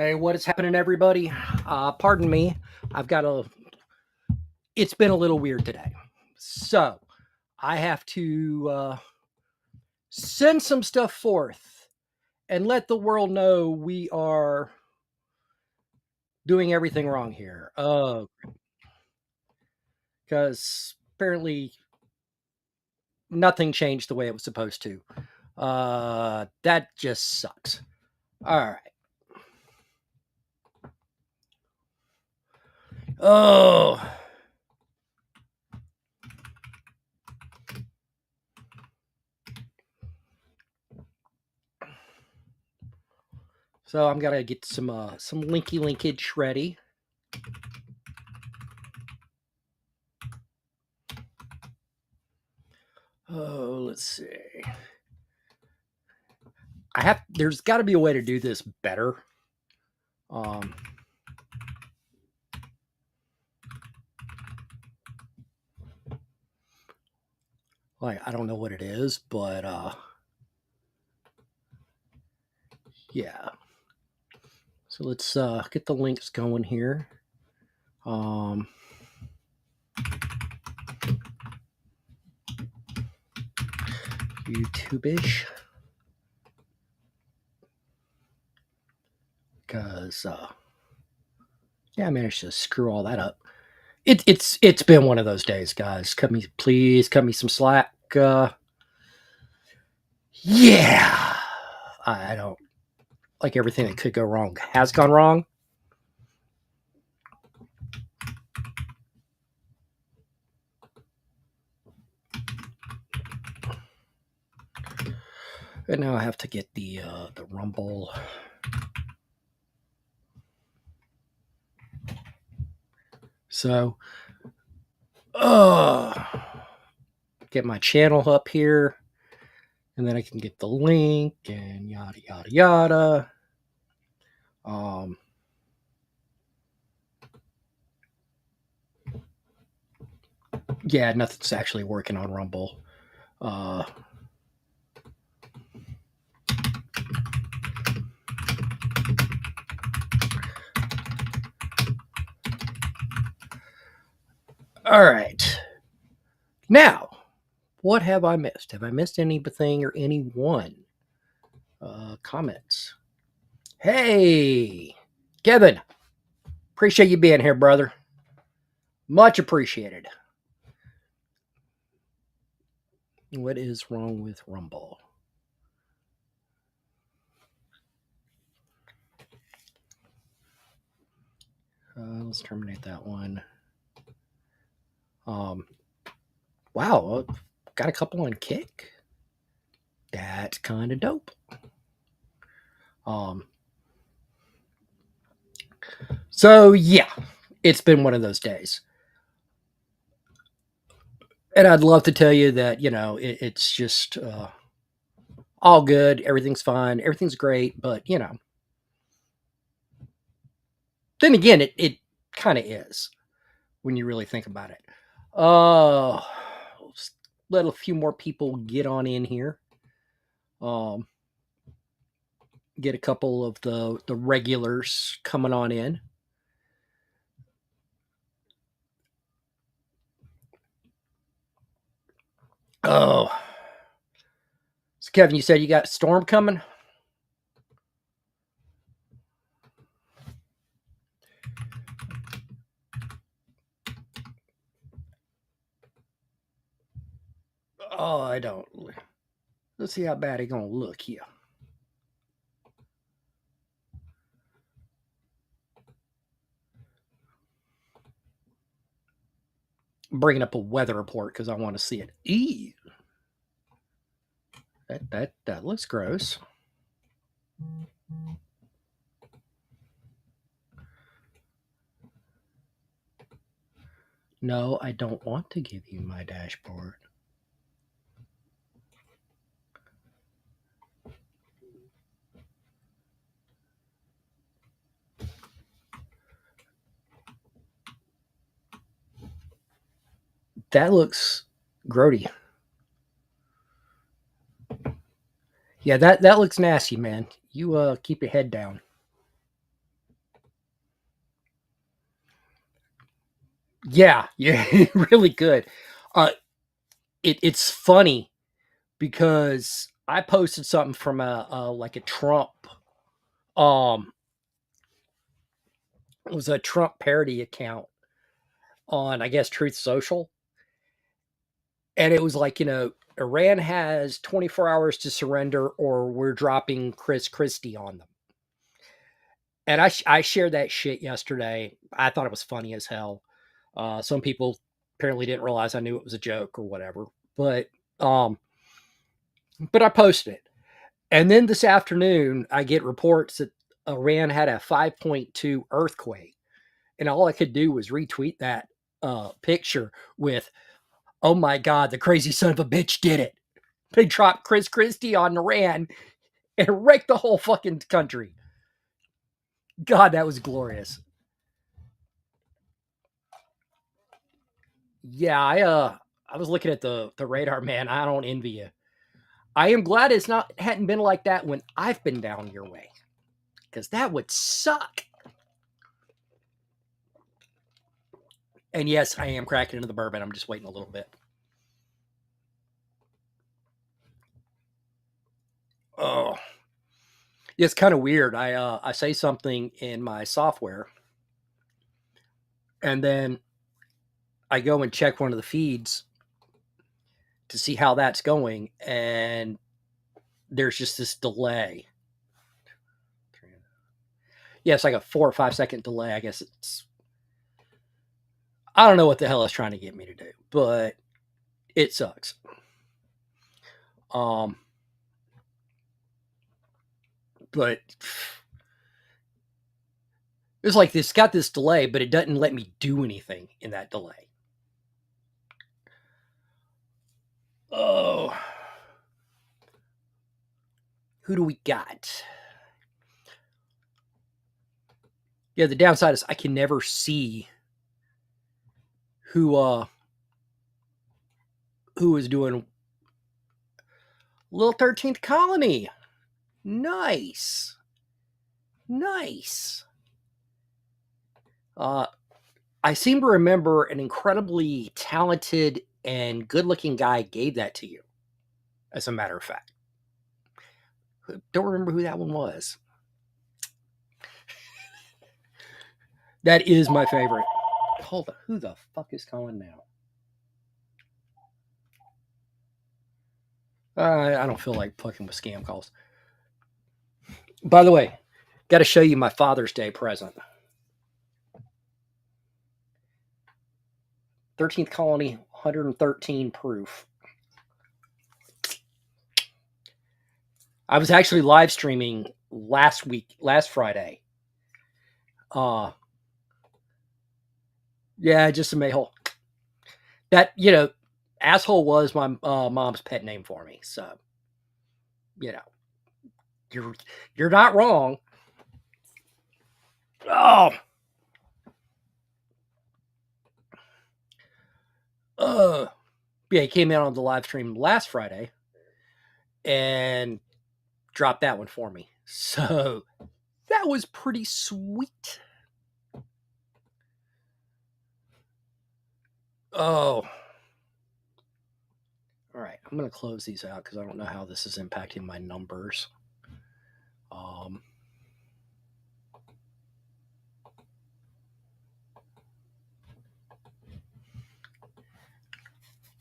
Hey, what is happening, everybody? Pardon me. It's been a little weird today. So I have to send some stuff forth and let the world know we are doing everything wrong here. Because apparently nothing changed the way it was supposed to. That just sucks. All right. Oh. So I'm gonna get some linky linkage ready. Oh, let's see. There's got to be a way to do this better. Like I don't know what it is, but yeah. So let's get the links going here. YouTube-ish. Because yeah, I managed to screw all that up. It's been one of those days, guys. Please cut me some slack. Yeah. I don't like everything that could go wrong has gone wrong. And now I have to get the Rumble. So, get my channel up here, and then I can get the link and yada yada yada. Yeah, nothing's actually working on Rumble. All right. Now, what have I missed? Have I missed anything or anyone? Comments. Hey, Kevin. Appreciate you being here, brother. Much appreciated. What is wrong with Rumble? Let's terminate that one. Wow, got a couple on Kick. That's kind of dope. So yeah, it's been one of those days. And I'd love to tell you that, it's just all good. Everything's fine. Everything's great. But, then again, it kind of is when you really think about it. Let's let a few more people get on in here. Get a couple of the regulars coming on in. Oh. So, Kevin, you said you got a storm coming? Oh, I don't. Let's see how bad it's going to look here. I'm bringing up a weather report because I want to see it. Ew. That looks gross. No, I don't want to give you my dashboard. That looks grody. Yeah, that looks nasty, man. You keep your head down. Yeah, yeah, really good. Uh, it's funny because I posted something from a like a Trump, um, it was a Trump parody account on, I guess, Truth Social, and it was like, Iran has 24 hours to surrender, or we're dropping Chris Christie on them. And I shared that shit yesterday. I thought it was funny as hell. Some people apparently didn't realize I knew it was a joke or whatever, but um, but I posted it. And then this afternoon, I get reports that Iran had a 5.2 earthquake, and all I could do was retweet that picture with, "Oh my god, the crazy son of a bitch did it! They dropped Chris Christie on Iran and wrecked the whole fucking country." God, that was glorious. Yeah, I was looking at the radar, man. I don't envy you. I am glad it's not hadn't been like that when I've been down your way, because that would suck. And yes, I am cracking into the bourbon. I'm just waiting a little bit. Oh, yeah, it's kind of weird. I say something in my software, and then I go and check one of the feeds to see how that's going, and there's just this delay. Yeah, it's like a 4 or 5 second delay. I guess I don't know what the hell it's trying to get me to do, but it sucks. Um, but it's like this got this delay, but it doesn't let me do anything in that delay. Oh, who do we got? Yeah, the downside is I can never see who who is doing Little 13th Colony. Nice. Nice. Uh I seem to remember an incredibly talented and good-looking guy gave that to you, as a matter of fact. Don't remember who that one was. That is my favorite. Hold on. Who the fuck is calling now? I don't feel like fucking with scam calls. By the way, got to show you my Father's Day present. 13th Colony, 113 proof. I was actually live streaming last Friday. Uh, yeah, just a mayhole. That, asshole was my mom's pet name for me. So, you know, you're you're not wrong. Oh, uh, yeah, he came in on the live stream last Friday and dropped that one for me. So that was pretty sweet. Oh, all right. I'm gonna close these out because I don't know how this is impacting my numbers. Um,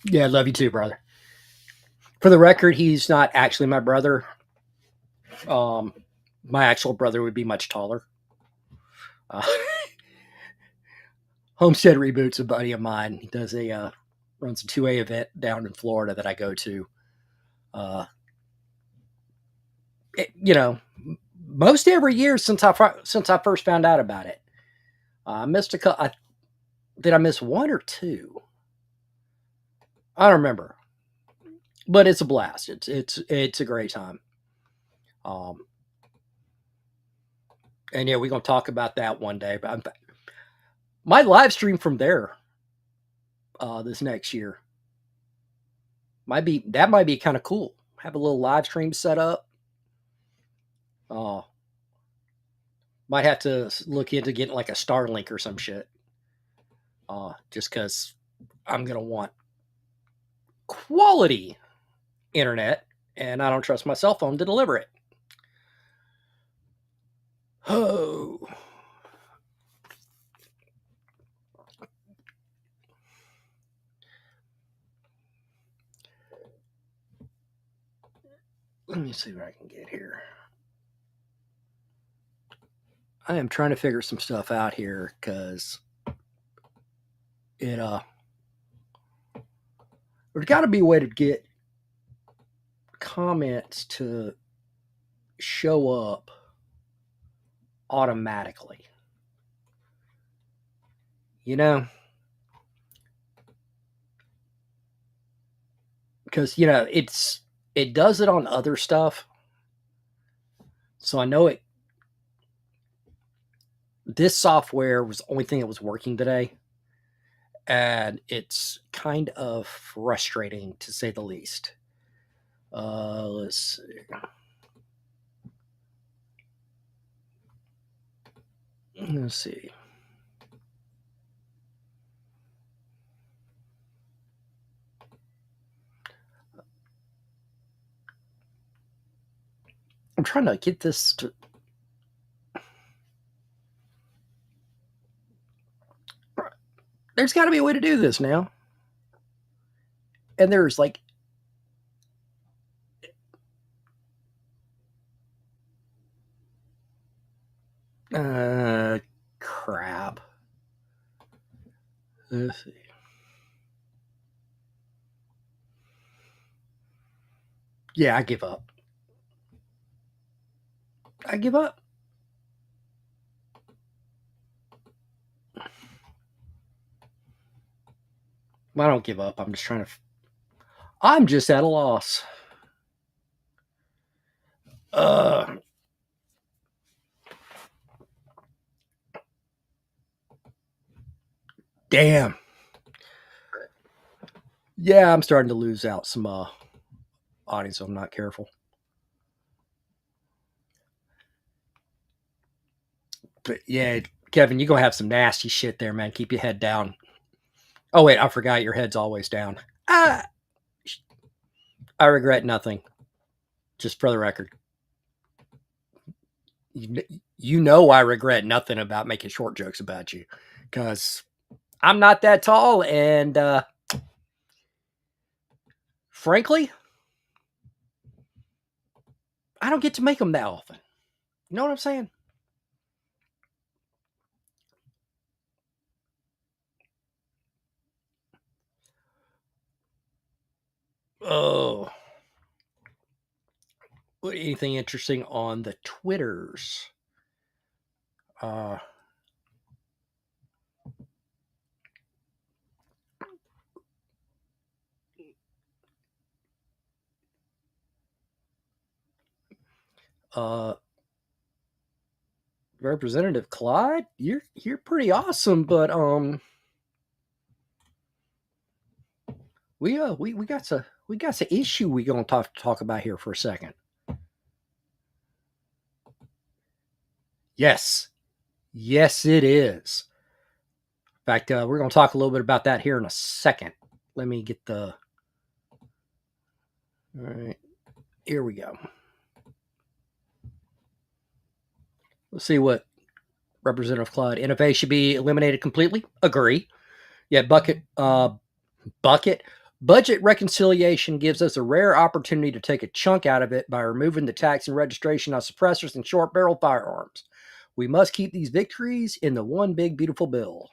yeah, I love you too, brother. For the record, he's not actually my brother. Um, my actual brother would be much taller. Uh, Homestead Reboot's a buddy of mine. He does runs a 2A event down in Florida that I go to. Uh, you know, most every year since I first found out about it. I missed a couple. Did I miss one or two? I don't remember, but it's a blast. It's a great time. Um, and yeah, we're gonna talk about that one day. But my live stream from there this next year might be kind of cool. Have a little live stream set up. Uh, might have to look into getting like a Starlink or some shit. just because I'm going to want quality internet and I don't trust my cell phone to deliver it. Oh, let me see what I can get here. I am trying to figure some stuff out here because it there's got to be a way to get comments to show up automatically. You know, because it does it on other stuff, so I know it. This software was the only thing that was working today, and it's kind of frustrating to say the least. Let's see. Let's see. I'm trying to get this to. There's got to be a way to do this now. And there's like. Crap. Let's see. Yeah, I give up. I give up. I don't give up. I'm just trying to. I'm just at a loss. Uh, damn. Yeah, I'm starting to lose out some audience. So I'm not careful. But yeah, Kevin, you're gonna have some nasty shit there, man. Keep your head down. Oh wait, I forgot your head's always down. Ah, I regret nothing. Just for the record, you, you know I regret nothing about making short jokes about you, because I'm not that tall, and frankly, I don't get to make them that often. You know what I'm saying? Oh, anything interesting on the Twitters? Uh, uh, Representative Clyde, you're pretty awesome, but we got some issue we gonna talk about here for a second. Yes, yes, it is. In fact, we're gonna talk a little bit about that here in a second. Let me get the. All right, here we go. Let's see what Representative Clyde. NFA should be eliminated completely. Agree. Yeah, bucket. Budget reconciliation gives us a rare opportunity to take a chunk out of it by removing the tax and registration on suppressors and short barrel firearms. We must keep these victories in the one big beautiful bill.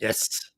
Yes.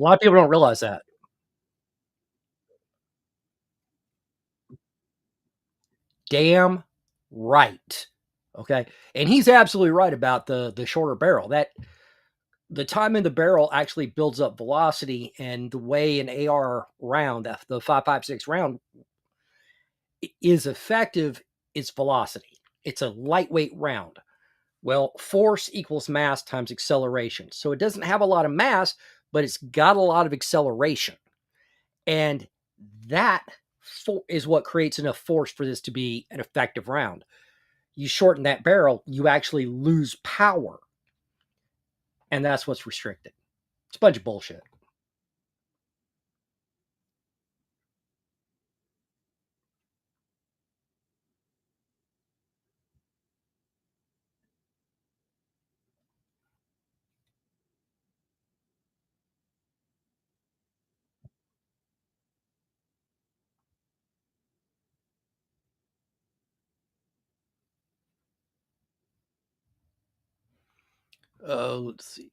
A lot of people don't realize that. Damn right. Okay. And he's absolutely right about the shorter barrel. That the time in the barrel actually builds up velocity, and the way an AR round, the 5.56 round is effective is velocity. It's a lightweight round. Well, force equals mass times acceleration. So it doesn't have a lot of mass, but it's got a lot of acceleration. And that is what creates enough force for this to be an effective round. You shorten that barrel, you actually lose power. And that's what's restricted. It's a bunch of bullshit. Let's see.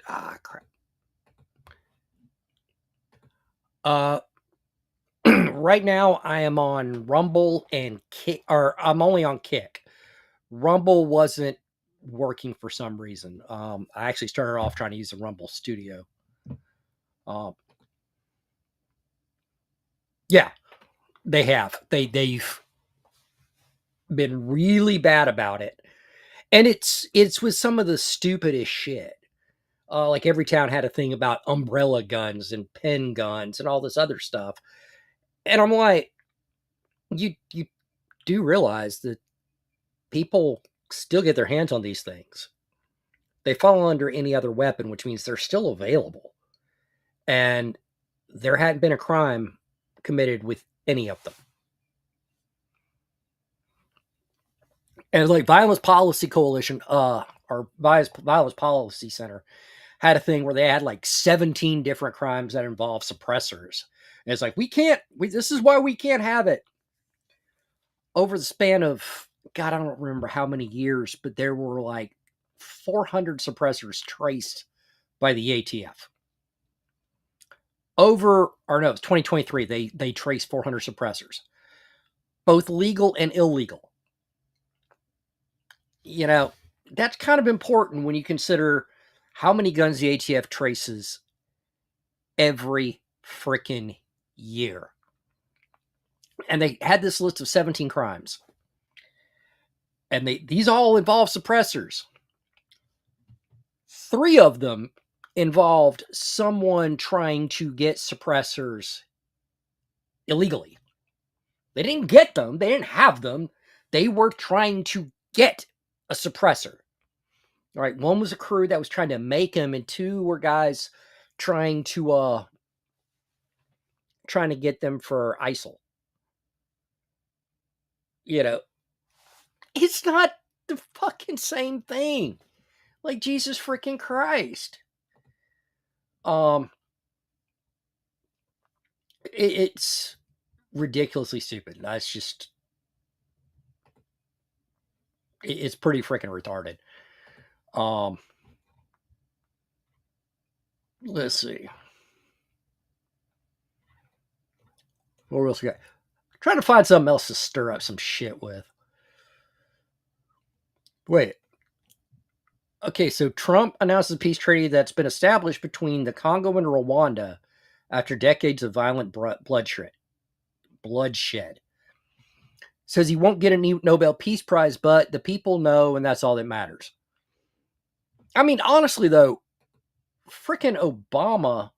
Ah, crap. Uh, right now I am on Rumble and Kick, or I'm only on Kick. Rumble wasn't working for some reason. I actually started off trying to use the Rumble Studio. Um, yeah, they have. They've been really bad about it, and it's with some of the stupidest shit. Like every town had a thing about umbrella guns and pen guns and all this other stuff, and I'm like, you do realize that people still get their hands on these things. They fall under any other weapon, which means they're still available. And there hadn't been a crime committed with any of them. And like Violence Policy Coalition, or Violence Policy Center had a thing where they had like 17 different crimes that involve suppressors. And it's like, this is why we can't have it. Over the span of, God, I don't remember how many years, but there were like 400 suppressors traced by the ATF. It's 2023, they traced 400 suppressors, both legal and illegal. You know, that's kind of important when you consider how many guns the ATF traces every freaking year. And they had this list of 17 crimes. And these all involve suppressors. 3 of them involved someone trying to get suppressors illegally. They didn't get them, they didn't have them. They were trying to get a suppressor. All right, one was a crew that was trying to make them, and 2 were guys trying to get them for ISIL. You know, it's not the fucking same thing. Like Jesus freaking Christ. Um, it's ridiculously stupid. That's just it's pretty freaking retarded. Um, let's see. What else we got? Trying to find something else to stir up some shit with. Wait. Okay, so Trump announces a peace treaty that's been established between the Congo and Rwanda after decades of violent bloodshed. Says he won't get a Nobel Peace Prize, but the people know, and that's all that matters. I mean, honestly, though, freaking Obama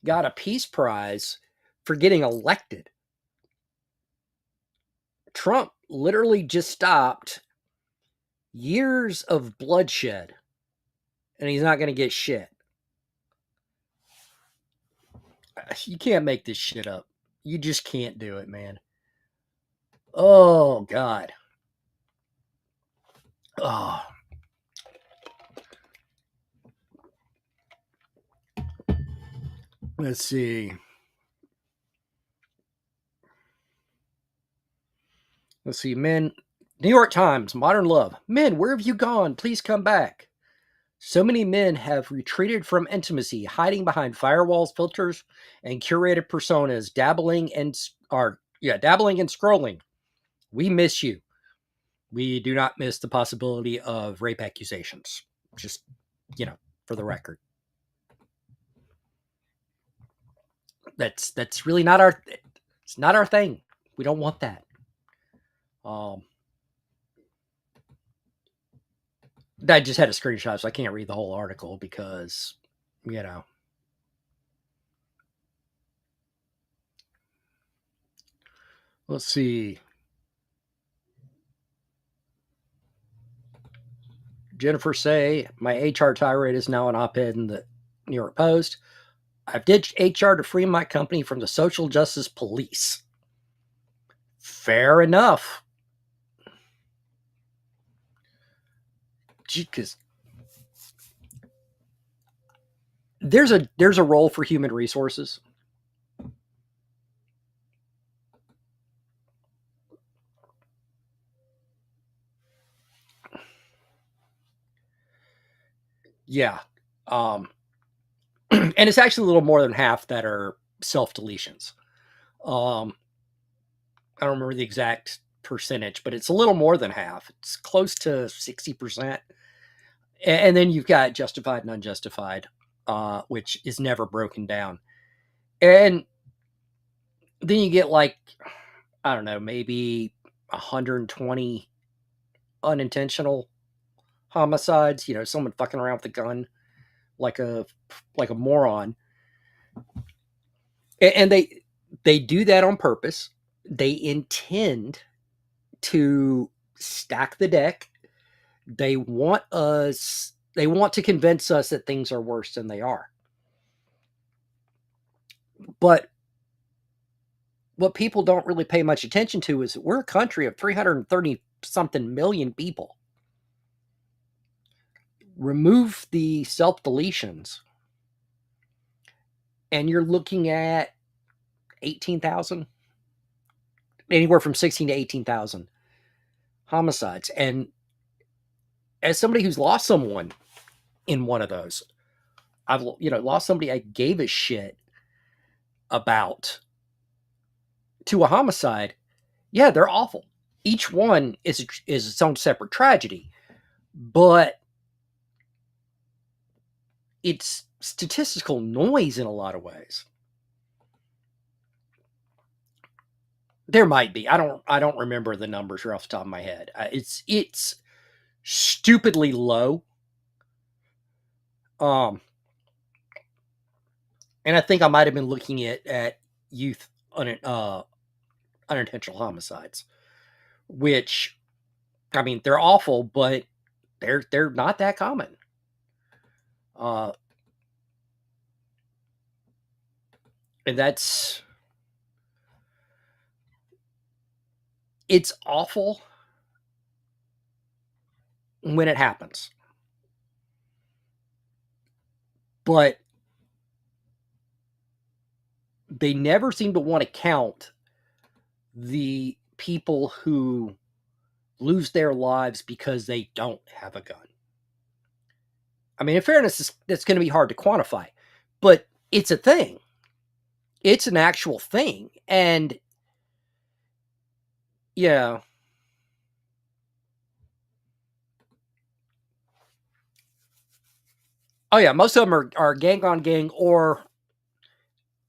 got a Peace Prize for getting elected. Trump literally just stopped years of bloodshed, and he's not going to get shit. You can't make this shit up. You just can't do it, man. Oh, God. Oh. Let's see. Let's see, men. New York Times, Modern Love. Men, where have you gone? Please come back. So many men have retreated from intimacy, hiding behind firewalls, filters, and curated personas, dabbling and scrolling. We miss you. We do not miss the possibility of rape accusations. Just, for the record. That's really not it's not our thing. We don't want that. I just had a screenshot, so I can't read the whole article because, let's see. Jennifer Say, my HR tirade is now an op-ed in the New York Post. I've ditched HR to free my company from the social justice police. Fair enough. Because there's a role for human resources. Yeah. And it's actually a little more than half that are self-deletions. I don't remember the exact percentage, but it's a little more than half. It's close to 60%. And then you've got justified and unjustified, which is never broken down. And then you get like, I don't know, maybe 120 unintentional homicides, someone fucking around with a gun like a moron. And they do that on purpose. They intend to stack the deck. They want to convince us that things are worse than they are. But what people don't really pay much attention to is that we're a country of 330 something million people. Remove the self-deletions, and you're looking at 18,000, anywhere from 16 to 18,000 homicides. And as somebody who's lost someone in one of those, I've lost somebody I gave a shit about to a homicide. Yeah, they're awful. Each one is its own separate tragedy, but it's statistical noise in a lot of ways. There might be. I don't remember the numbers right off the top of my head. It's stupidly low. And I think I might have been looking at youth unintentional homicides, which, I mean, they're awful, but they're not that common. And it's awful when it happens, but they never seem to want to count the people who lose their lives because they don't have a gun. I mean, in fairness, that's going to be hard to quantify, but it's a thing. It's an actual thing. And yeah. Oh yeah, most of them are gang on gang or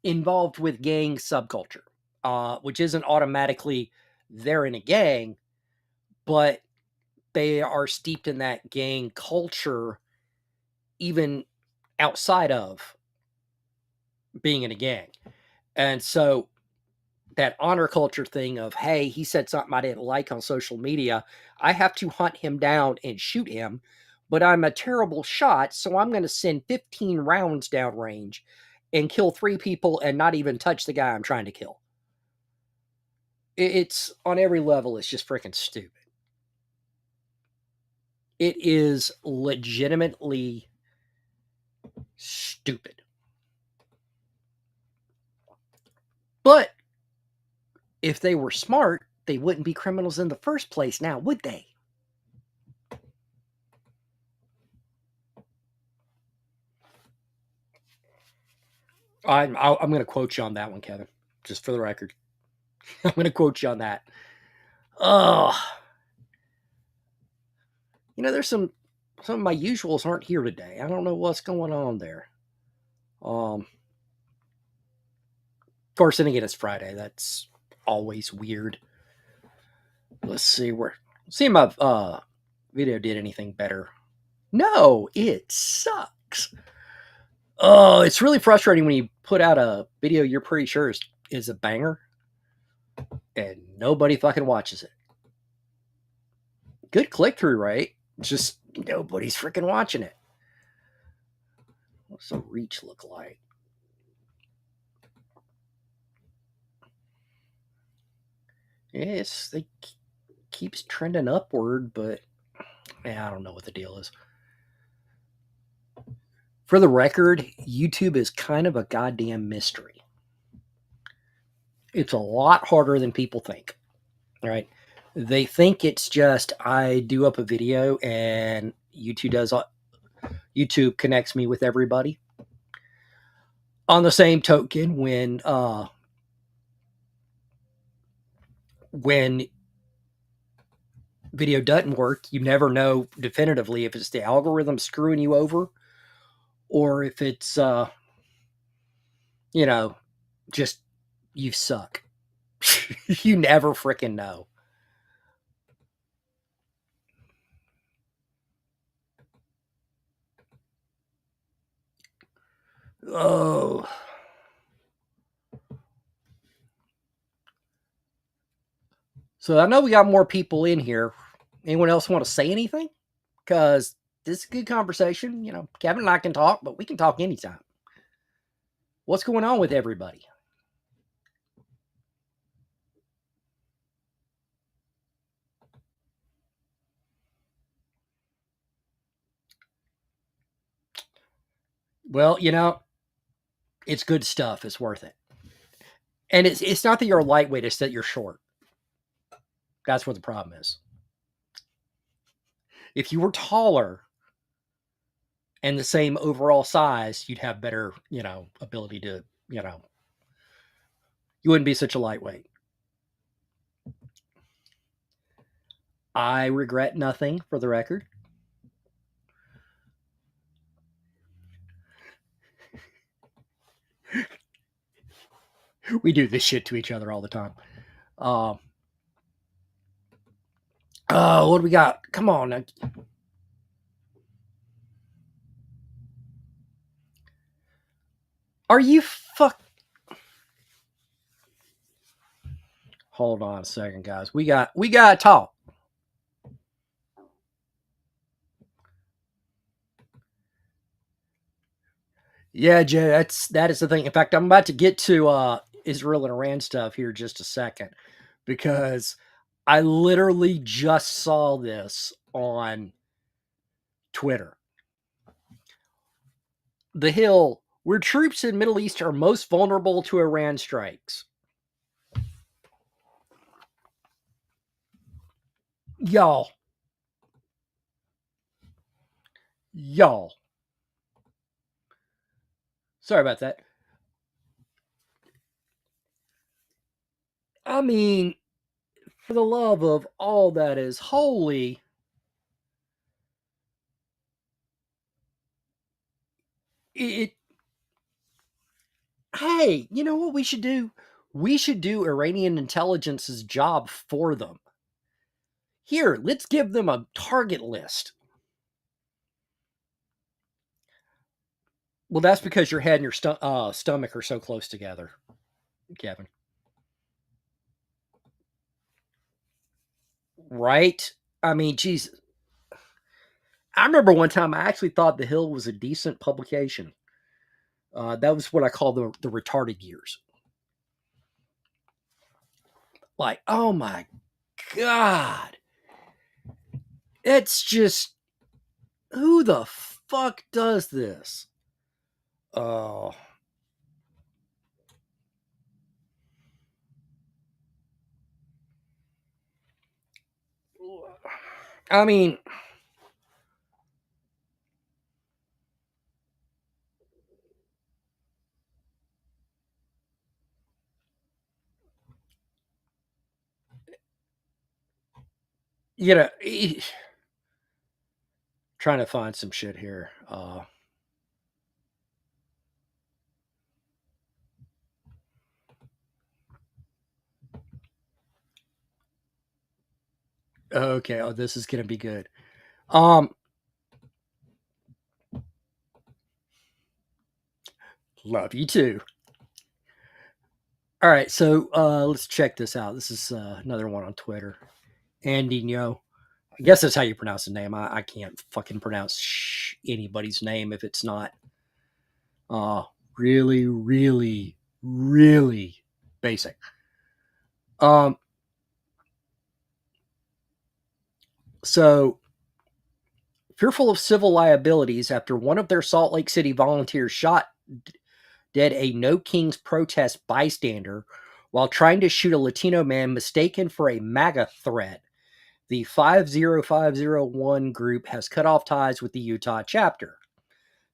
involved with gang subculture, which isn't automatically they're in a gang, but they are steeped in that gang culture even outside of being in a gang. And so that honor culture thing of, hey, he said something I didn't like on social media, I have to hunt him down and shoot him, but I'm a terrible shot, so I'm going to send 15 rounds downrange and kill 3 people and not even touch the guy I'm trying to kill. It's on every level, it's just freaking stupid. It is legitimately stupid. But if they were smart, they wouldn't be criminals in the first place now, would they? I'm going to quote you on that one, Kevin, just for the record. I'm going to quote you on that. Oh, there's some of my usuals aren't here today. I don't know what's going on there. Of course, then again, it's Friday. That's always weird. Let's see see if my video did anything better. No, it sucks. Oh, it's really frustrating when you put out a video you're pretty sure is a banger and nobody fucking watches it. Good click through rate, just nobody's freaking watching it. What's the reach look like? Yes, it keeps trending upward, but I don't know what the deal is. For the record, YouTube is kind of a goddamn mystery. It's a lot harder than people think, right? They think it's just I do up a video and YouTube connects me with everybody. On the same token, when video doesn't work, you never know definitively if it's the algorithm screwing you over or if it's just you suck. You never freaking know. Oh. So I know we got more people in here. Anyone else want to say anything? Because this is a good conversation. Kevin and I can talk, but we can talk anytime. What's going on with everybody? Well, it's good stuff. It's worth it. And it's not that you're a lightweight, it's that you're short. That's what the problem is. If you were taller and the same overall size, you'd have better, ability to, you wouldn't be such a lightweight. I regret nothing, for the record. We do this shit to each other all the time. What do we got? Come on now. Are you fuck? Hold on a second, guys. We got to talk. Yeah, Jay, that is the thing. In fact, I'm about to get to Israel and Iran stuff here just a second because I literally just saw this on Twitter. The Hill, where troops in Middle East are most vulnerable to Iran strikes. Y'all. Sorry about that. I mean, for the love of all that is holy, hey, you know what we should do? We should do Iranian intelligence's job for them. Here, let's give them a target list. Well, that's because your head and your stomach are so close together, Kevin. Right? I mean, Jesus. I remember one time I actually thought The Hill was a decent publication. That was what I call the retarded years. Like, oh my God. It's just, who the fuck does this? Oh. I mean, you know, trying to find some shit here. Okay, oh, this is gonna be good. Love you too. All right, so let's check this out. This is another one on Twitter. Andino. I guess that's how you pronounce the name. I can't fucking pronounce anybody's name if it's not uh, really, really, really basic. Um, so, fearful of civil liabilities after one of their Salt Lake City volunteers shot dead a No Kings protest bystander while trying to shoot a Latino man mistaken for a MAGA threat. The 50501 group has cut off ties with the Utah chapter.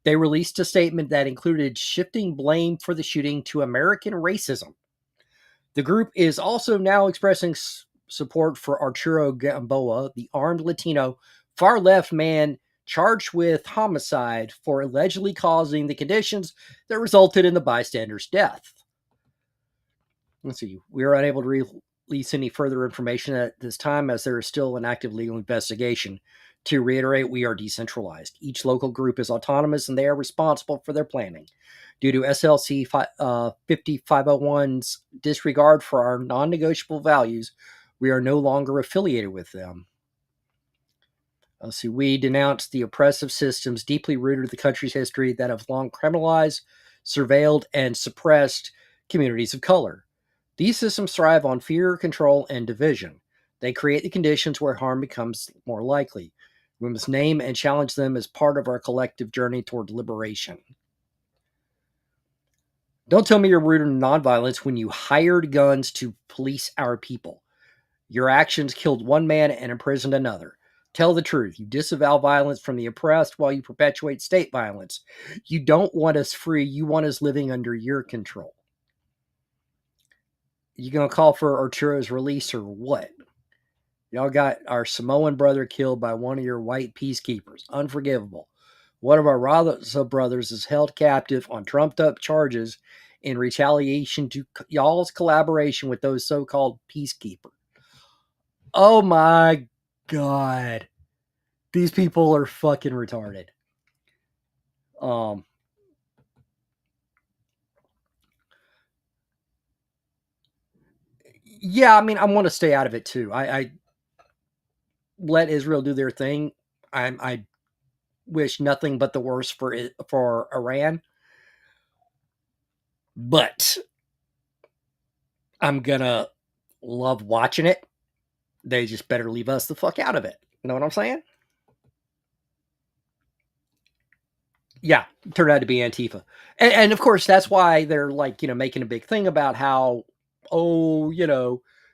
They released a statement that included shifting blame for the shooting to American racism. The group is also now expressing support for Arturo Gamboa, the armed Latino far left man charged with homicide for allegedly causing the conditions that resulted in the bystander's death. Let's see. We are unable to release any further information at this time as there is still an active legal investigation. To reiterate, we are decentralized. Each local group is autonomous and they are responsible for their planning. Due to SLC 5501's disregard for our non negotiable values, we are no longer affiliated with them. Let's see. We denounce the oppressive systems deeply rooted in the country's history that have long criminalized, surveilled, and suppressed communities of color. These systems thrive on fear, control, and division. They create the conditions where harm becomes more likely. We must name and challenge them as part of our collective journey toward liberation. Don't tell me you're rooted in nonviolence when you hired guns to police our people. Your actions killed one man and imprisoned another. Tell the truth. You disavow violence from the oppressed while you perpetuate state violence. You don't want us free. You want us living under your control. You gonna call for Arturo's release or what? Y'all got our Samoan brother killed by one of your white peacekeepers. Unforgivable. One of our Raza brothers is held captive on trumped up charges in retaliation to y'all's collaboration with those so called peacekeepers. Oh my God. These people are fucking retarded. Yeah, I mean, I want to stay out of it too. I let Israel do their thing. I wish nothing but the worst for Iran, but I'm gonna love watching it. They just better leave us the fuck out of it. You know what I'm saying? Yeah, turned out to be Antifa, and of course that's why they're like making a big thing about how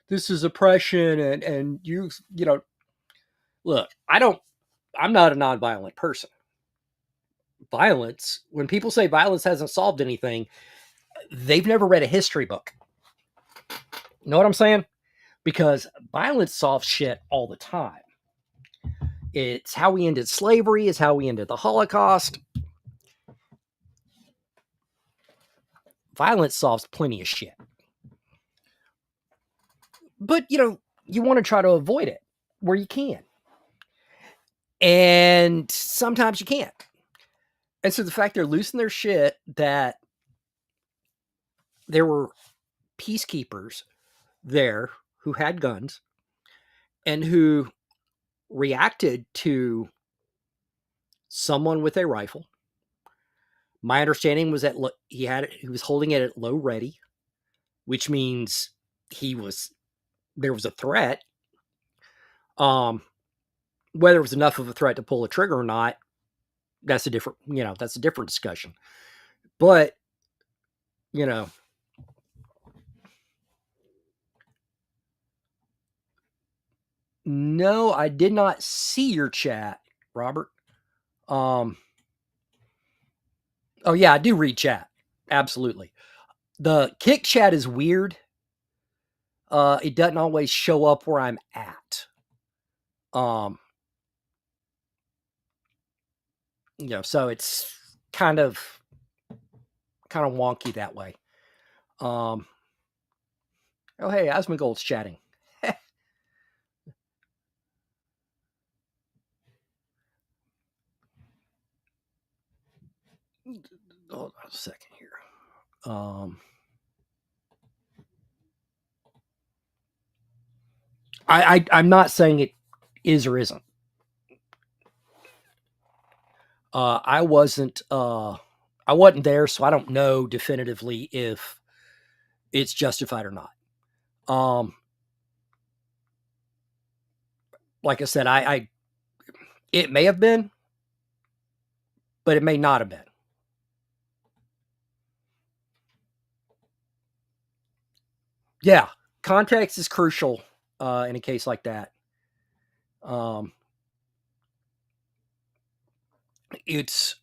this is oppression and look, I'm not a nonviolent person. Violence, when people say violence hasn't solved anything, they've never read a history book. You know what I'm saying? Because violence solves shit all the time. It's how we ended slavery, it's how we ended the Holocaust. Violence solves plenty of shit. But you want to try to avoid it where you can. And sometimes you can't. And so the fact they're losing their shit that there were peacekeepers there who had guns and who reacted to someone with a rifle. My understanding was that he was holding it at low ready, which means there was a threat. Whether it was enough of a threat to pull a trigger or not, that's a different discussion. But no, I did not see your chat, Robert. Oh yeah, I do read chat. Absolutely. The kick chat is weird. It doesn't always show up where I'm at. Um, so it's kind of wonky that way. Um, oh hey, Asmongold's chatting. Hold on a second here. I'm not saying it is or isn't. I wasn't there, so I don't know definitively if it's justified or not. Like I said, I it may have been, but it may not have been. Yeah, context is crucial in a case like that. It's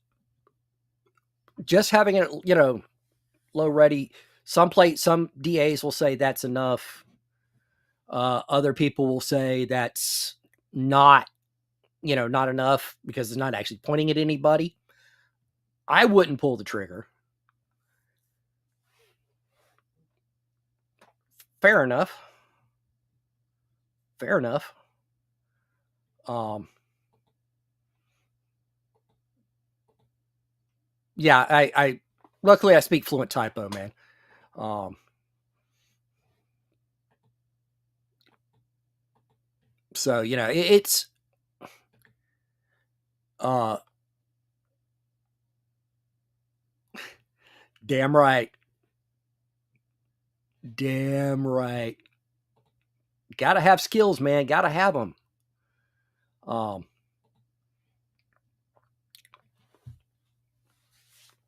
just having it, low ready. Some DAs will say that's enough. Other people will say that's not, not enough because it's not actually pointing at anybody. I wouldn't pull the trigger. Fair enough. Fair enough. Yeah, I luckily I speak fluent typo, man. So, it's damn right. Damn right. Gotta have skills, man. Gotta have them.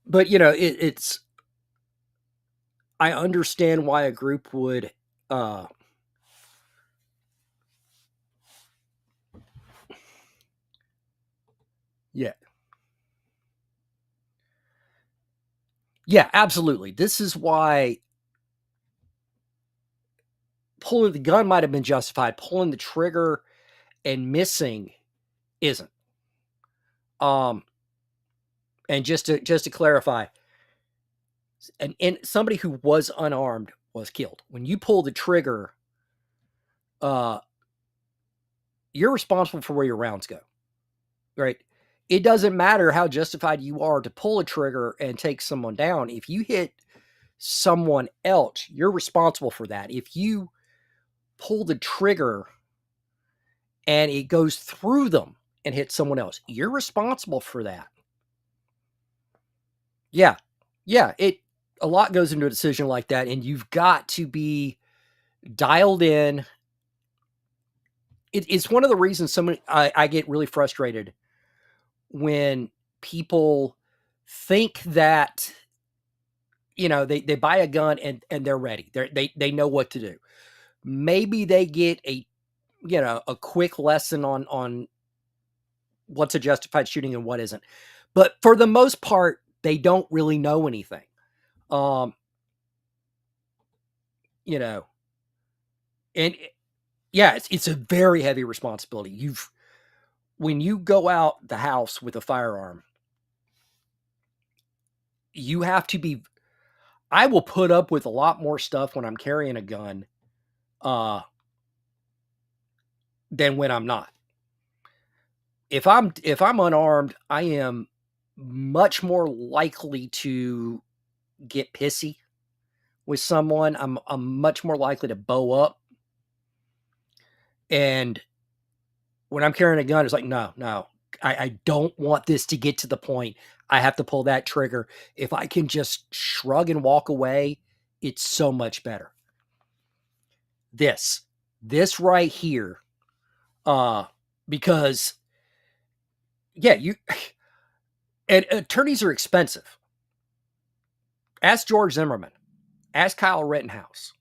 But it's I understand why a group would yeah. Yeah, absolutely. This is why pulling the gun might have been justified. Pulling the trigger and missing isn't. And just to clarify, and somebody who was unarmed was killed. When you pull the trigger, you're responsible for where your rounds go, right? It doesn't matter how justified you are to pull a trigger and take someone down. If you hit someone else, you're responsible for that. If you pull the trigger and it goes through them and hits someone else, you're responsible for that. Yeah. Yeah. A lot goes into a decision like that, and you've got to be dialed in. It's one of the reasons I get really frustrated when people think that they buy a gun and they're ready. They know what to do. Maybe they get a quick lesson on what's a justified shooting and what isn't. But for the most part, they don't really know anything. And yeah, it's a very heavy responsibility. When you go out the house with a firearm, you have to be. I will put up with a lot more stuff when I'm carrying a gun, than when I'm not. If I'm unarmed, I am much more likely to get pissy with someone. I'm much more likely to bow up. And when I'm carrying a gun, it's like, no, I don't want this to get to the point I have to pull that trigger. If I can just shrug and walk away, it's so much better. This right here, because yeah, and attorneys are expensive. Ask George Zimmerman. Ask Kyle Rittenhouse.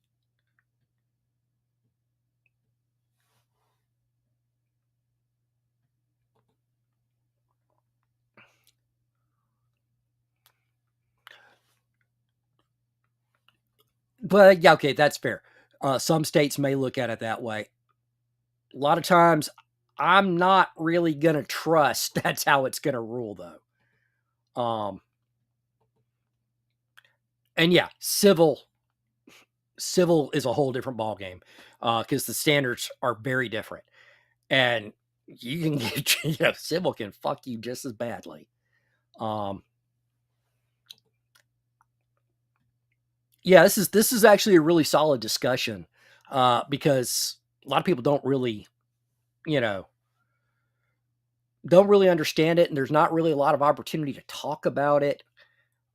But yeah, okay, that's fair. Some states may look at it that way. A lot of times, I'm not really gonna trust that's how it's gonna rule though. And yeah, civil is a whole different ballgame because the standards are very different, and you can get civil can fuck you just as badly. Um, yeah, this is actually a really solid discussion because a lot of people you know, don't really understand it, and there's not really a lot of opportunity to talk about it.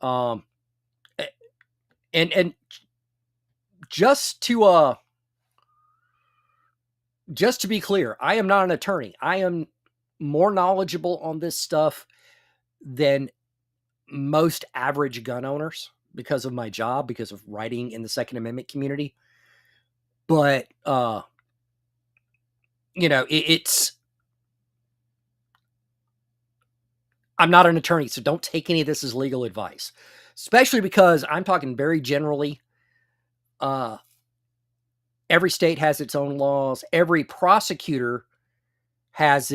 Um, a- and just to uh just to be clear, I am not an attorney. I am more knowledgeable on this stuff than most average gun owners because of my job, because of writing in the Second Amendment community. But it's I'm not an attorney, so don't take any of this as legal advice. Especially because I'm talking very generally. Uh every state has its own laws. Every prosecutor has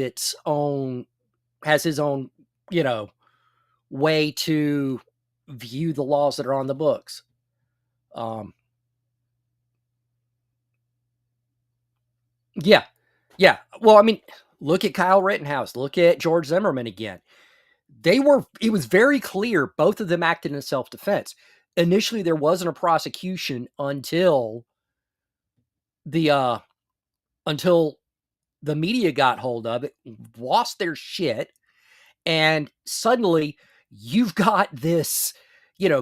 his own, you know, way to view the laws that are on the books. Um, yeah, yeah. Well, I mean, look at Kyle Rittenhouse. Look at George Zimmerman again. It was very clear both of them acted in self defense. Initially, there wasn't a prosecution the uh, until the media got hold of it, lost their shit, and suddenly you've got this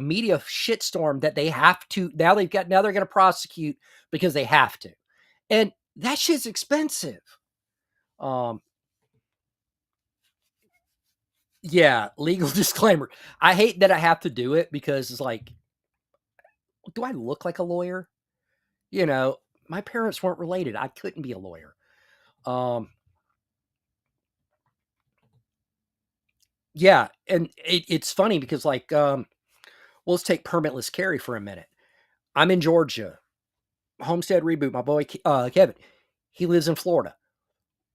media shitstorm that they have to now they're going to prosecute because they have to, and that shit's expensive. um yeah, legal disclaimer, I hate that I have to do it because it's like, do I look like a lawyer? you know my parents weren't related, I couldn't be a lawyer. um yeah, and it's funny because well, let's take permitless carry for a minute. I'm in Georgia. Homestead Reboot, my boy Kevin, he lives in Florida.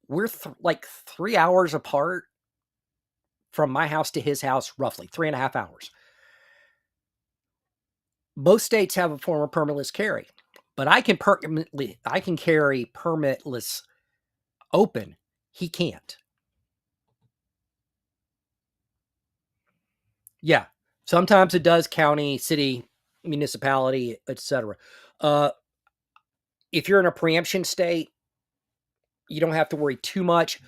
We're like 3 hours apart from my house to his house, roughly 3.5 hours. Both states have a form of permitless carry, but I can carry permitless open. He can't. Yeah, sometimes it does county, city, municipality, etc. Uh, if you're in a preemption state, you don't have to worry too much.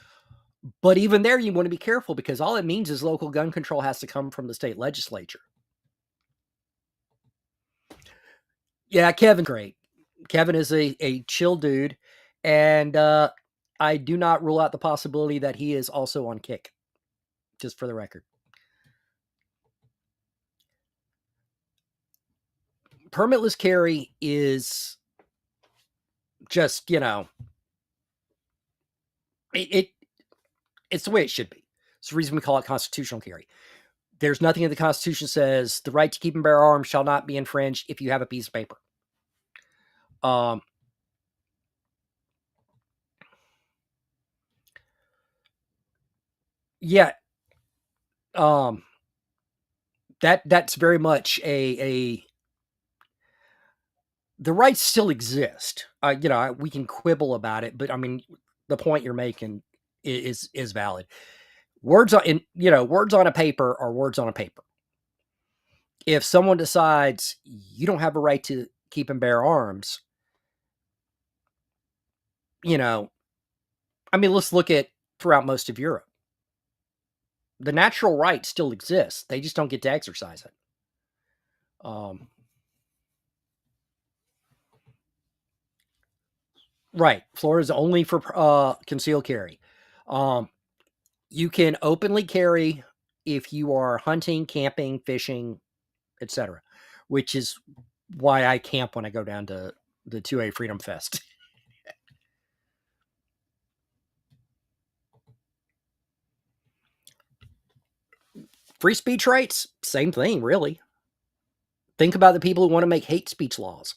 But even there, you want to be careful because all it means is local gun control has to come from the state legislature. Yeah, Kevin's great. Kevin is a chill dude, and I do not rule out the possibility that he is also on kick. Just for the record, permitless carry is just it it's the way it should be. It's the reason we call it constitutional carry. There's nothing in the Constitution says the right to keep and bear arms shall not be infringed if you have a piece of paper. Um, yeah, um, that's very much a the rights still exist. We can quibble about it, but I mean, the point you're making is valid. Words on a paper are words on a paper. If someone decides you don't have a right to keep and bear arms, you know, I mean, let's look at throughout most of Europe. The natural right still exists. They just don't get to exercise it. Right. Florida's only for concealed carry. Um, you can openly carry if you are hunting, camping, fishing, etc., which is why I camp when I go down to the 2A Freedom Fest. Free speech rights, same thing, really. Think about the people who want to make hate speech laws.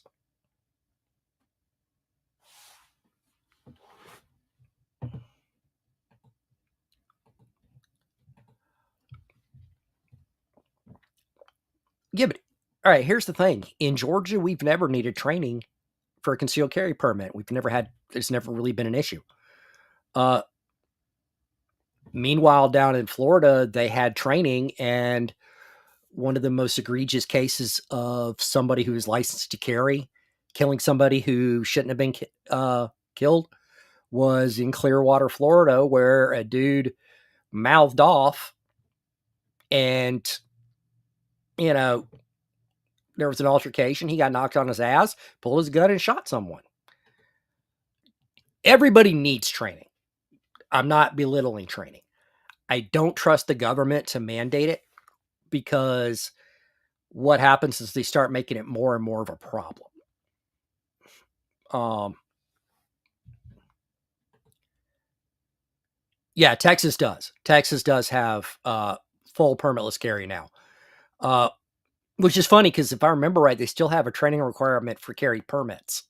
Yeah, but all right, here's the thing. In Georgia, we've never needed training for a concealed carry permit. We've never had, it's never really been an issue. Meanwhile, down in Florida, they had training, and one of the most egregious cases of somebody who is licensed to carry killing somebody who shouldn't have been killed was in Clearwater, Florida, where a dude mouthed off, and there was an altercation. He got knocked on his ass, pulled his gun, and shot someone. Everybody needs training. I'm not belittling training. I don't trust the government to mandate it, because what happens is they start making it more and more of a problem. Yeah, Texas does. Texas does have full permitless carry now, which is funny because if I remember right, they still have a training requirement for carry permits,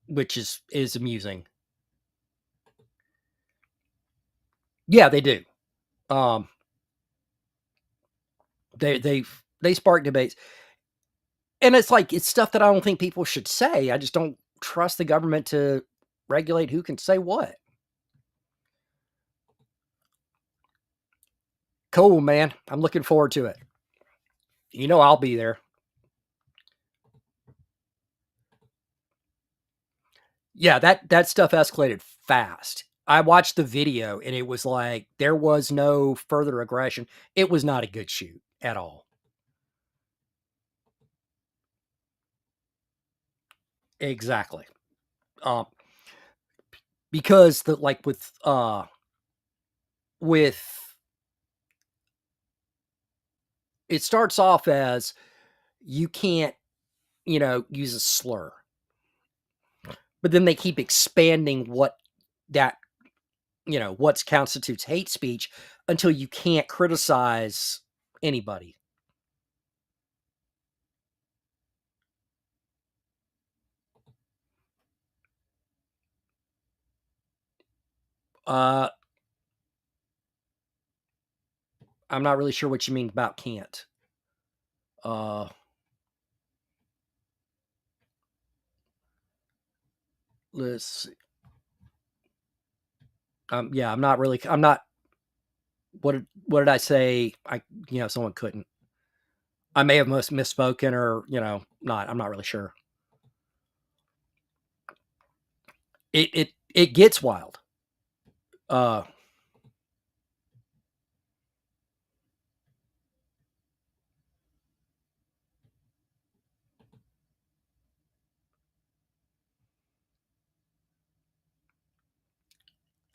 which is amusing. Yeah, they do. They spark debates, and it's like, it's stuff that I don't think people should say. I just don't trust the government to regulate who can say what. Cool, man. I'm looking forward to it. I'll be there. Yeah, that stuff escalated fast. I watched the video, and it was like there was no further aggression. It was not a good shoot at all. Exactly. Because with it starts off as you can't, use a slur. But then they keep expanding that, what constitutes hate speech until you can't criticize anybody. I'm not really sure what you mean about can't. Let's see. Yeah, I'm not. What did I say? Someone couldn't. I may have misspoken, or not. I'm not really sure. It gets wild.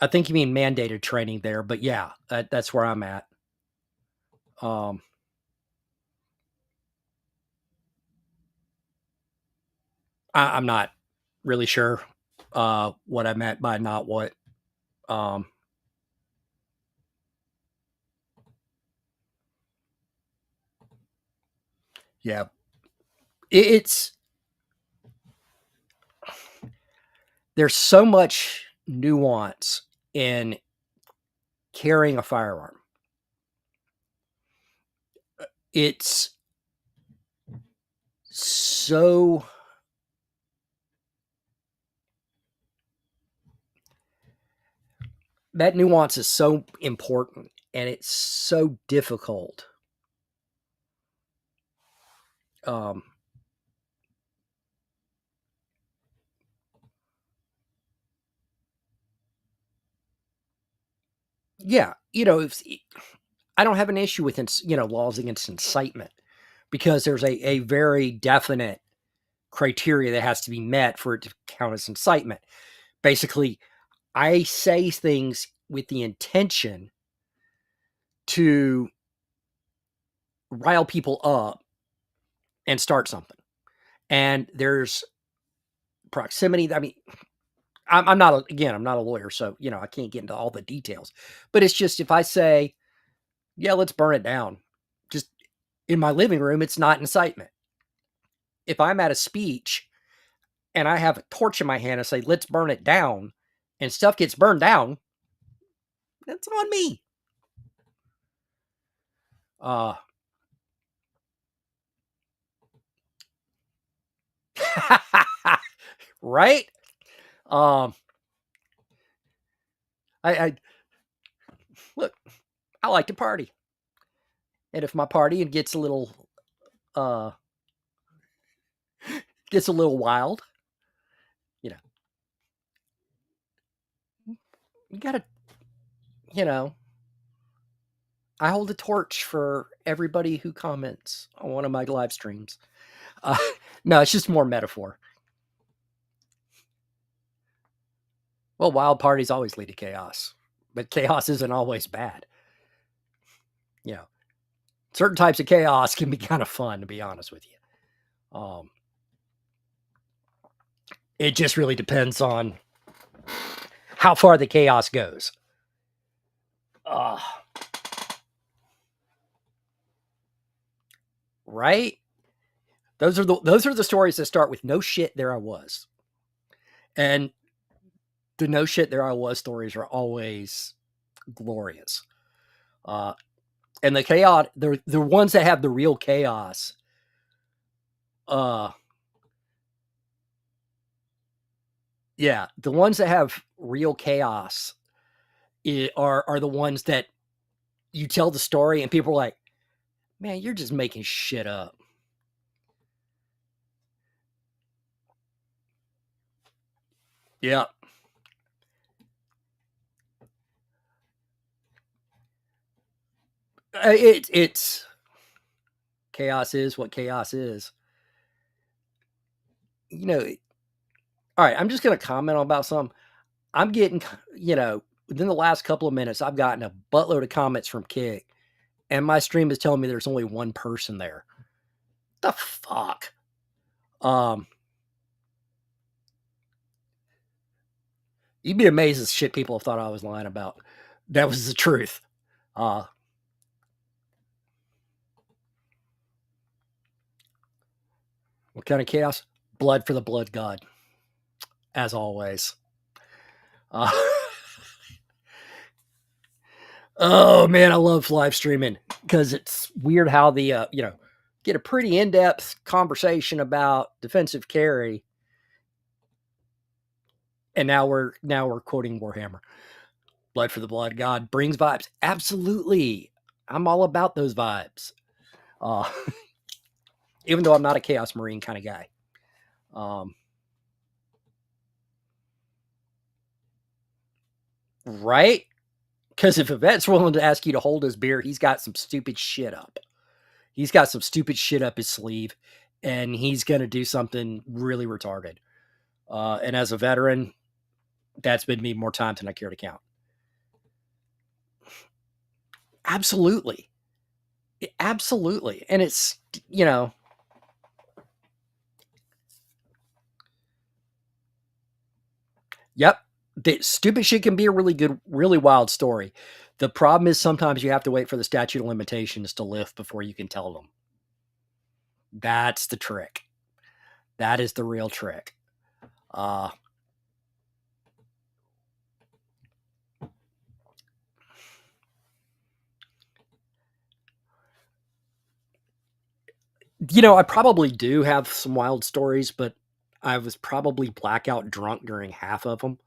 I think you mean mandated training there, but yeah, that's where I'm at. I'm not really sure what I meant by not what. Yeah, it's there's so much nuance in carrying a firearm. It's so that nuance is so important, and it's so difficult. Yeah, if I don't have an issue with laws against incitement, because there's a very definite criteria that has to be met for it to count as incitement. Basically, I say things with the intention to rile people up and start something. And there's proximity. I mean, I'm not a lawyer, so I can't get into all the details. But it's just, if I say, yeah, let's burn it down, just in my living room, it's not incitement. If I'm at a speech and I have a torch in my hand and say, let's burn it down, and stuff gets burned down, that's on me. Right? Um, I look. I like to party, and if my party uh gets a little wild, you know, you gotta, you know, I hold a torch for everybody who comments on one of my live streams. Uh, no, it's just more metaphor. Well, wild parties always lead to chaos, but chaos isn't always bad. You know, certain types of chaos can be kind of fun, to be honest with you. It just really depends on how far the chaos goes. Right? Those are the stories that start with no shit, there I was. And the no shit, there I was stories are always glorious. And the chaos, the ones that have the real chaos, yeah, the ones that have real chaos are the ones that you tell the story and people are like, man, you're just making shit up. Yeah. It's chaos is what chaos is. You know, all right, I'm just going to comment about something. I'm getting, within the last couple of minutes, I've gotten a buttload of comments from Kick, and my stream is telling me there's only one person there. The fuck? You'd be amazed at shit people thought I was lying about. That was the truth. What kind of chaos? Blood for the blood god, as always. Oh man, I love live streaming because it's weird how the get a pretty in-depth conversation about defensive carry, and now we're quoting Warhammer. Blood for the blood god brings vibes. Absolutely, I'm all about those vibes. Even though I'm not a Chaos Marine kind of guy. Right? Because if a vet's willing to ask you to hold his beer, he's got some stupid shit up. He's got some stupid shit up his sleeve, and he's going to do something really retarded. And as a veteran, that's been me more times than I care to count. Absolutely. Absolutely. And it's, yep. The stupid shit can be a really good, really wild story. The problem is sometimes you have to wait for the statute of limitations to lift before you can tell them. That's the trick. That is the real trick. I probably do have some wild stories, but I was probably blackout drunk during half of them.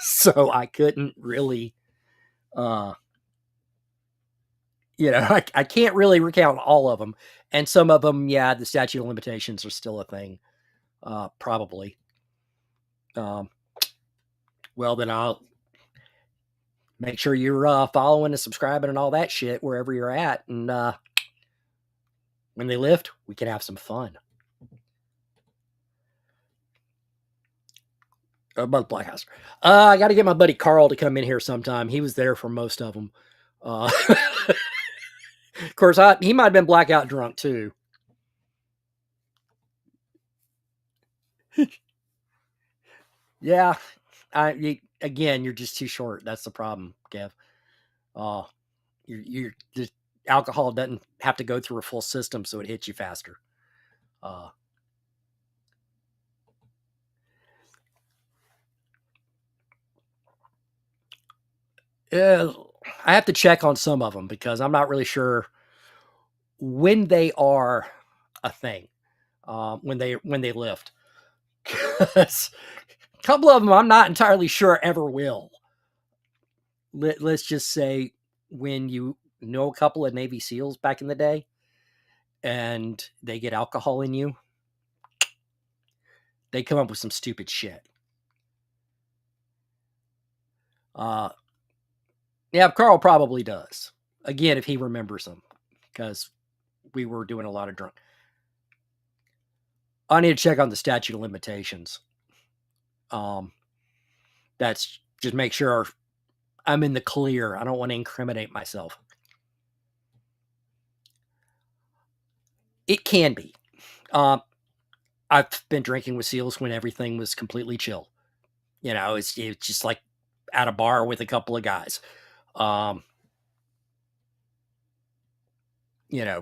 So I couldn't really, I can't really recount all of them. And some of them, yeah, the statute of limitations are still a thing. Probably. Well, then I'll make sure you're following and subscribing and all that shit wherever you're at. And when they lift, we can have some fun. About Black House. I got to get my buddy Carl to come in here sometime. He was there for most of them. Of course, he might have been blackout drunk too. Yeah, again, you're just too short. That's the problem, Kev. You're just alcohol doesn't have to go through a full system, so it hits you faster. Yeah, I have to check on some of them because I'm not really sure when they are a thing, when they lift. 'Cause a couple of them I'm not entirely sure ever will. Let's just say when you know a couple of Navy SEALs back in the day and they get alcohol in you, they come up with some stupid shit. Uh, yeah, Carl probably does. Again, if he remembers them, because we were doing a lot of drunk. I need to check on the statute of limitations. That's just make sure I'm in the clear. I don't want to incriminate myself. It can be. I've been drinking with SEALs when everything was completely chill. It's just like at a bar with a couple of guys. Um,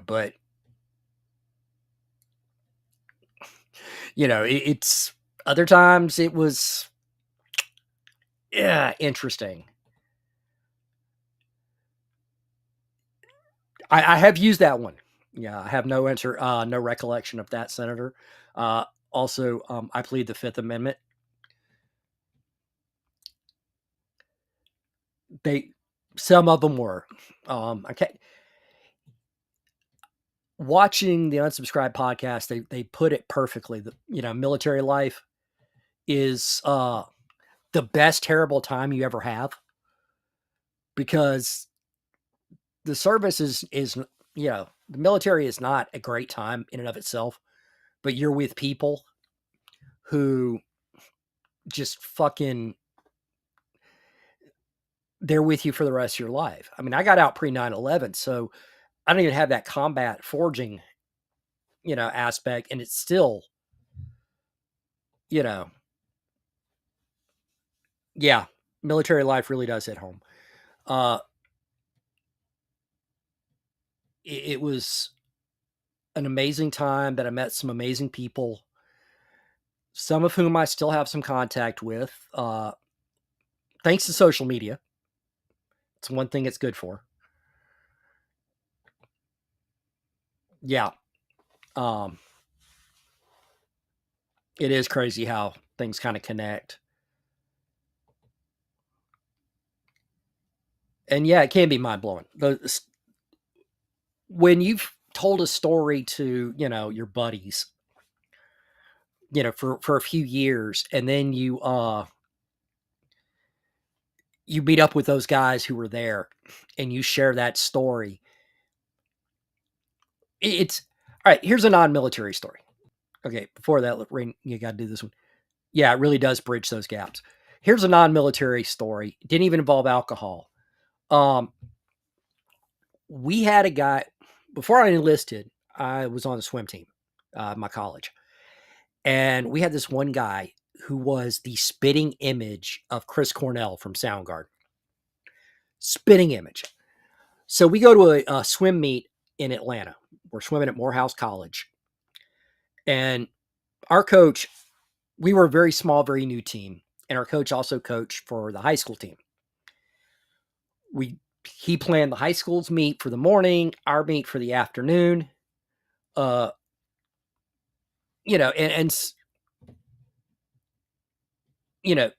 but it's other times it was interesting. I have used that one. Yeah, I have no recollection of that, Senator. Uh, Also, I plead the Fifth Amendment. They, some of them were. I can't, watching the Unsubscribed podcast. They put it perfectly. Military life is the best terrible time you ever have because the service is the military is not a great time in and of itself, but you're with people who just fucking they're with you for the rest of your life. I mean, I got out pre 9/11, so I don't even have that combat forging, aspect, and it's still, you know, yeah, military life really does hit home. Uh, it was an amazing time that I met some amazing people, some of whom I still have some contact with, thanks to social media. It's one thing it's good for. Yeah. Um, it is crazy how things kind of connect. And yeah, it can be mind blowing. When you've told a story to, your buddies, for a few years, and then you meet up with those guys who were there and you share that story. It's all right. Here's a non-military story. Okay. Before that, Rain, you got to do this one. Yeah. It really does bridge those gaps. Here's a non-military story. It didn't even involve alcohol. Um, we had a guy before I enlisted. I was on the swim team, my college, and we had this one guy who was the spitting image of Chris Cornell from Soundgarden. Spitting image. So we go to a swim meet in Atlanta. We're swimming at Morehouse College, and our coach. We were a very small, very new team, and our coach also coached for the high school team. He planned the high school's meet for the morning, our meet for the afternoon. Uh, and you know,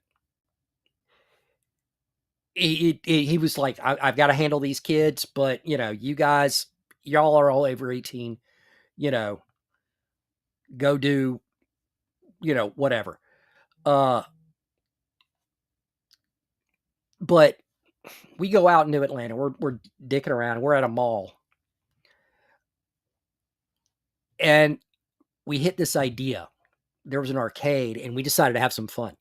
he was like, I've got to handle these kids, but you guys, y'all are all over 18. You know, go do, whatever. Uh, but we go out into Atlanta. We're dicking around. We're at a mall, and we hit this idea. There was an arcade, and we decided to have some fun.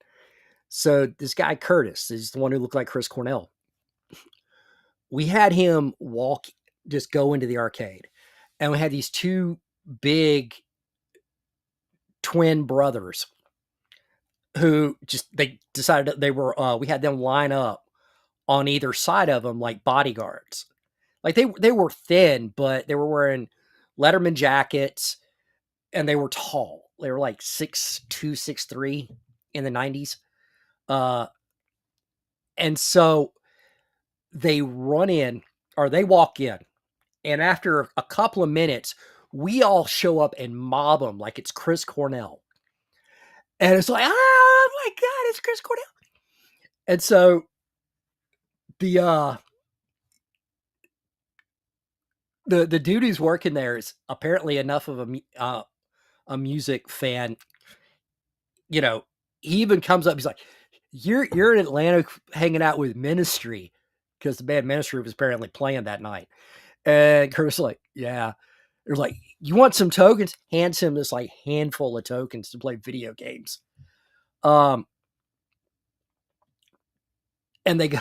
So this guy Curtis is the one who looked like Chris Cornell. We had him just go into the arcade, and we had these two big twin brothers who they decided they were. We had them line up on either side of them like bodyguards. Like they were thin, but they were wearing Letterman jackets, and they were tall. They were like 6'2", 6'3" in the 90s. Uh, and so they run in or they walk in, and after a couple of minutes, we all show up and mob them like it's Chris Cornell. And it's like, oh my God, it's Chris Cornell. And so the the dude who's working there is apparently enough of a music fan. You know, he even comes up. He's like, "You're in Atlanta hanging out with Ministry," because the band Ministry was apparently playing that night. And Kurt's like, "Yeah." They're like, "You want some tokens?" Hands him this like handful of tokens to play video games. And they go,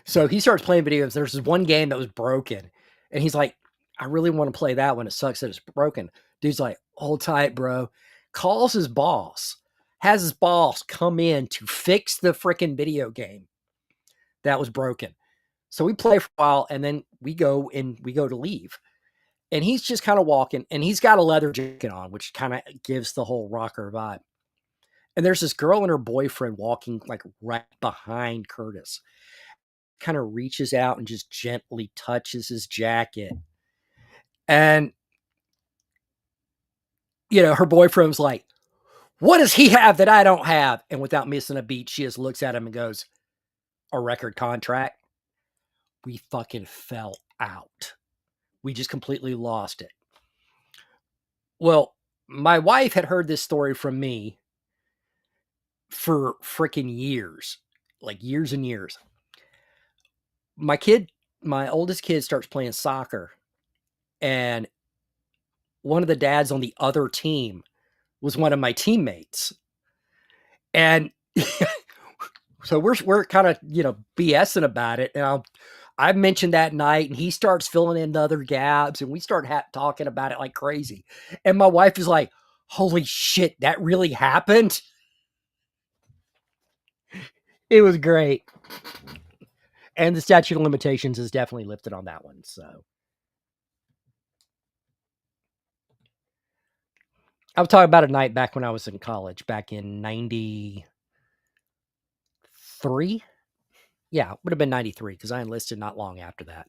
so he starts playing video games. There's this one game that was broken, and he's like, "I really want to play that one. It sucks that it's broken." Dude's like, "Hold tight, bro." Calls his boss, has his boss come in to fix the freaking video game that was broken. So we play for a while, and then we go to leave. And he's just kind of walking, and he's got a leather jacket on, which kind of gives the whole rocker vibe. And there's this girl and her boyfriend walking like right behind Curtis. Kind of reaches out and just gently touches his jacket. And, her boyfriend's like, "What does he have that I don't have?" And without missing a beat, she just looks at him and goes, "A record contract." We fucking fell out. We just completely lost it. Well, my wife had heard this story from me for freaking years, like years and years. My oldest kid starts playing soccer, and one of the dads on the other team was one of my teammates. And so we're kind of, BSing about it. And I mentioned that night, and he starts filling in the other gaps, and we start talking about it like crazy. And my wife is like, "Holy shit, that really happened." It was great. And the statute of limitations is definitely lifted on that one. So I was talking about a night back when I was in college, back in 93. Yeah, would have been 93 because I enlisted not long after that.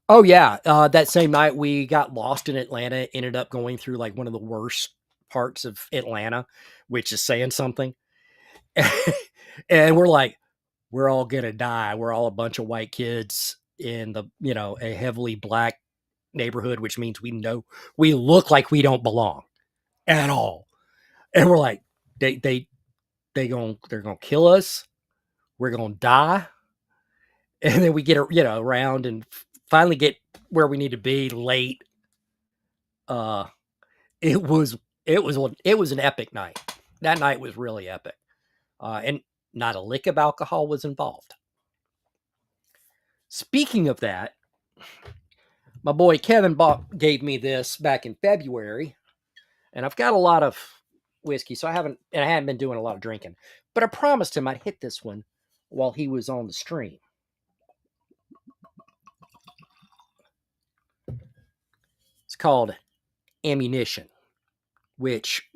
Oh, yeah. That same night we got lost in Atlanta, ended up going through like one of the worst parts of Atlanta, which is saying something. And we're like, we're all going to die. We're all a bunch of white kids in a heavily black neighborhood, which means we look like we don't belong at all. And we're like, they're going to kill us. We're going to die. And then we get, around and finally get where we need to be late. Uh, it was, it was an epic night. That night was really epic. And not a lick of alcohol was involved. Speaking of that, my boy Kevin gave me this back in February, and I've got a lot of whiskey, so I hadn't been doing a lot of drinking, but I promised him I'd hit this one while he was on the stream. It's called Ammunition, which,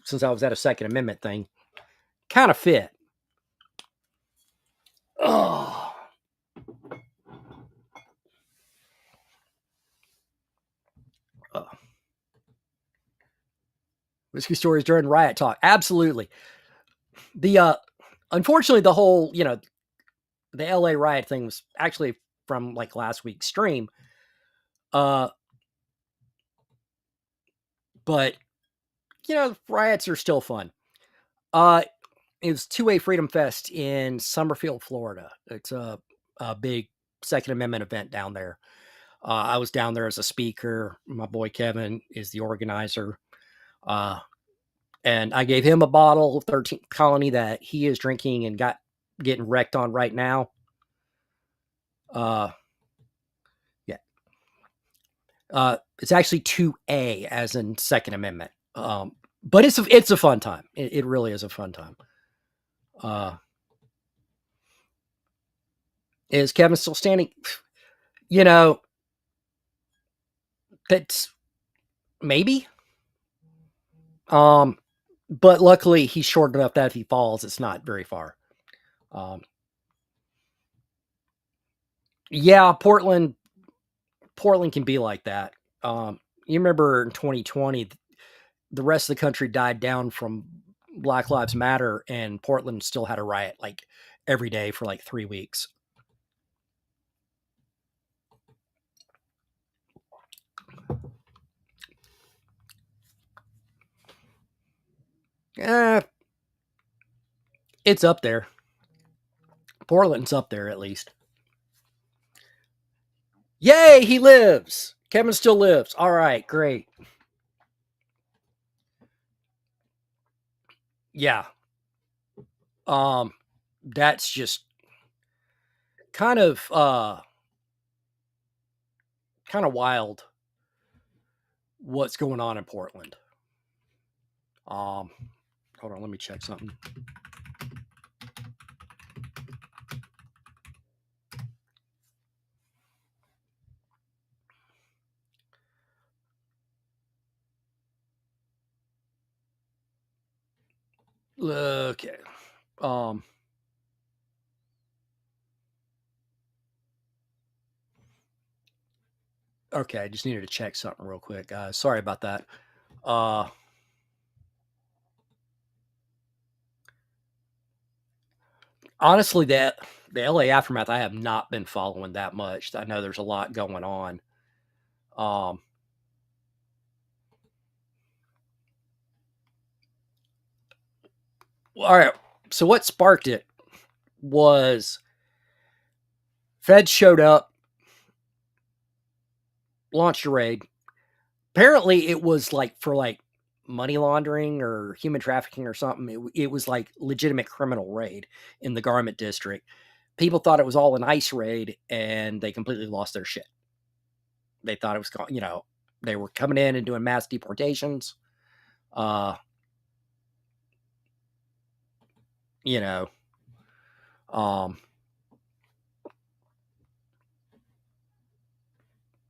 since I was at a Second Amendment thing, kind of fit. Oh. Whiskey stories during Riot Talk. Absolutely. The unfortunately the whole, the LA riot thing was actually from like last week's stream. But riots are still fun. It was 2A Freedom Fest in Summerfield, Florida. It's a big Second Amendment event down there. I was down there as a speaker. My boy Kevin is the organizer. And I gave him a bottle of 13th Colony that he is drinking and getting wrecked on right now. Yeah. It's actually 2A as in Second Amendment. But it's a fun time. It really is a fun time. Is Kevin still standing? That's maybe. But luckily, he's short enough that if he falls, it's not very far. Um, yeah, Portland can be like that. You remember in 2020, the rest of the country died down from Black Lives Matter, and Portland still had a riot like every day for like 3 weeks. Eh, it's up there. Portland's up there at least. Yay, he lives. Kevin still lives. All right, great. Yeah. Um, that's just kind of kind of wild what's going on in Portland. Um, hold on, let me check something. Okay. Um, okay, I just needed to check something real quick, guys. Sorry about that. Uh, honestly, the LA aftermath, I have not been following that much. I know there's a lot going on. Um, all right. So what sparked it was Fed showed up, launched a raid. Apparently, it was like for like money laundering or human trafficking or something. It was like legitimate criminal raid in the garment district. People thought it was all an ICE raid, and they completely lost their shit. They thought it was, they were coming in and doing mass deportations. Uh, you know, um,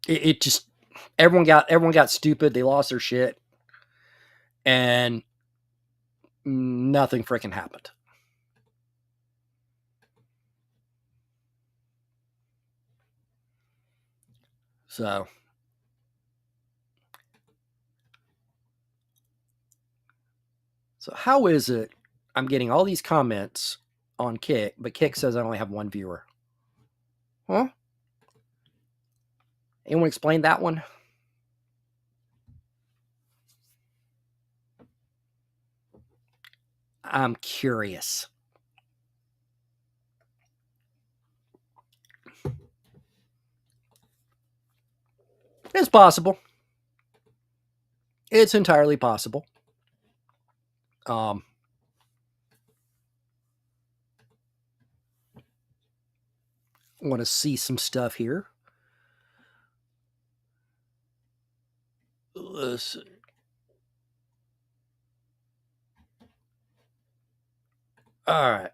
it just everyone got stupid. They lost their shit, and nothing freaking happened. So how is it I'm getting all these comments on Kick, but Kick says I only have one viewer? Huh? Anyone explain that one? I'm curious. It's possible. It's entirely possible. Um, want to see some stuff here. Let's, all right.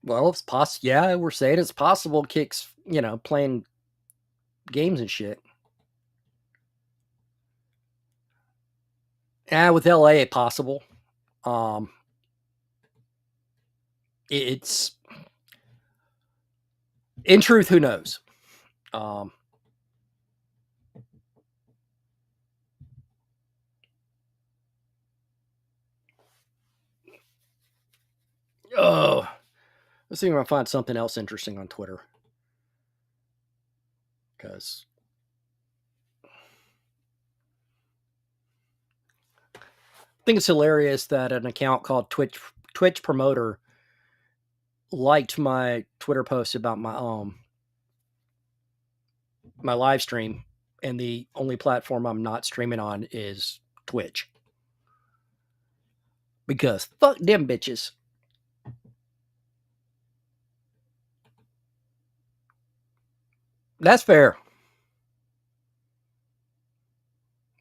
Well, it's possible. Yeah, we're saying it's possible. Kick's, playing games and shit. Yeah, with LA, possible. Um, it's in truth, who knows? Um, oh, let's see if I can find something else interesting on Twitter. Because I think it's hilarious that an account called Twitch Promoter liked my Twitter post about my live stream, and the only platform I'm not streaming on is Twitch. Because fuck them bitches. That's fair.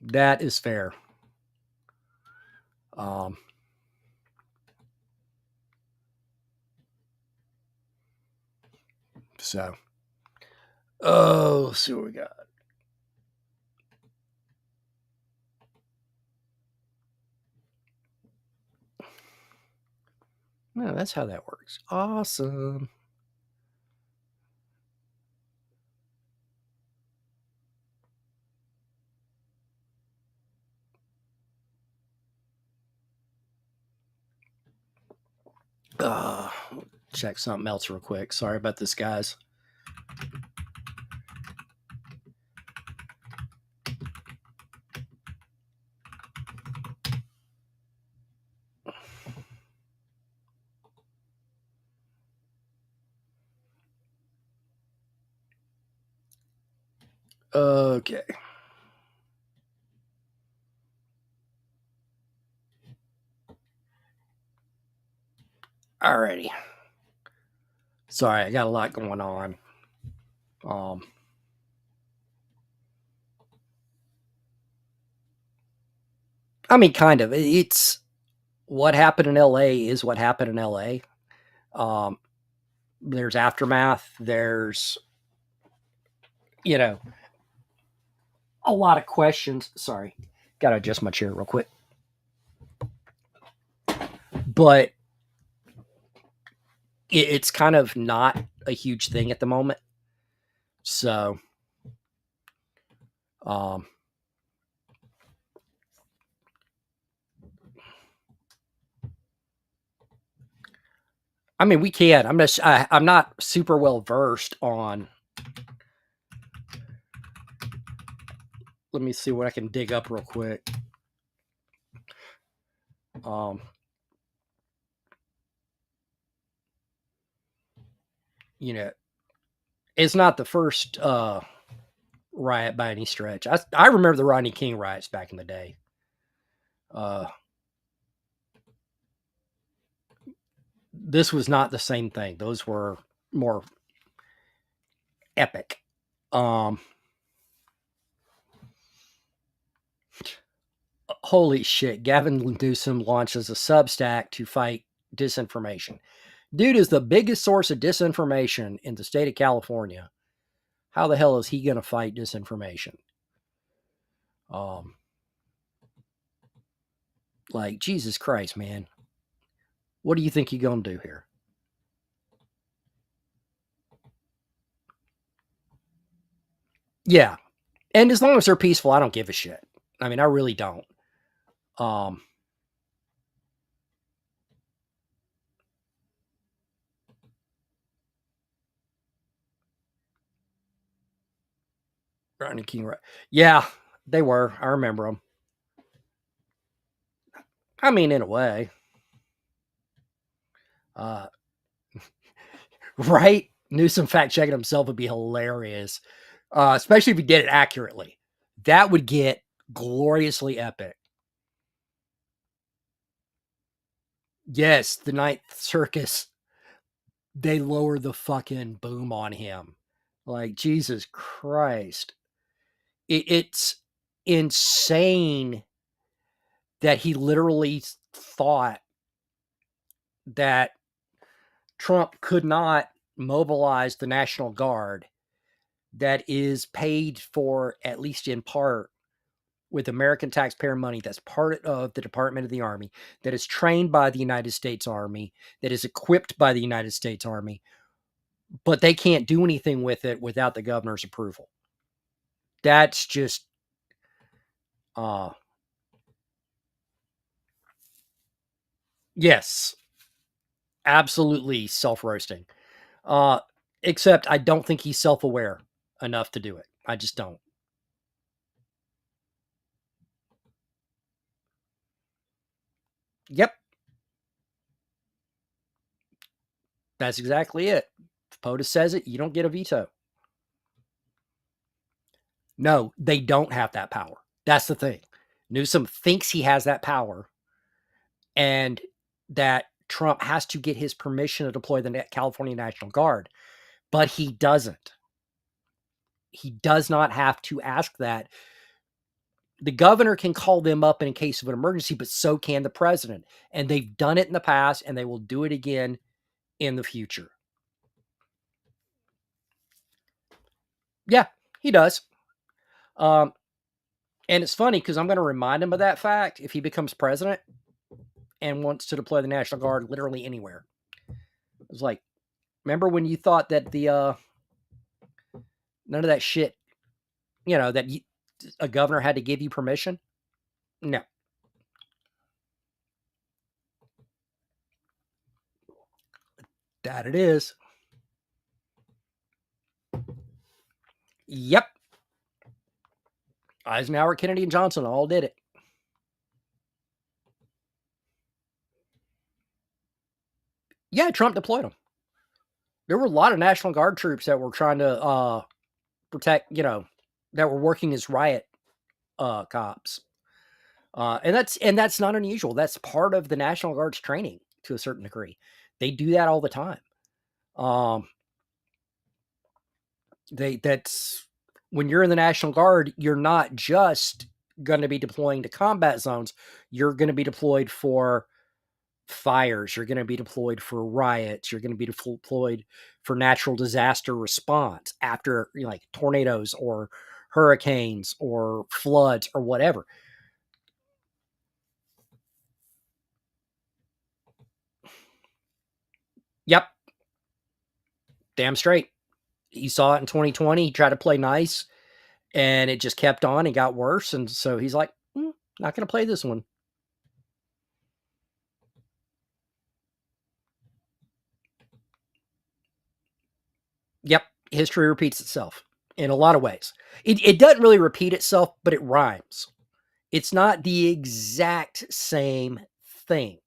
That is fair. Um, so Oh, let's see what we got. No, that's how that works. Awesome. Check something else real quick. Sorry about this, guys. Okay. Alrighty. Sorry, I got a lot going on. I mean, kind of. It's what happened in LA is what happened in LA. There's aftermath. There's, you know, a lot of questions. Sorry, got to adjust my chair real quick. But it's kind of not a huge thing at the moment. So, I mean, we can. I'm not super well versed on. Let me see what I can dig up real quick. You know, it's not the first riot by any stretch. I remember the Rodney King riots back in the day. This was not the same thing. Those were more epic. Holy shit. Gavin Newsom launches a Substack to fight disinformation. Dude is the biggest source of disinformation in the state of California. How the hell is he going to fight disinformation? Like, Jesus Christ, man. What do you think you're going to do here? Yeah. And as long as they're peaceful, I don't give a shit. I mean, I really don't. Rodney King, right? Yeah, they were. I remember them. I mean, in a way. Right? Newsom fact checking himself would be hilarious, especially if he did it accurately. That would get gloriously epic. Yes, the Ninth Circus, they lower the fucking boom on him. Like, Jesus Christ. It's insane that he literally thought that Trump could not mobilize the National Guard that is paid for, at least in part, with American taxpayer money, that's part of the Department of the Army, that is trained by the United States Army, that is equipped by the United States Army, but they can't do anything with it without the governor's approval. That's just, yes, absolutely self-roasting. Except I don't think he's self-aware enough to do it. I just don't. Yep. That's exactly it. If POTUS says it, you don't get a veto. No, they don't have that power. That's the thing. Newsom thinks he has that power and that Trump has to get his permission to deploy the California National Guard, but he doesn't. He does not have to ask that. The governor can call them up in case of an emergency, but so can the president. And they've done it in the past and they will do it again in the future. Yeah, he does. Um, and it's funny because I'm going to remind him of that fact if he becomes president and wants to deploy the National Guard literally anywhere. It's like, remember when you thought that none of that shit, that a governor had to give you permission? No, that it is. Yep. Eisenhower, Kennedy, and Johnson all did it. Yeah, Trump deployed them. There were a lot of National Guard troops that were trying to protect, that were working as riot cops. And that's not unusual. That's part of the National Guard's training to a certain degree. They do that all the time. That's when you're in the National Guard, you're not just going to be deploying to combat zones. You're going to be deployed for fires. You're going to be deployed for riots. You're going to be deployed for natural disaster response after like tornadoes or hurricanes or floods or whatever. Yep. Damn straight. You saw it in 2020. He tried to play nice and it just kept on and got worse. And so he's like, not going to play this one. Yep. History repeats itself in a lot of ways. It doesn't really repeat itself, but it rhymes. It's not the exact same thing.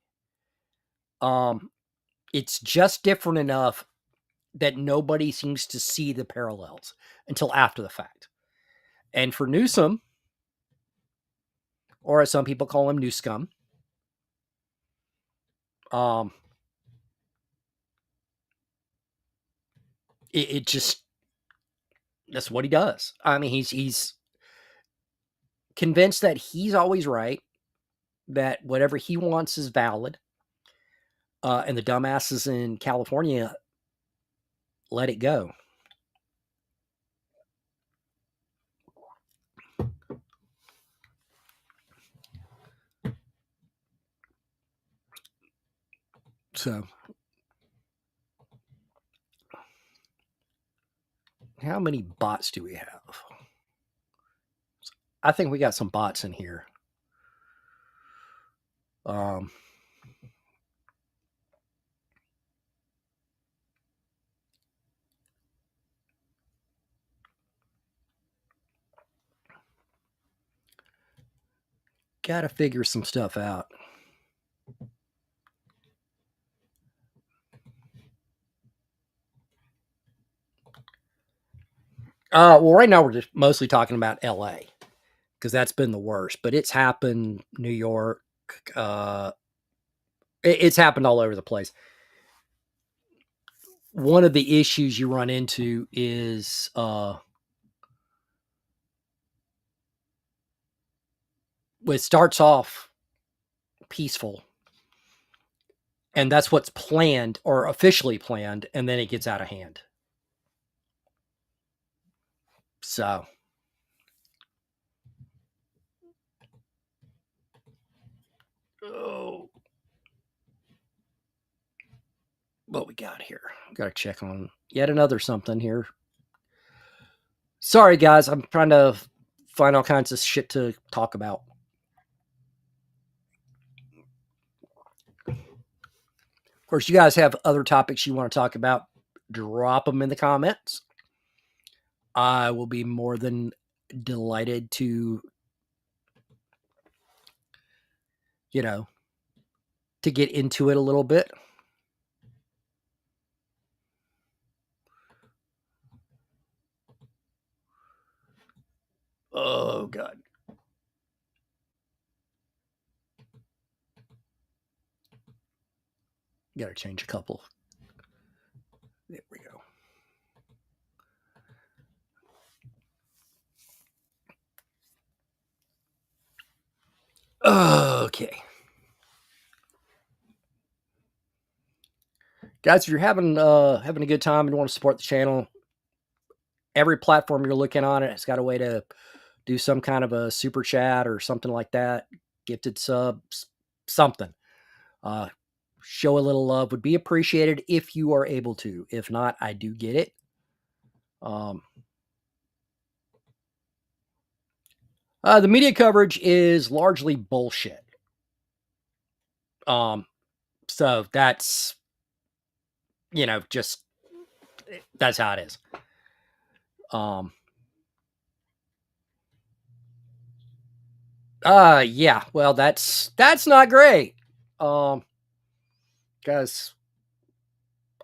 It's just different enough that nobody seems to see the parallels until after the fact. And for Newsom, or as some people call him, Newscum, it just, that's what he does. I mean, he's convinced that he's always right, that whatever he wants is valid, and the dumbasses in California let it go. So, how many bots do we have? I think we got some bots in here. Got to figure some stuff out. Well, right now we're just mostly talking about LA because that's been the worst, but it's happened New York. It's happened all over the place. One of the issues you run into is it starts off peaceful, and that's what's planned or officially planned, and then it gets out of hand. So, what we got here? Got to check on yet another something here. Sorry, guys, I'm trying to find all kinds of shit to talk about. Of course, you guys have other topics you want to talk about, drop them in the comments. I will be more than delighted to, to get into it a little bit. Oh, God. Got to change a couple. There we go. Okay. Guys, if you're having a good time and you want to support the channel, every platform you're looking on, it's got a way to do some kind of a super chat or something like that, gifted subs, something. Uh, show a little love would be appreciated if you are able to. If not, I do get it. Um, the media coverage is largely bullshit. Um, so that's, just that's how it is. Um, yeah, well, that's not great. Because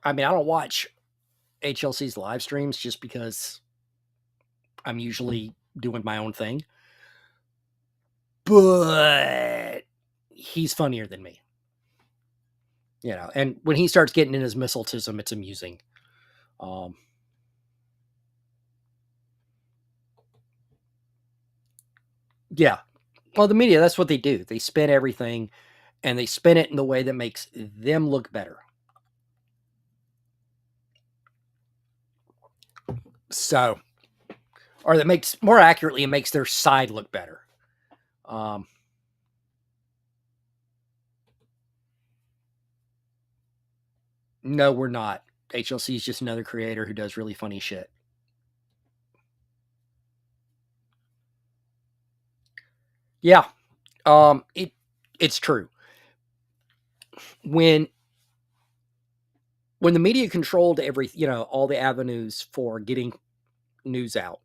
I mean, I don't watch HLC's live streams just because I'm usually doing my own thing, but he's funnier than me, and when he starts getting in his missiletism, it's amusing. Um, yeah. Well, the media, that's what they do. They spin everything and they spin it in the way that makes them look better. So, or that makes, more accurately, it makes their side look better. Um, no, we're not. HLC is just another creator who does really funny shit. Yeah. It's true. When the media controlled all the avenues for getting news out,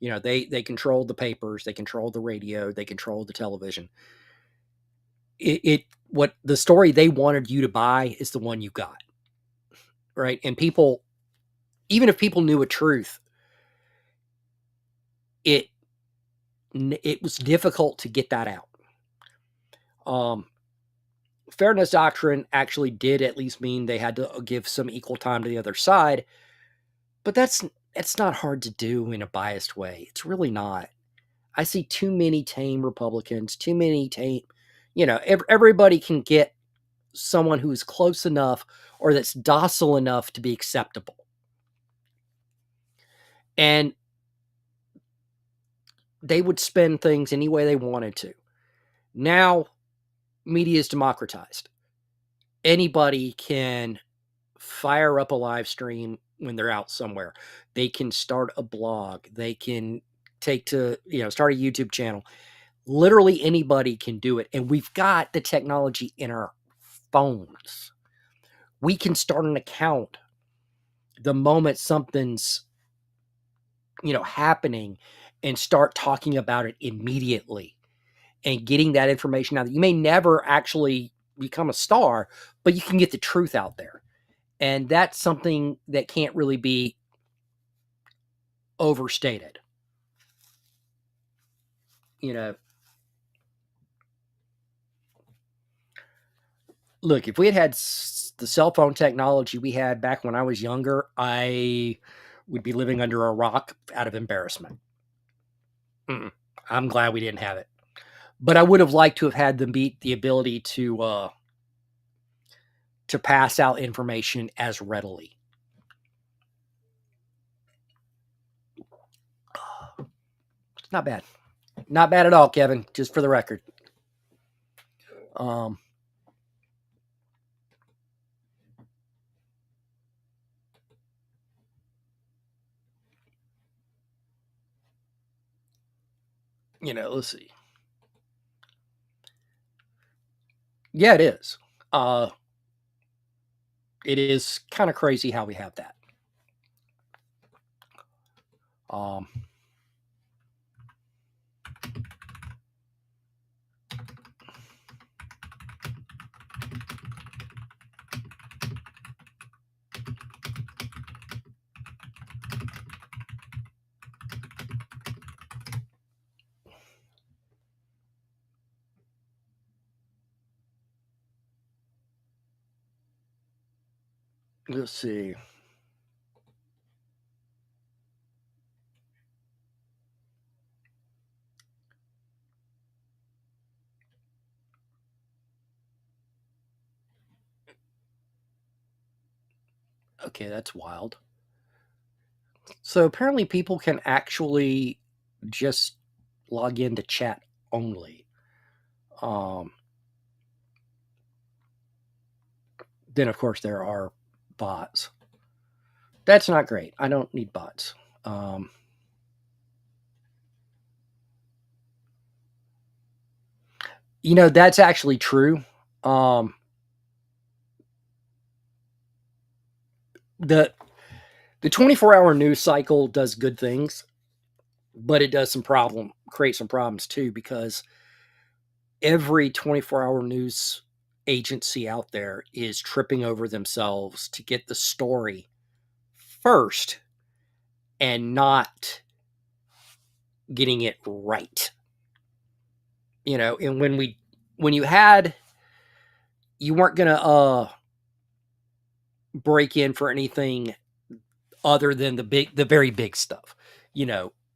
they controlled the papers, they controlled the radio, they controlled the television. What the story they wanted you to buy is the one you got, right? And people, even if people knew a truth, it it was difficult to get that out. Um, Fairness doctrine actually did at least mean they had to give some equal time to the other side, but it's not hard to do in a biased way. It's really not. I see too many tame Republicans, too many tame, everybody can get someone who's close enough or that's docile enough to be acceptable. And they would spend things any way they wanted to. Now, media is democratized. Anybody can fire up a live stream when they're out somewhere. They can start a blog. They can start a YouTube channel. Literally anybody can do it. And we've got the technology in our phones. We can start an account the moment something's, happening and start talking about it immediately and getting that information out. You may never actually become a star, but you can get the truth out there. And that's something that can't really be overstated. You know, look, if we had the cell phone technology we had back when I was younger, I would be living under a rock out of embarrassment. I'm glad we didn't have it. But I would have liked to have had the ability to pass out information as readily. Not bad. Not bad at all, Kevin, just for the record. Um, let's see. Yeah, it is. It is kind of crazy how we have that. Um, let's see. Okay, that's wild. So apparently people can actually just log into chat only. Um, then of course there are bots. That's not great. I don't need bots. Um, that's actually true. Um, the the 24-hour news cycle does good things, but it does create some problems too, because every 24-hour news agency out there is tripping over themselves to get the story first and not getting it right. And when you weren't going to break in for anything other than the very big stuff.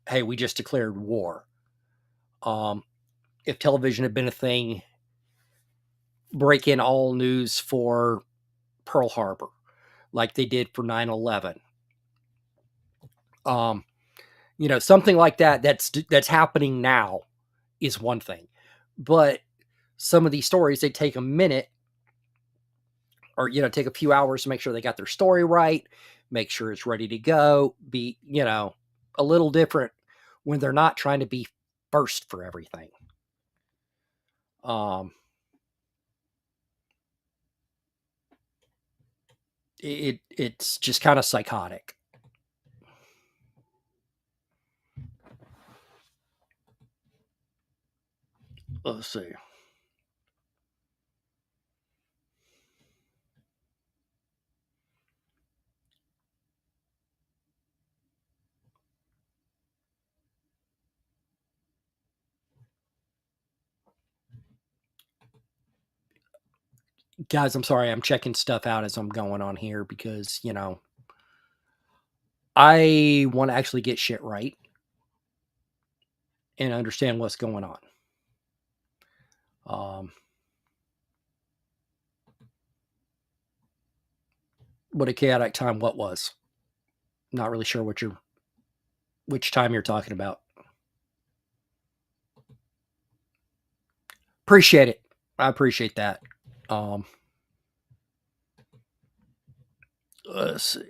Hey, we just declared war. If television had been a thing, break in all news for Pearl Harbor like they did for 9/11. Um, something like that that's happening now is one thing. But some of these stories, they take a minute, or take a few hours to make sure they got their story right, make sure it's ready to go, be a little different when they're not trying to be first for everything. um it's just kind of psychotic. Let's see. Guys, I'm sorry, I'm checking stuff out as I'm going on here because I want to actually get shit right and understand what's going on. um what a chaotic time what was. Not really sure which time you're talking about. Appreciate it. I appreciate that. um let's see.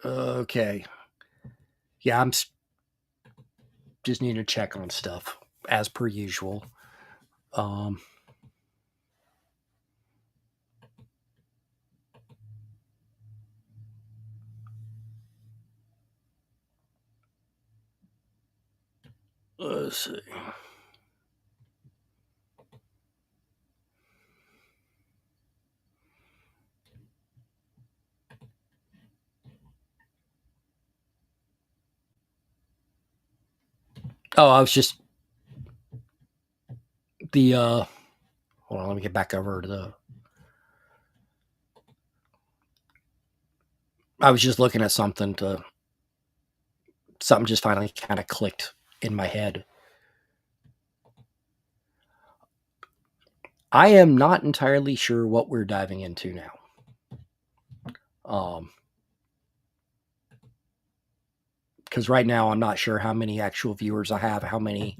Okay. Yeah, just need to check on stuff as per usual. Um, let's see. Oh, I was just the hold on, let me get back over to the I was just looking at something just finally kind of clicked in my head. I am not entirely sure what we're diving into now. Because right now I'm not sure how many actual viewers I have, how many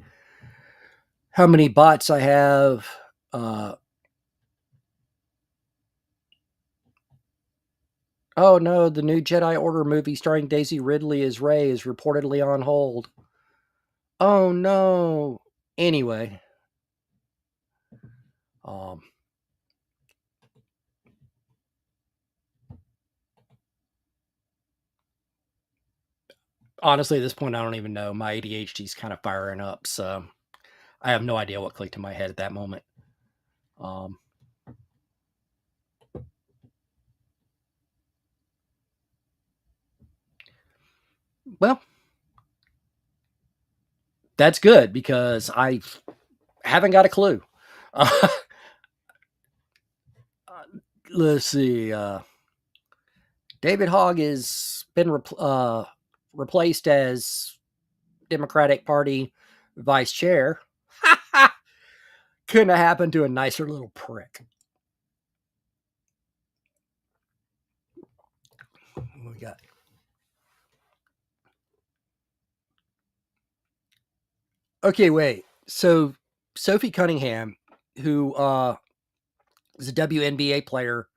bots I have. Oh no, the new Jedi Order movie starring Daisy Ridley as Rey is reportedly on hold. Oh no. Anyway, um, honestly, at this point, I don't even know. My ADHD is kind of firing up, so I have no idea what clicked in my head at that moment. Um, well, That's good because I haven't got a clue. Uh, let's see. David Hogg has been replaced as Democratic Party vice chair. Couldn't have happened to a nicer little prick. What we got? Okay, wait. So Sophie Cunningham, who is a WNBA player,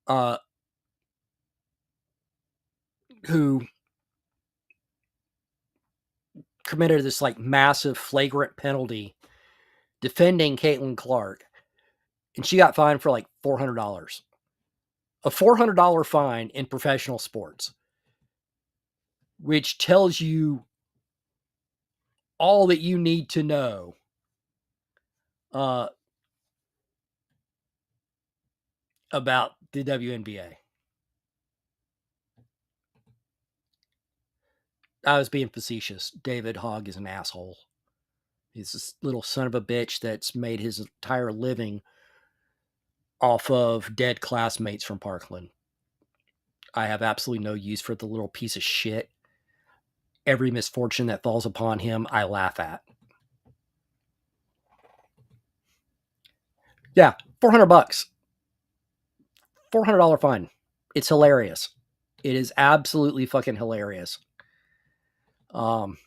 uh, who committed this like massive flagrant penalty defending Caitlin Clark, and she got fined for like $400. A $400 fine in professional sports, which tells you all that you need to know uh, about the WNBA. I was being facetious. David Hogg is an asshole. He's this little son of a bitch that's made his entire living off of dead classmates from Parkland. I have absolutely no use for the little piece of shit. Every misfortune that falls upon him, I laugh at. Yeah, $400. $400 fine. It's hilarious. It is absolutely fucking hilarious. Um,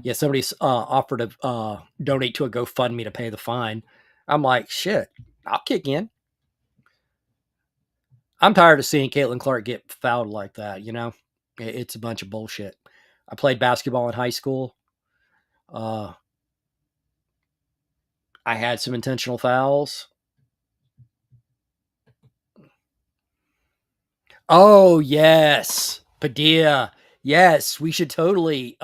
yeah, somebody offered to donate to a GoFundMe to pay the fine. I'm like, shit, I'll kick in. I'm tired of seeing Caitlin Clark get fouled like that. You know, it's a bunch of bullshit. I played basketball in high school. Uh, I had some intentional fouls. Oh yes, Padilla. Yes, we should totally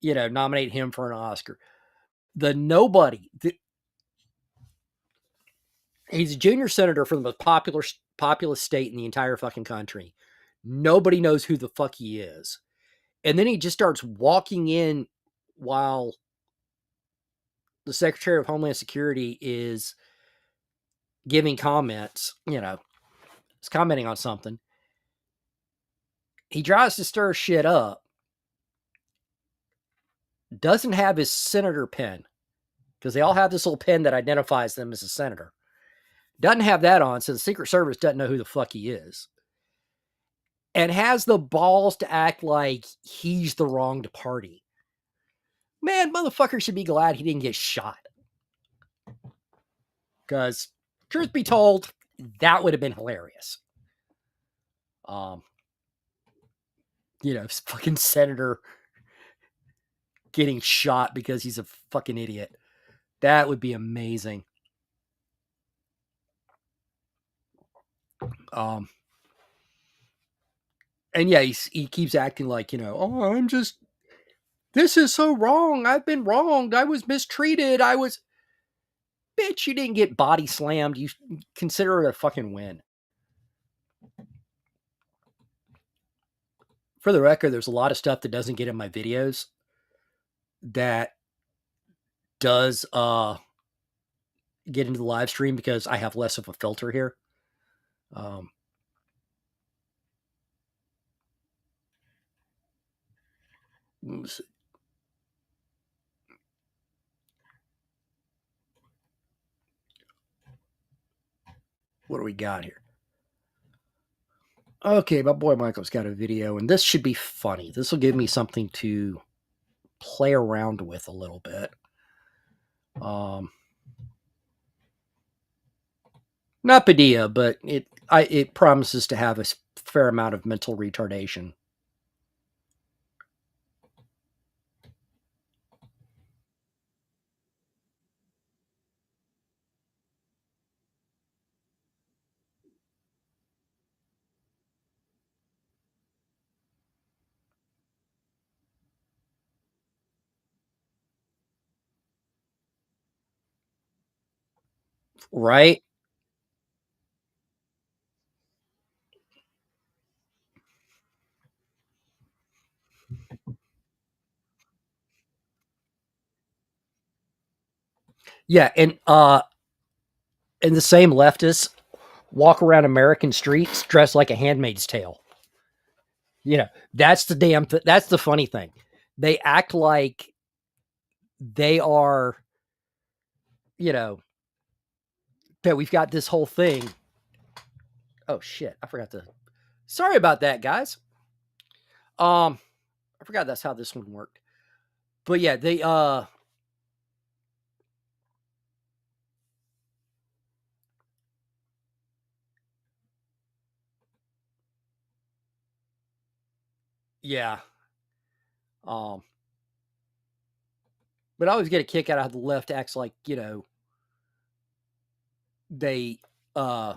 nominate him for an Oscar. The nobody. He's a junior senator from the most populous state in the entire fucking country. Nobody knows who the fuck he is. And then he just starts walking in while the Secretary of Homeland Security is giving comments, is commenting on something. He tries to stir shit up, doesn't have his senator pin, because they all have this little pin that identifies them as a senator. Doesn't have that on, so the Secret Service doesn't know who the fuck he is. And has the balls to act like he's the wronged party. Man, motherfucker should be glad he didn't get shot. Because, truth be told, that would have been hilarious. Fucking senator getting shot because he's a fucking idiot. That would be amazing. And yeah, he keeps acting like, this is so wrong. I've been wronged. I was mistreated. Bitch, you didn't get body slammed. You consider it a fucking win. For the record, there's a lot of stuff that doesn't get in my videos that does get into the live stream because I have less of a filter here. What do we got here? Okay, my boy Michael's got a video, and this should be funny. This will give me something to play around with a little bit. Not Padilla, but it promises to have a fair amount of mental retardation. Right? Yeah, and the same leftists walk around American streets dressed like a Handmaid's Tale. You know, that's the that's the funny thing. They act like they are, you know, that we've got this whole thing. Oh shit, I forgot to. Sorry about that, guys. I forgot that's how this one worked. But yeah, they yeah. Um but I always get a kick out of how the left acts like, you know, they uh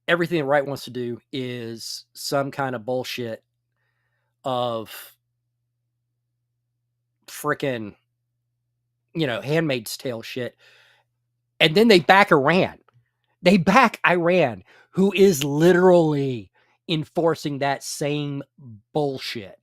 everything the right wants to do is some kind of bullshit of freaking, you know, Handmaid's Tale shit. And then they back Iran. They back Iran, who is literally enforcing that same bullshit.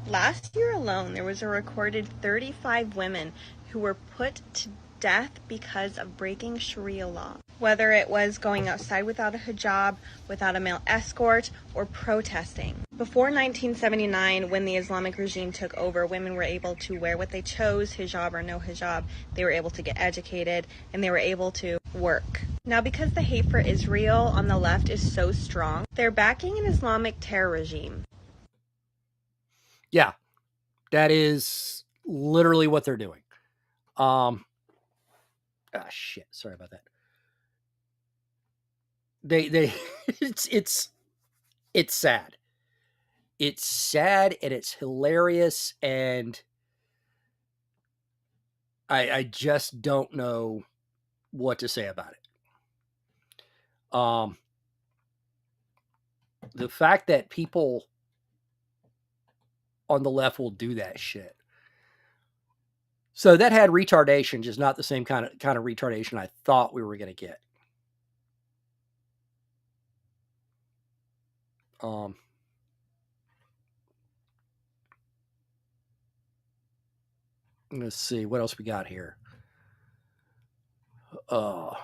Last year alone, there was a recorded 35 women who were put to death because of breaking Sharia law. Whether it was going outside without a hijab, without a male escort, or protesting. Before 1979, when the Islamic regime took over, women were able to wear what they chose, hijab or no hijab. They were able to get educated, and they were able to work. Now, because the hate for Israel on the left is so strong, they're backing an Islamic terror regime. Yeah, that is literally what they're doing. Shit, sorry about that. They it's sad. It's sad and it's hilarious, and I just don't know what to say about it. The fact that people on the left will do that shit. So that had retardation, just not the same kind of retardation I thought we were going to get. Let's see what else we got here. I'm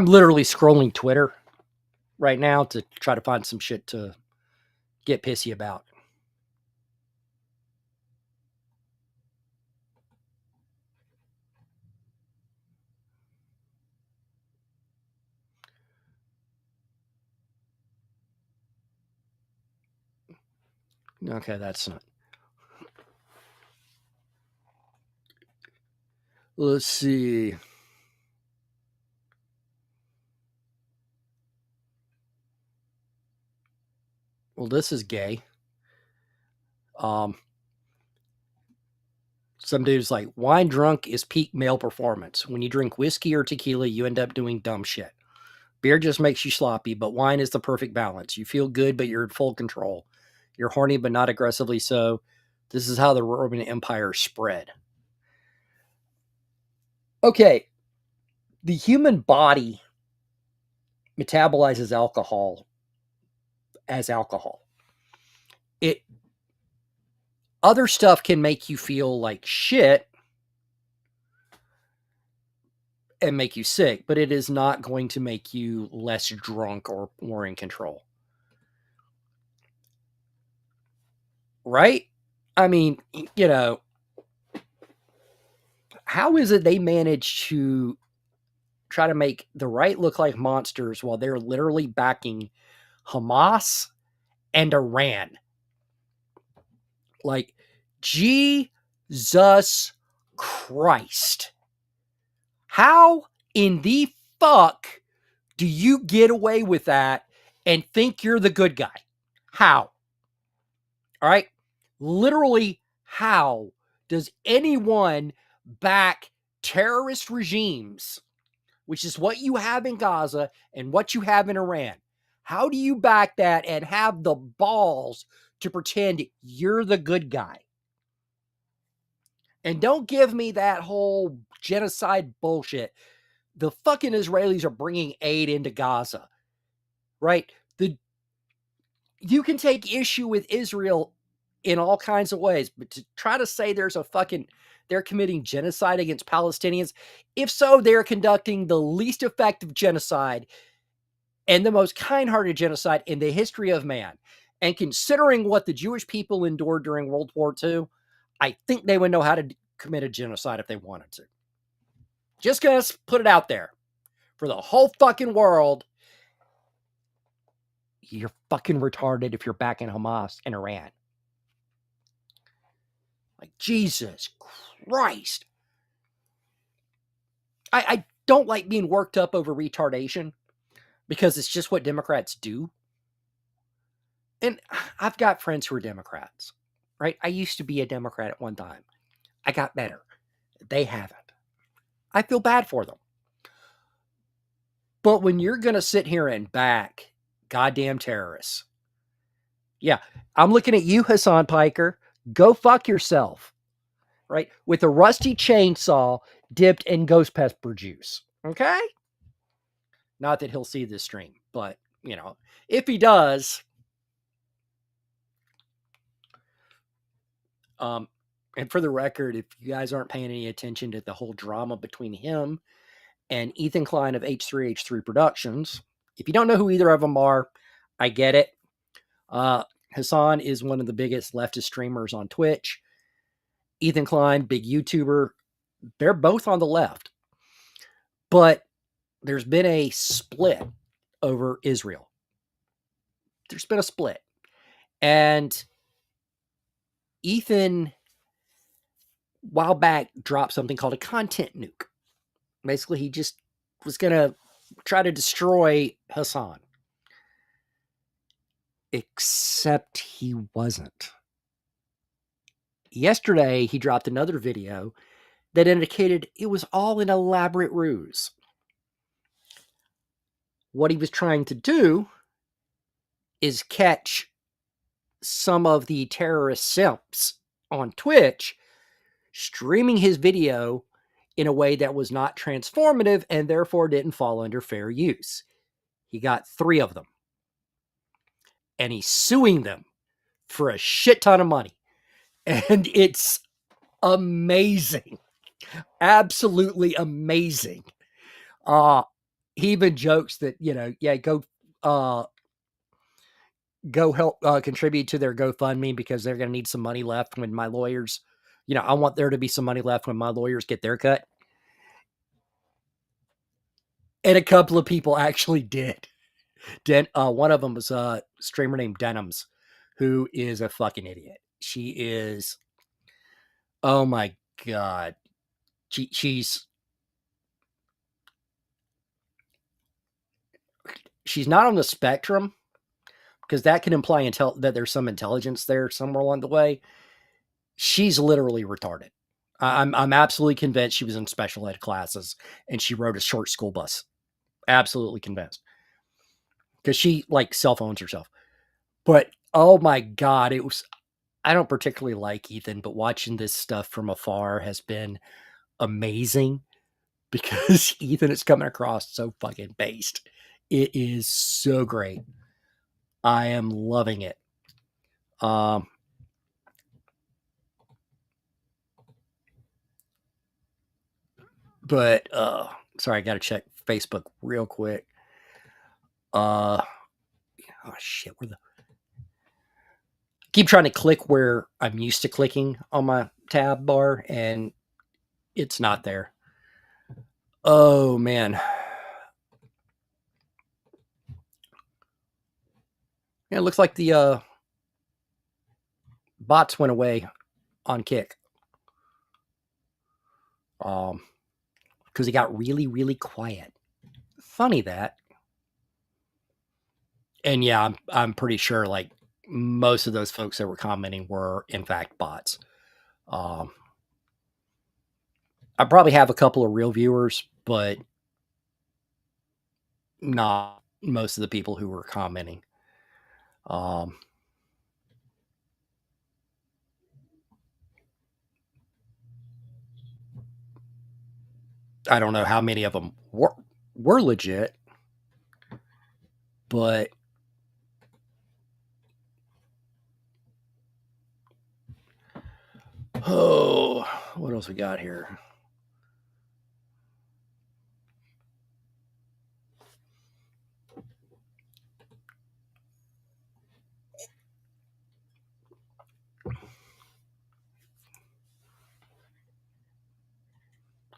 literally scrolling Twitter right now to try to find some shit to get pissy about. Okay, that's not. Let's see. Well, this is gay. Some dude's like, wine drunk is peak male performance. When you drink whiskey or tequila, you end up doing dumb shit. Beer just makes you sloppy, but wine is the perfect balance. You feel good, but you're in full control. You're horny, but not aggressively so. This is how the Roman Empire spread. Okay, the human body metabolizes alcohol as alcohol. It other stuff can make you feel like shit and make you sick, but it is not going to make you less drunk or more in control. Right? I mean, you know, how is it they manage to try to make the right look like monsters while they're literally backing Hamas and Iran? Like, Jesus Christ. How in the fuck do you get away with that and think you're the good guy? How? All right. Literally, how does anyone back terrorist regimes, which is what you have in Gaza and what you have in Iran? How do you back that and have the balls to pretend you're the good guy? And don't give me that whole genocide bullshit. The fucking Israelis are bringing aid into Gaza, right? You can take issue with Israel in all kinds of ways. But to try to say they're committing genocide against Palestinians, if so, they're conducting the least effective genocide and the most kind-hearted genocide in the history of man. And considering what the Jewish people endured during World War II, I think they would know how to commit a genocide if they wanted to. Just gonna put it out there for the whole fucking world. You're fucking retarded if you're backing Hamas and Iran. Like, Jesus Christ. I don't like being worked up over retardation because it's just what Democrats do. And I've got friends who are Democrats, right? I used to be a Democrat at one time. I got better. They haven't. I feel bad for them. But when you're going to sit here and back goddamn terrorists, yeah, I'm looking at you, Hassan Piker. Go fuck yourself, right? With a rusty chainsaw dipped in ghost pepper juice, okay? Not that he'll see this stream, but, you know, if he does, and for the record, if you guys aren't paying any attention to the whole drama between him and Ethan Klein of H3H3 Productions, if you don't know who either of them are, I get it. Hassan is one of the biggest leftist streamers on Twitch. Ethan Klein, big YouTuber. They're both on the left. But there's been a split over Israel. There's been a split. And Ethan, a while back, dropped something called a content nuke. Basically, he just was going to try to destroy Hassan. Except he wasn't. Yesterday, he dropped another video that indicated it was all an elaborate ruse. What he was trying to do is catch some of the terrorist simps on Twitch streaming his video in a way that was not transformative and therefore didn't fall under fair use. He got 3 of them. And he's suing them for a shit ton of money. And it's amazing. Absolutely amazing. He even jokes that, you know, yeah, go help contribute to their GoFundMe because they're going to need some money left when my lawyers, you know, I want there to be some money left when my lawyers get their cut. And a couple of people actually did. One of them was a streamer named Denims, who is a fucking idiot. She is, oh my God. She's not on the spectrum, because that can imply that there's some intelligence there somewhere along the way. She's literally retarded. I'm absolutely convinced she was in special ed classes and she rode a short school bus. Absolutely convinced. Because she, like, cell phones herself. But, oh my God, I don't particularly like Ethan, but watching this stuff from afar has been amazing because Ethan is coming across so fucking based. It is so great. I am loving it. But sorry, I gotta check Facebook real quick. Oh shit, keep trying to click where I'm used to clicking on my tab bar and it's not there. Oh man. Yeah, it looks like the bots went away on Kick. Because it got really, really quiet. Funny that. And yeah, I'm pretty sure like most of those folks that were commenting were in fact bots. I probably have a couple of real viewers, but not most of the people who were commenting. I don't know how many of them were legit, but Oh, what else we got here?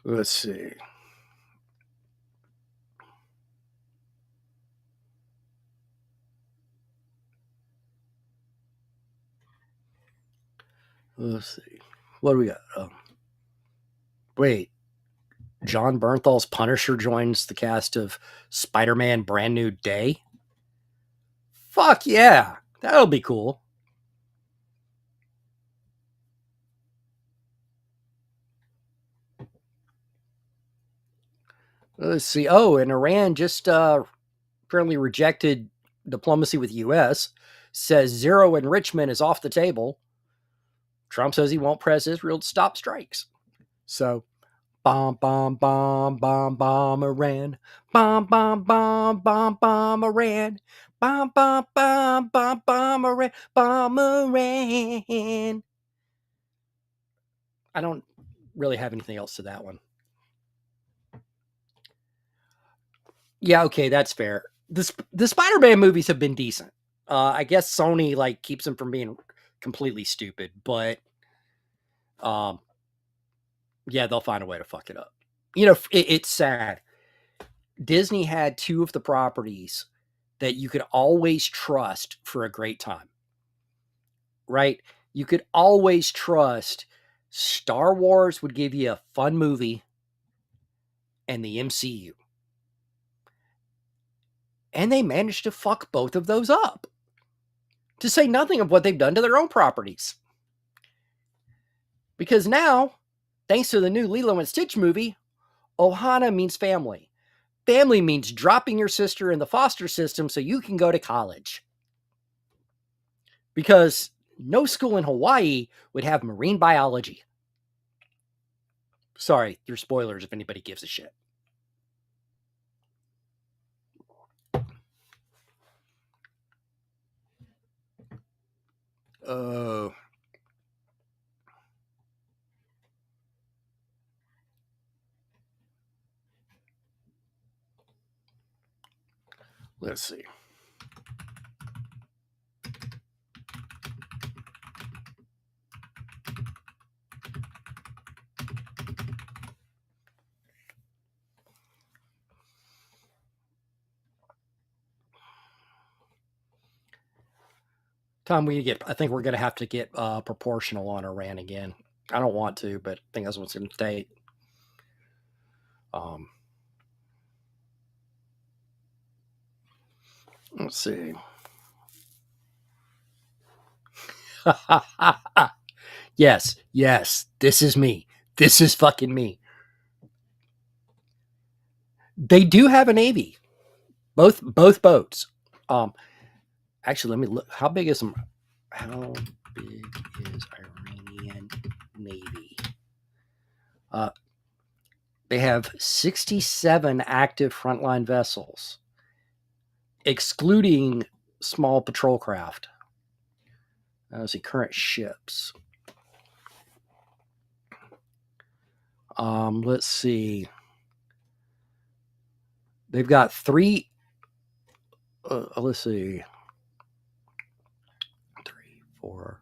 Let's see. Let's see. What do we got? Wait. John Bernthal's Punisher joins the cast of Spider-Man Brand New Day? Fuck yeah. That'll be cool. Let's see. Oh, and Iran just apparently rejected diplomacy with the U.S., says zero enrichment is off the table. Trump says he won't press Israel to stop strikes. So, bomb, bomb, bomb, bomb, bomb, Iran. Bomb, bomb, bomb, bomb, bomb, Iran. Bomb, bomb, bomb, bomb, bomb, Iran. Bomb, Iran. I don't really have anything else to that one. Yeah, okay, that's fair. The Spider-Man movies have been decent. I guess Sony like keeps them from being completely stupid, but yeah, they'll find a way to fuck it up. You know, it's sad. Disney had two of the properties that you could always trust for a great time. Right? You could always trust Star Wars would give you a fun movie and the MCU. And they managed to fuck both of those up. To say nothing of what they've done to their own properties. Because now, thanks to the new Lilo and Stitch movie, Ohana means family. Family means dropping your sister in the foster system so you can go to college. Because no school in Hawaii would have marine biology. Sorry, they're spoilers if anybody gives a shit. Let's see. Tom, I think we're going to have to get proportional on Iran again. I don't want to, but I think that's what's going to take. Let's see. Yes, this is me. This is fucking me. They do have a navy. Both boats. Actually, let me look. How big is Iranian navy? They have 67 active frontline vessels, excluding small patrol craft. Let's see, current ships. Let's see. They've got three. Let's see. 3, 4.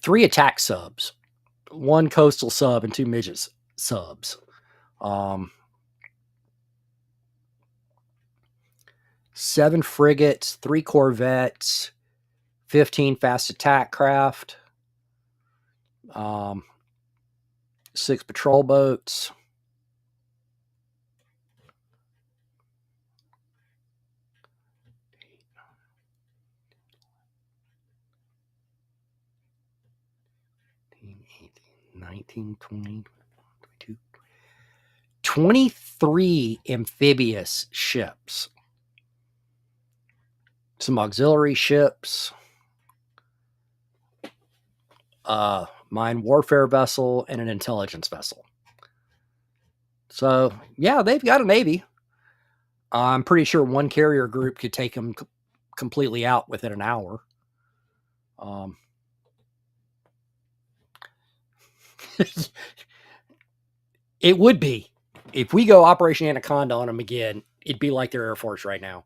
3 attack subs, 1 coastal sub, and 2 midget subs. 7 frigates, 3 corvettes, 15 fast attack craft, 6 patrol boats. $19, $20, $22, 23 amphibious ships, some auxiliary ships, mine warfare vessel, and an intelligence vessel. So, yeah, they've got a navy. I'm pretty sure one carrier group could take them completely out within an hour. It would be. If we go Operation Anaconda on them again, it'd be like their Air Force right now.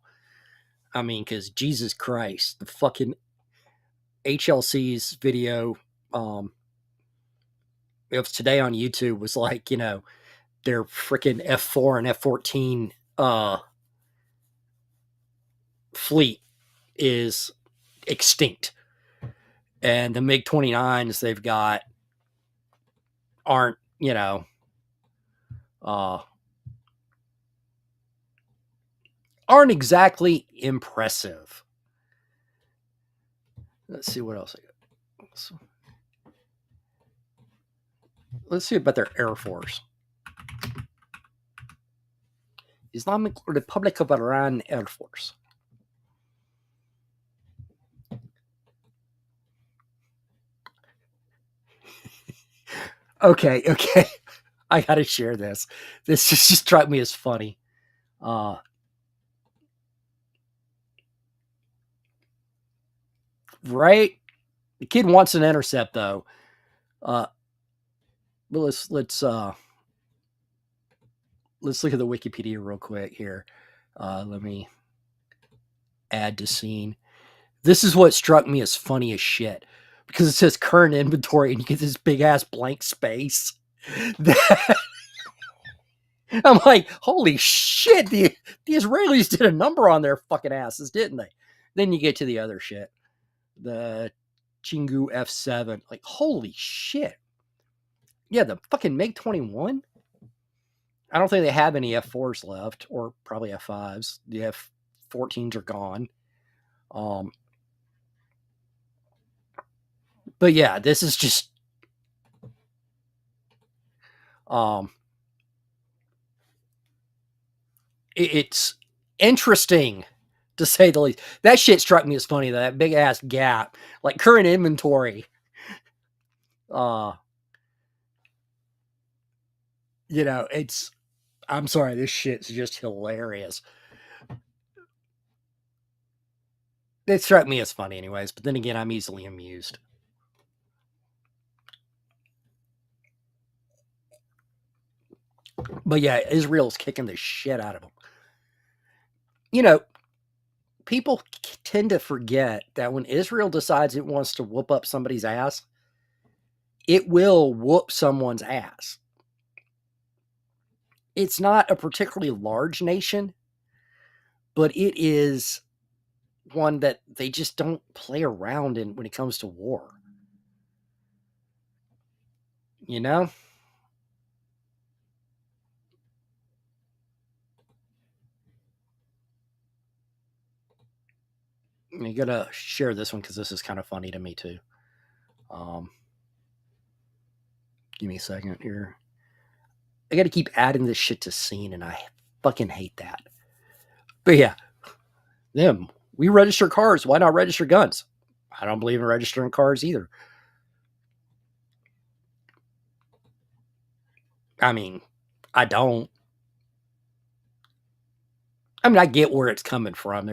I mean, because Jesus Christ, the fucking HLC's video, it was today on YouTube, was like, their freaking F4 and F14 fleet is extinct. And the MiG-29s they've got aren't, aren't exactly impressive. Let's see what else I got. Let's see about their Air Force. Islamic Republic of Iran Air Force. Okay. I gotta share this. This just struck me as funny. Right? The kid wants an intercept though. But let's look at the Wikipedia real quick here. Let me add to scene. This is what struck me as funny as shit, because it says current inventory and you get this big ass blank space. I'm like, holy shit, the Israelis did a number on their fucking asses, didn't they? Then you get to the other shit. The Chingu F7. Like, holy shit. Yeah, the fucking MiG-21. I don't think they have any F4s left, or probably F5s. The F14s are gone. But yeah, this is just it's interesting to say the least. That shit struck me as funny, that big ass gap. Like current inventory. It's, I'm sorry, this shit's just hilarious. It struck me as funny anyways, but then again, I'm easily amused. But yeah, Israel's kicking the shit out of them. People tend to forget that when Israel decides it wants to whoop up somebody's ass, it will whoop someone's ass. It's not a particularly large nation, but it is one that they just don't play around in when it comes to war. You gotta share this one because this is kind of funny to me too. Give me a second here. I gotta keep adding this shit to scene, and I fucking hate that. But yeah, we register cars. Why not register guns? I don't believe in registering cars either. I mean, I don't. I mean, I get where it's coming from.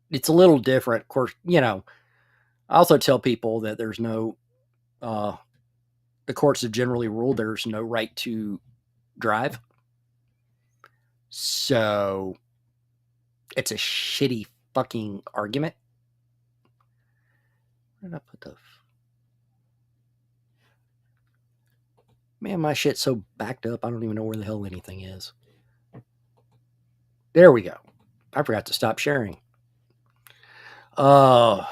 It's a little different. Of course, I also tell people that there's no, the courts have generally ruled there's no right to drive. So it's a shitty fucking argument. Where did I put the... Man, my shit's so backed up, I don't even know where the hell anything is. There we go. I forgot to stop sharing. What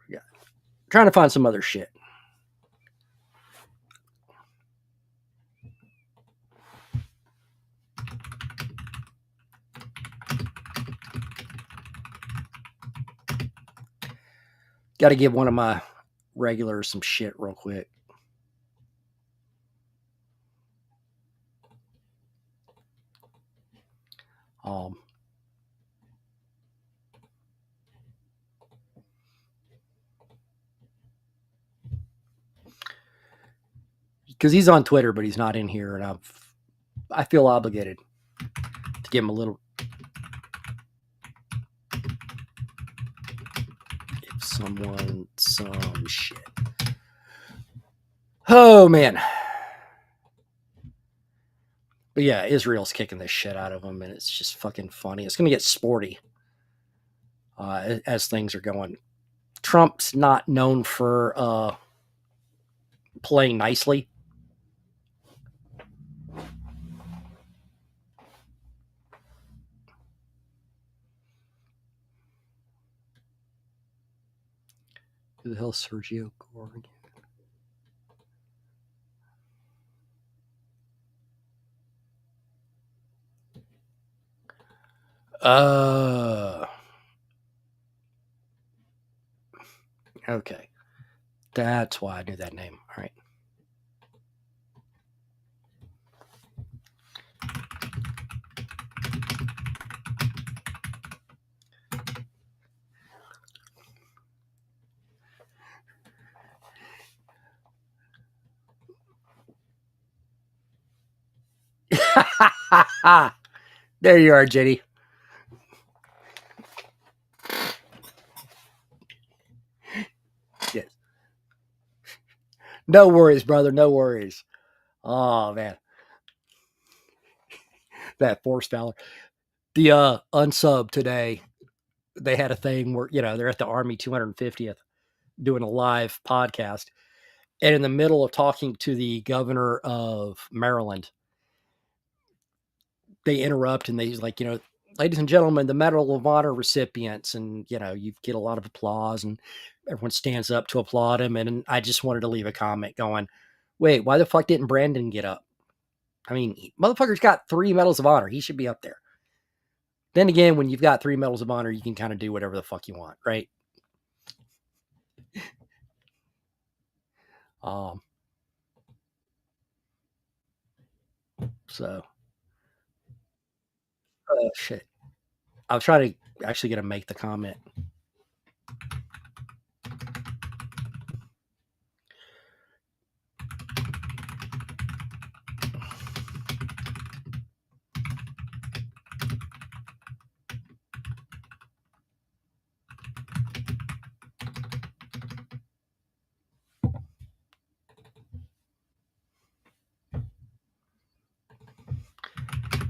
we got? Trying to find some other shit. Got to give one of my regulars some shit real quick. Because he's on Twitter, but he's not in here, and I feel obligated to give him a little. someone some shit. Oh, man. But yeah, Israel's kicking the shit out of them, and it's just fucking funny. It's going to get sporty as things are going. Trump's not known for playing nicely. Who the hell is Sergio Gorg? Okay. That's why I knew that name. All right. There you are, Jenny. Yes. No worries, brother. No worries. Oh, man. That forced valor. The unsub today, they had a thing where, they're at the Army 250th doing a live podcast. And in the middle of talking to the governor of Maryland, they interrupt and they's like, ladies and gentlemen, the Medal of Honor recipients, and you get a lot of applause and everyone stands up to applaud him. And I just wanted to leave a comment going, wait, why the fuck didn't Brandon get up? I mean, motherfucker's got 3 medals of honor. He should be up there. Then again, when you've got 3 medals of honor, you can kind of do whatever the fuck you want, right? So, shit. I was trying to actually get to make the comment.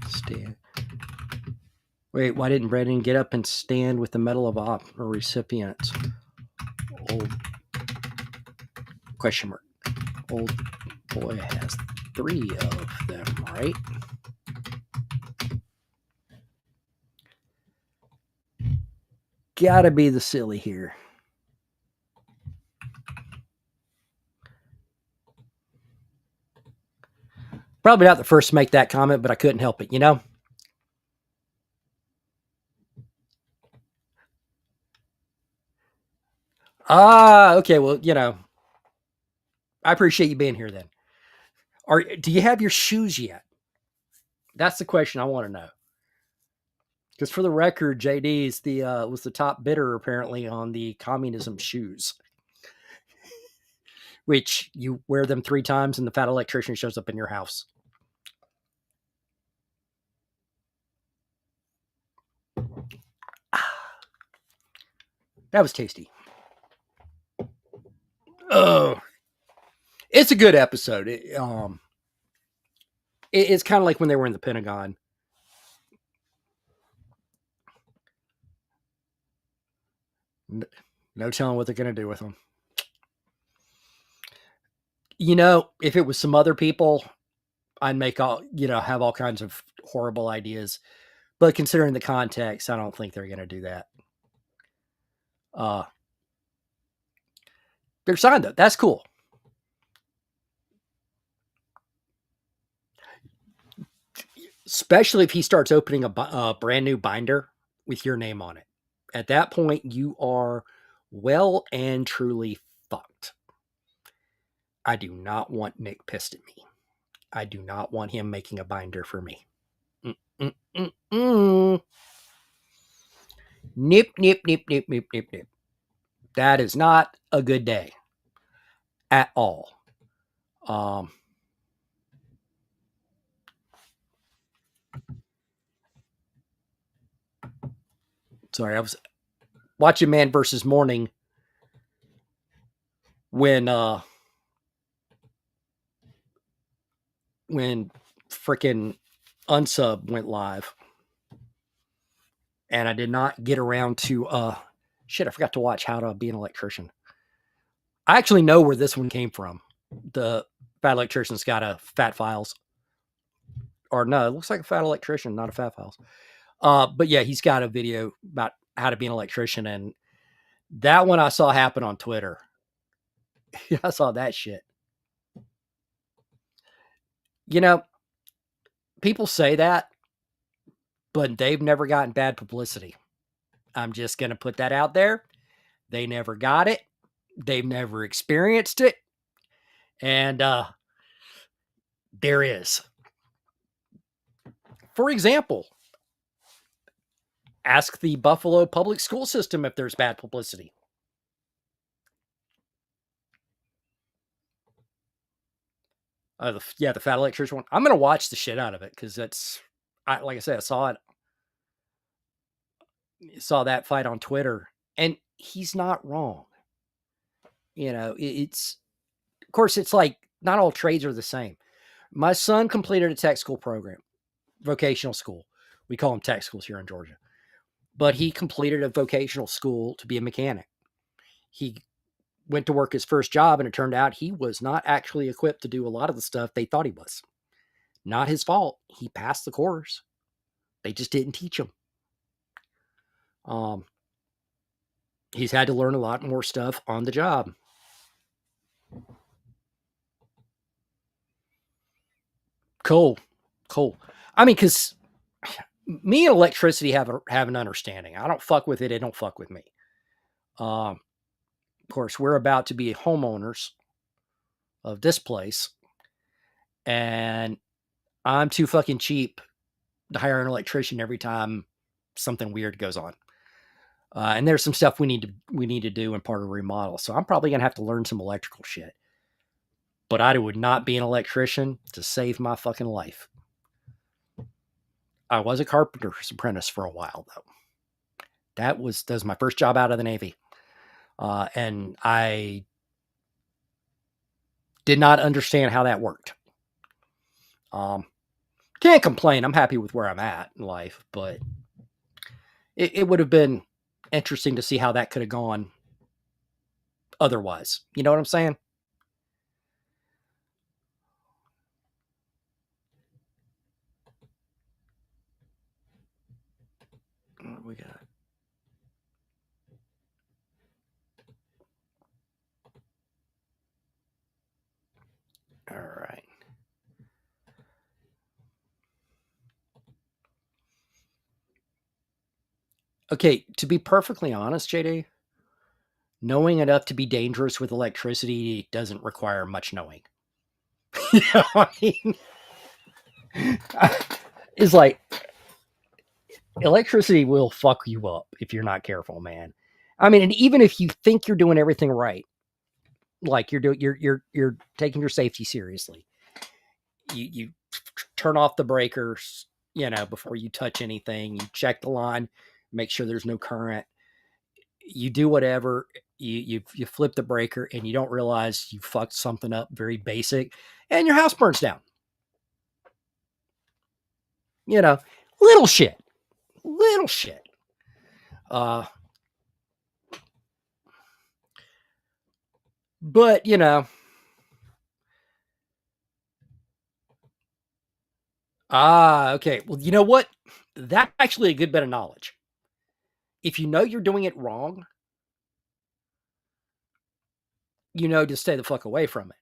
Stand. Wait, why didn't Brandon get up and stand with the Medal of Honor recipients? Old question mark. Old boy has 3 of them, right? Gotta be the silly here. Probably not the first to make that comment, but I couldn't help it, Okay. Well, I appreciate you being here then. Do you have your shoes yet? That's the question I want to know. Because for the record, JD's was the top bidder apparently on the communism shoes, which you wear them 3 times and the fat electrician shows up in your house. That was tasty. Oh, it's a good episode. It's kind of like when they were in the Pentagon. No telling what they're going to do with them. If it was some other people, I'd make have all kinds of horrible ideas. But considering the context, I don't think they're going to do that. They're signed though. That's cool. Especially if he starts opening a brand new binder with your name on it. At that point, you are well and truly fucked. I do not want Nick pissed at me. I do not want him making a binder for me. Nip, nip, nip, nip, nip, nip, nip. That is not a good day at all. Sorry, I was watching Man versus Morning when freaking Unsub went live, and I did not get around to shit. I forgot to watch How to Be an Electrician. I actually know where this one came from. The Fat Electrician's got a Fat Files, or no, it looks like a Fat Electrician, not a Fat Files. But yeah, he's got a video about how to be an electrician, and that one I saw happen on Twitter. I saw that shit. You know, people say that, but they've never gotten bad publicity. I'm just going to put that out there. They never got it. They've never experienced it. And there is. For example, ask the Buffalo public school system if there's bad publicity. The Fat Electrician one. I'm going to watch the shit out of it because like I said, I saw that fight on Twitter, and he's not wrong. You know, it's, of course, it's like not all trades are the same. My son completed a tech school program, vocational school. We call them tech schools here in Georgia. But he completed a vocational school to be a mechanic. He went to work his first job, and it turned out he was not actually equipped to do a lot of the stuff they thought he was. Not his fault. He passed the course. They just didn't teach him. He's had to learn a lot more stuff on the job. Cool. I mean, because me and electricity have an understanding. I don't fuck with it. It don't fuck with me. Of course, we're about to be homeowners of this place, and I'm too fucking cheap to hire an electrician every time something weird goes on. And there's some stuff we need to do in part of a remodel. So I'm probably gonna have to learn some electrical shit. But I would not be an electrician to save my fucking life. I was a carpenter's apprentice for a while though. That was my first job out of the Navy. And I did not understand how that worked. Can't complain. I'm happy with where I'm at in life, but it would have been interesting to see how that could have gone otherwise. You know what I'm saying? What do we got? All right. Okay, to be perfectly honest, JD, knowing enough to be dangerous with electricity doesn't require much knowing. You know what I mean? It's like electricity will fuck you up if you're not careful, man. I mean, and even if you think you're doing everything right, like you're taking your safety seriously, you turn off the breakers, before you touch anything. You check the line, make sure there's no current. You do whatever. You flip the breaker, and you don't realize you fucked something up very basic, and your house burns down. Little shit. But okay. Well, you know what? That's actually a good bit of knowledge. If you know you're doing it wrong, to stay the fuck away from it.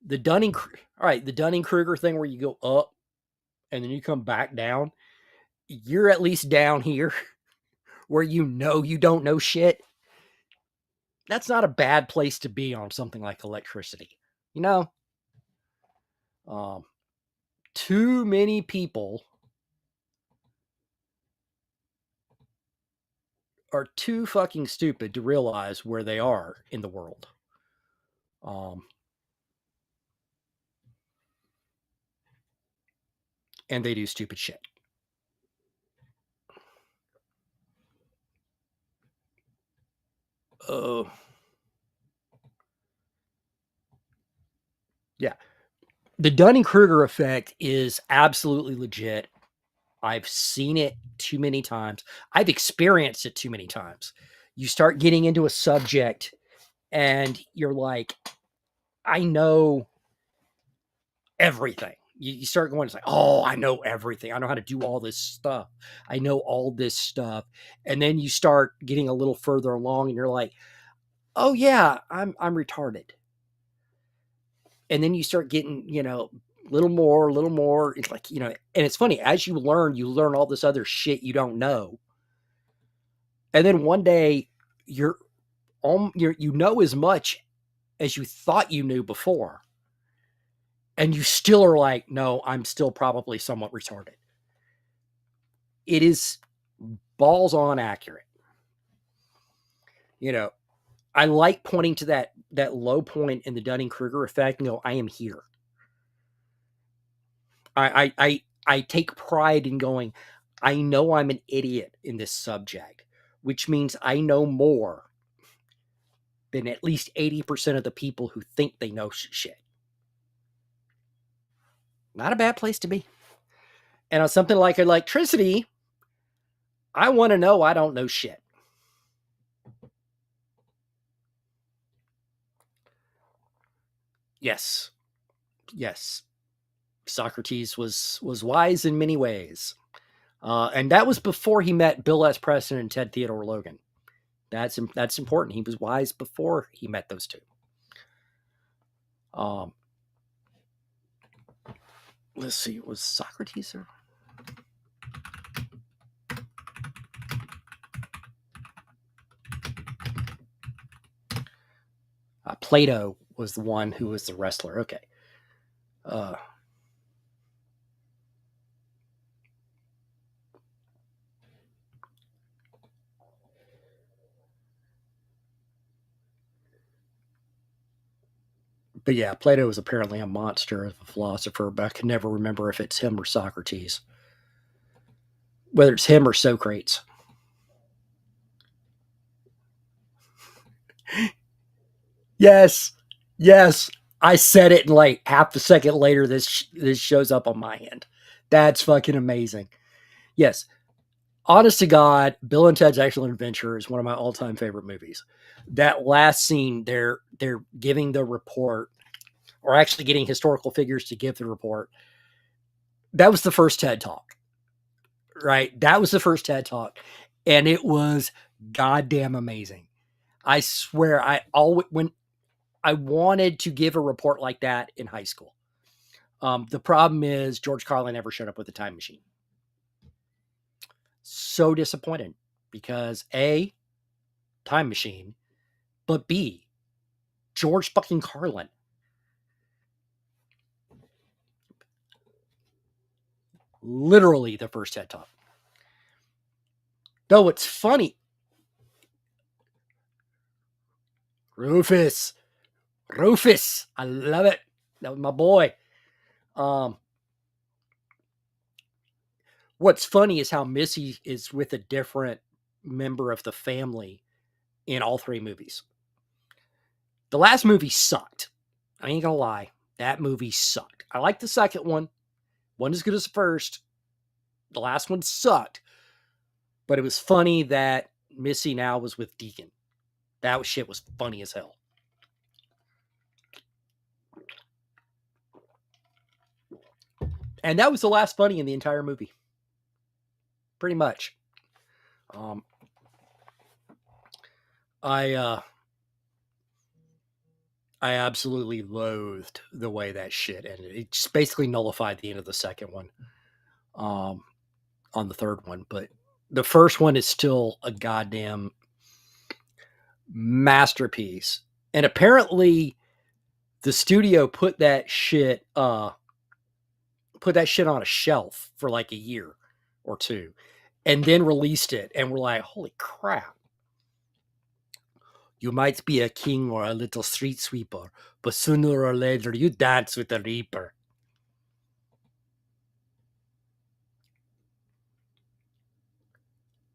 The Dunning-Kruger thing where you go up and then you come back down, you're at least down here where you don't know shit. That's not a bad place to be on something like electricity. Too many people are too fucking stupid to realize where they are in the world. And they do stupid shit. Oh. Yeah. The Dunning-Kruger effect is absolutely legit. I've seen it too many times. I've experienced it too many times. You start getting into a subject and you're like, I know everything. You start going, it's like, oh, I know everything. I know how to do all this stuff. I know all this stuff. And then you start getting a little further along and you're like, oh yeah, I'm retarded. And then you start getting, little more, a little more. It's like, and it's funny, as you learn all this other shit you don't know. And then one day you're you know as much as you thought you knew before. And you still are like, no, I'm still probably somewhat retarded. It is balls on accurate. I like pointing to that low point in the Dunning-Kruger effect and go, I am here. I take pride in going, I know I'm an idiot in this subject, which means I know more than at least 80% of the people who think they know shit. Not a bad place to be. And on something like electricity, I want to know I don't know shit. Yes. Socrates was wise in many ways. And that was before he met Bill S. Preston and Ted Theodore Logan. That's important. He was wise before he met those two. Let's see, was Socrates or... Plato was the one who was the wrestler. Okay. But yeah, Plato is apparently a monster of a philosopher, but I can never remember if it's him or Socrates. Whether it's him or Socrates. Yes. I said it, and like half a second later, this shows up on my end. That's fucking amazing. Yes. Honest to God, Bill and Ted's Excellent Adventure is one of my all-time favorite movies. That last scene, they're giving the report, or actually getting historical figures to give the report. That was the first TED Talk, right? That was the first TED Talk, and it was goddamn amazing. I swear, when I wanted to give a report like that in high school. The problem is George Carlin never showed up with a time machine. So disappointed because A, time machine, but B, George fucking Carlin. Literally the first TED Talk. Though it's funny. Rufus. I love it. That was my boy. What's funny is how Missy is with a different member of the family in all three movies. The last movie sucked. I ain't gonna lie. That movie sucked. I like the second one. Wasn't as good as the first. The last one sucked. But it was funny that Missy now was with Deacon. That shit was funny as hell. And that was the last funny in the entire movie. Pretty much. I absolutely loathed the way that shit ended. It just basically nullified the end of the second one. On the third one, but the first one is still a goddamn masterpiece. And apparently the studio put that shit on a shelf for like a year or two and then released it, and we're like, holy crap. You might be a king or a little street sweeper, but sooner or later you dance with the Reaper.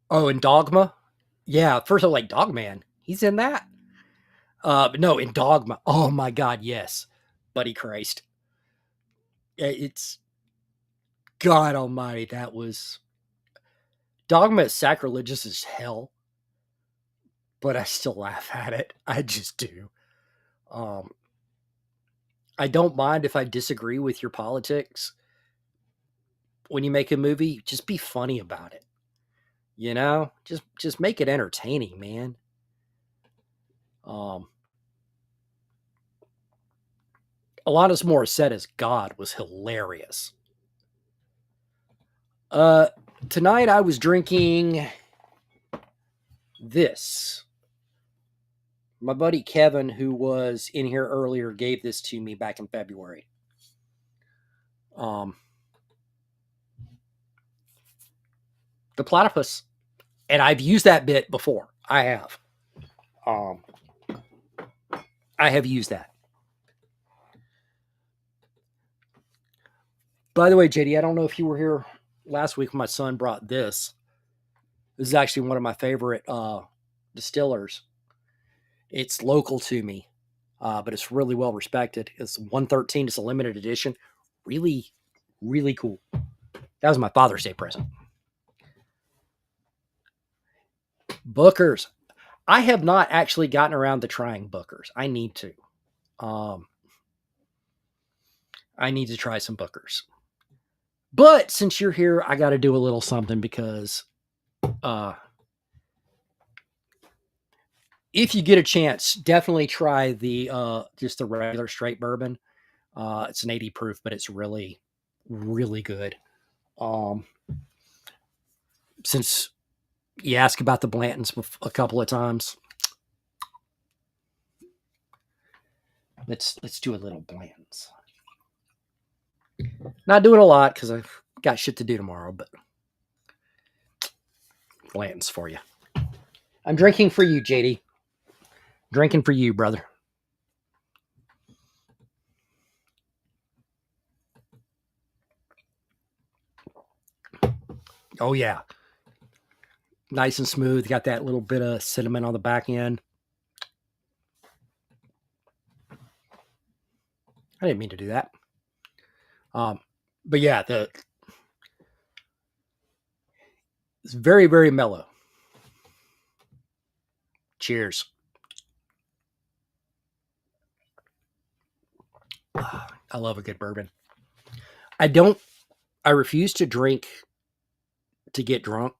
Oh, and Dogma? Yeah, first I was like, Dogman. He's in that? No, in Dogma. Oh my God, yes. buddy Christ. It's God almighty. That was Dogma is sacrilegious as hell, but I still laugh at it. I just do. Um, I don't mind if I disagree with your politics. When you make a movie, just be funny about it. You know, just make it entertaining, man. Um, Alanis Morissette as God was hilarious. Uh, Tonight I was drinking this. My buddy Kevin, who was in here earlier, gave this to me back in February. The platypus, and I've used that bit before. I have. I have used that. By the way, JD, I don't know if you were here last week when my son brought this. This is actually one of my favorite distillers. It's local to me, but it's really well respected. It's 113. It's a limited edition. Really, really cool. That was my Father's Day present. Bookers. I have not actually gotten around to trying Bookers. I need to. I need to try some Bookers. But since you're here, I got to do a little something because if you get a chance, definitely try the just the regular straight bourbon. It's an 80 proof, but it's really, really good. Since you asked about the Blantons a couple of times, let's do a little Blantons. Not doing a lot because I've got shit to do tomorrow, but Blantons for you. I'm drinking for you, JD. Drinking for you, brother. Oh, yeah. Nice and smooth. Got that little bit of cinnamon on the back end. I didn't mean to do that. But yeah, it's very, very mellow. Cheers. I love a good bourbon. I refuse to drink to get drunk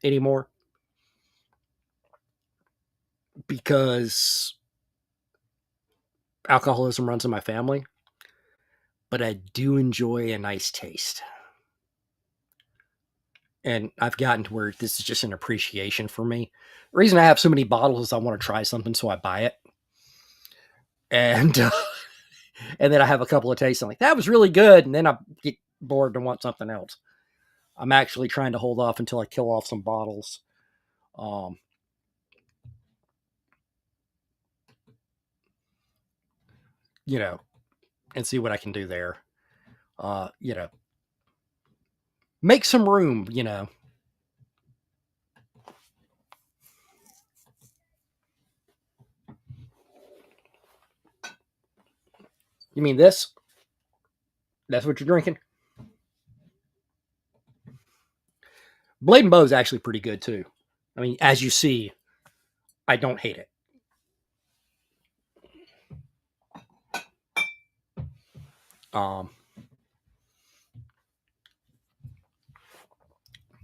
anymore because alcoholism runs in my family, but I do enjoy a nice taste. And I've gotten to where this is just an appreciation for me. The reason I have so many bottles is I want to try something, so I buy it. And and then I have a couple of tastes. I'm like, that was really good. And then I get bored and want something else. I'm actually trying to hold off until I kill off some bottles. You know, and see what I can do there. You know, make some room, you know. You mean this? That's what you're drinking? Blade and Bow is actually pretty good too. I mean, as you see, I don't hate it.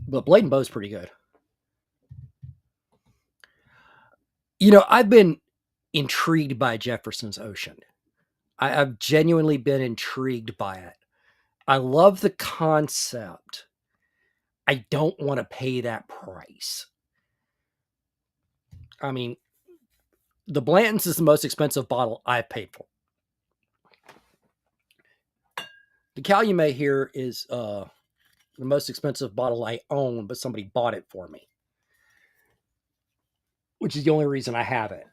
But Blade and Bow is pretty good. You know, I've been intrigued by Jefferson's Ocean. I've genuinely been intrigued by it. I love the concept. I don't want to pay that price. I mean, the Blanton's is the most expensive bottle I've paid for. The Calumet here is the most expensive bottle I own, but somebody bought it for me, which is the only reason I have it.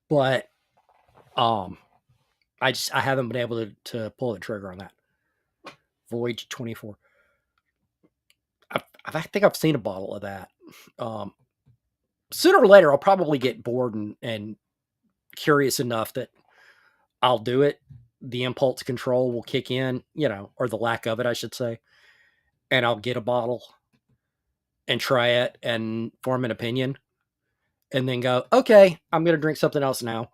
But I haven't been able to pull the trigger on that. Voyage 24. I think I've seen a bottle of that. Sooner or later, I'll probably get bored and curious enough that I'll do it. The impulse control will kick in, or the lack of it, I should say. And I'll get a bottle and try it and form an opinion and then go, okay, I'm going to drink something else now.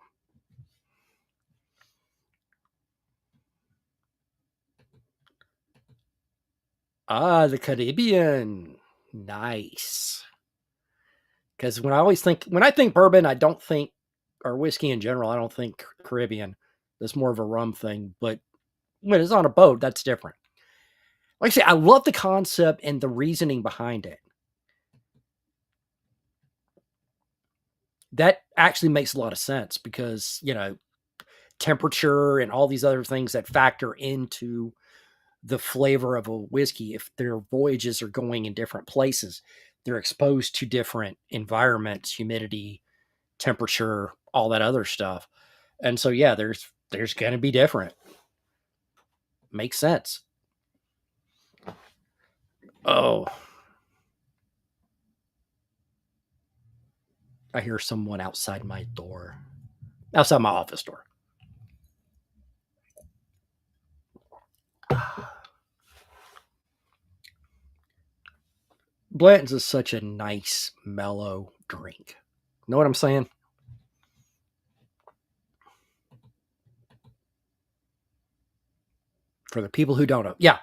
Ah, the Caribbean. Nice. Because when I think bourbon, I don't think, or whiskey in general, I don't think Caribbean. That's more of a rum thing. But when it's on a boat, that's different. Like I say, I love the concept and the reasoning behind it. That actually makes a lot of sense because, temperature and all these other things that factor into the flavor of a whiskey. If their voyages are going in different places, they're exposed to different environments, humidity, temperature, all that other stuff. And so, yeah, there's going to be different. Makes sense. Oh, I hear someone outside my door, outside my office door. Blanton's is such a nice, mellow drink. Know what I'm saying? For the people who don't know. Yeah,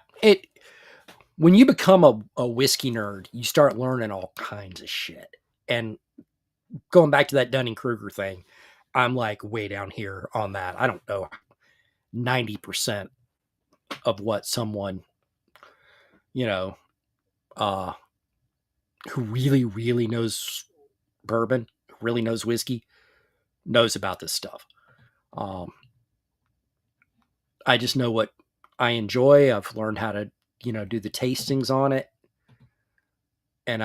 when you become a whiskey nerd, you start learning all kinds of shit. And going back to that Dunning-Kruger thing, I'm like way down here on that. I don't know 90% of what someone, you know, uh, who really, really knows bourbon, really knows whiskey, knows about this stuff. Um, I just know what I enjoy. I've learned how to, do the tastings on it. And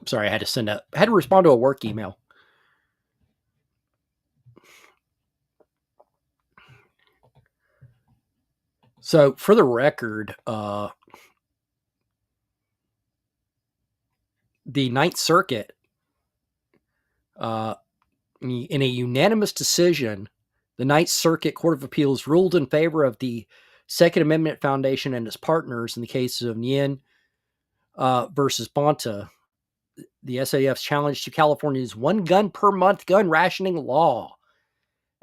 sorry, I had to respond to a work email. So for the record, the Ninth Circuit, in a unanimous decision, the Ninth Circuit Court of Appeals ruled in favor of the Second Amendment Foundation and its partners in the cases of Nguyen versus Bonta, the SAF's challenge to California's one gun per month gun rationing law.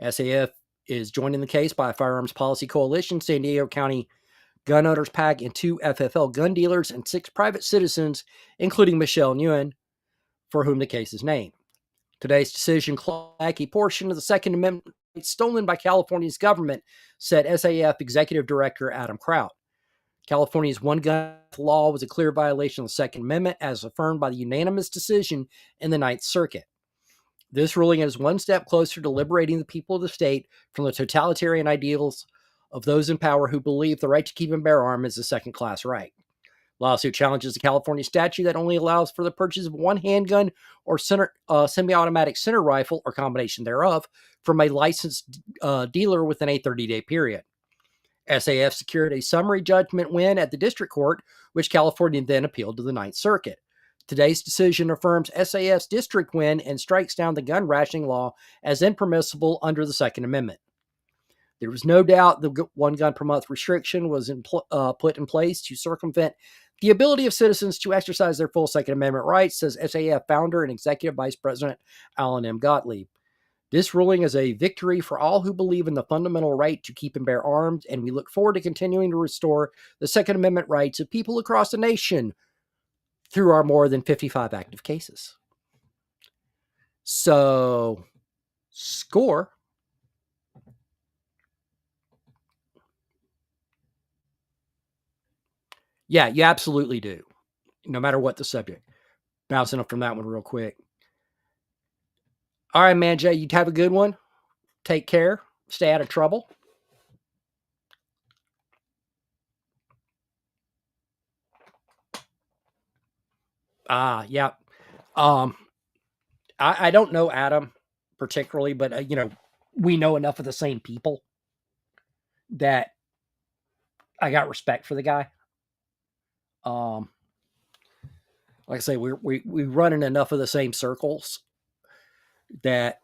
SAF is joined in the case by a Firearms Policy Coalition, San Diego County Gun Owners PAC, and 2 FFL gun dealers and 6 private citizens, including Michelle Nguyen, for whom the case is named. Today's decision claims a portion of the Second Amendment stolen by California's government, said SAF Executive Director Adam Kraut. California's one gun law was a clear violation of the Second Amendment, as affirmed by the unanimous decision in the Ninth Circuit. This ruling is one step closer to liberating the people of the state from the totalitarian ideals of those in power who believe the right to keep and bear arms is a second-class right. Lawsuit challenges the California statute that only allows for the purchase of one handgun or semi-automatic center rifle or combination thereof from a licensed dealer within a 30-day period. SAF secured a summary judgment win at the district court, which California then appealed to the Ninth Circuit. Today's decision affirms SAF's district win and strikes down the gun rationing law as impermissible under the Second Amendment. There was no doubt the one gun per month restriction was put in place to circumvent the ability of citizens to exercise their full Second Amendment rights, says SAF founder and executive vice president Alan M. Gottlieb. This ruling is a victory for all who believe in the fundamental right to keep and bear arms, and we look forward to continuing to restore the Second Amendment rights of people across the nation through our more than 55 active cases. So, score. Yeah, you absolutely do. No matter what the subject. Bouncing up from that one real quick. All right, man, Jay, you have a good one. Take care. Stay out of trouble. Yeah. I don't know Adam particularly, but we know enough of the same people that I got respect for the guy. Um, like I say, we run in enough of the same circles that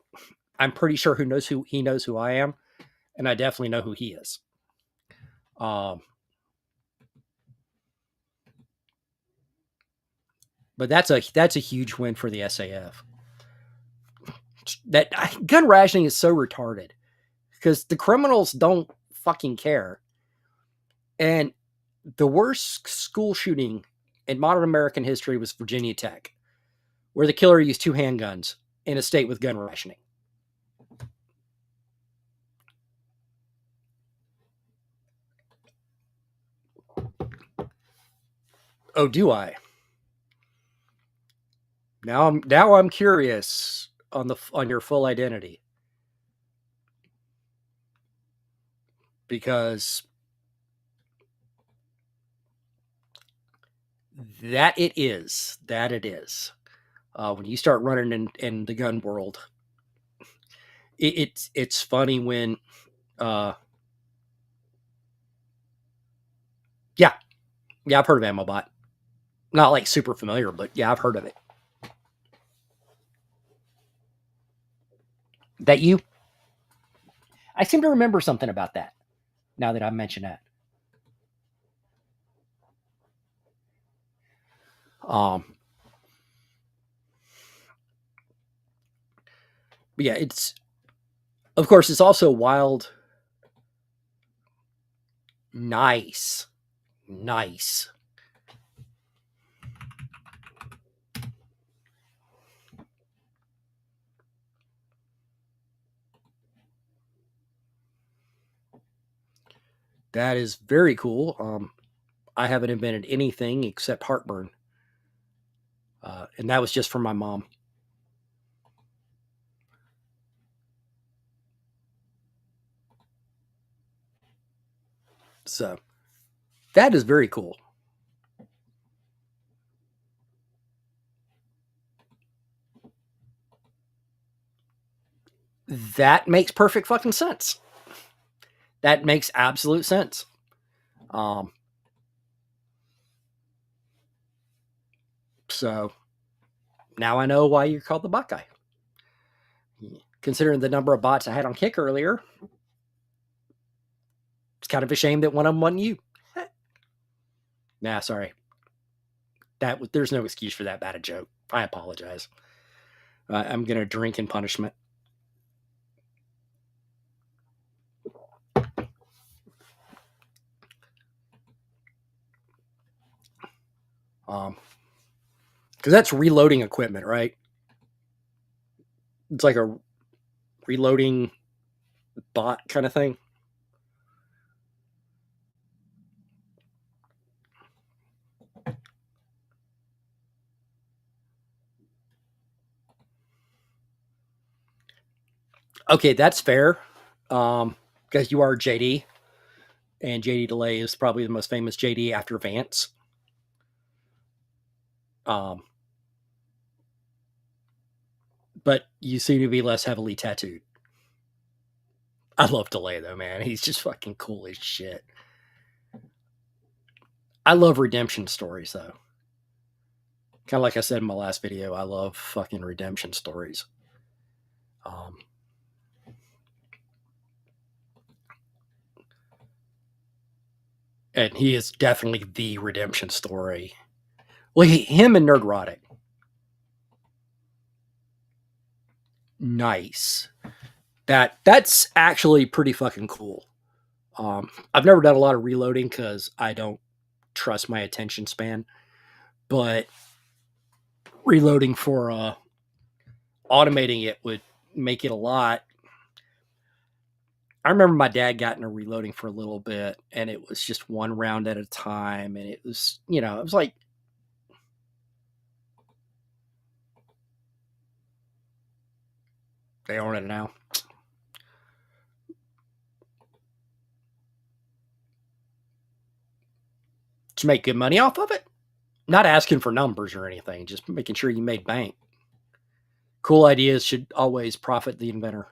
I'm pretty sure who he knows who I am, and I definitely know who he is. Um, but that's a huge win for the SAF. That gun rationing is so retarded because the criminals don't fucking care. And the worst school shooting in modern American history was Virginia Tech, where the killer used 2 handguns in a state with gun rationing. Oh, do I? Now I'm curious on your full identity, because that it is. When you start running in the gun world, it's funny when yeah, I've heard of AmmoBot. Not like super familiar, but yeah, I've heard of it. That you? I seem to remember something about that now that I mention that. Um, but yeah, it's of course it's also wild. Nice, nice. That is very cool. I haven't invented anything except heartburn, and that was just from my mom. So that is very cool. That makes perfect fucking sense. That makes absolute sense. Um, so now I know why you're called the bot guy. Considering the number of bots I had on Kick earlier, it's kind of a shame that one of them wasn't you. Nah, sorry. There's no excuse for that bad a joke. I apologize. I'm gonna drink in punishment. Because that's reloading equipment, right? It's like a reloading bot kind of thing. Okay, that's fair. Because you are JD, and JD Delay is probably the most famous JD after Vance. Um, but you seem to be less heavily tattooed. I love Delay though, man. He's just fucking cool as shit. I love redemption stories though. Kind of like I said in my last video, I love fucking redemption stories. Um, and he is definitely the redemption story. Well, him and Nerdrotic. Nice. That's actually pretty fucking cool. I've never done a lot of reloading because I don't trust my attention span, but reloading for automating it would make it a lot. I remember my dad got into reloading for a little bit, and it was just one round at a time, and it was, it was like they own it now. To make good money off of it. Not asking for numbers or anything, just making sure you made bank. Cool ideas should always profit the inventor.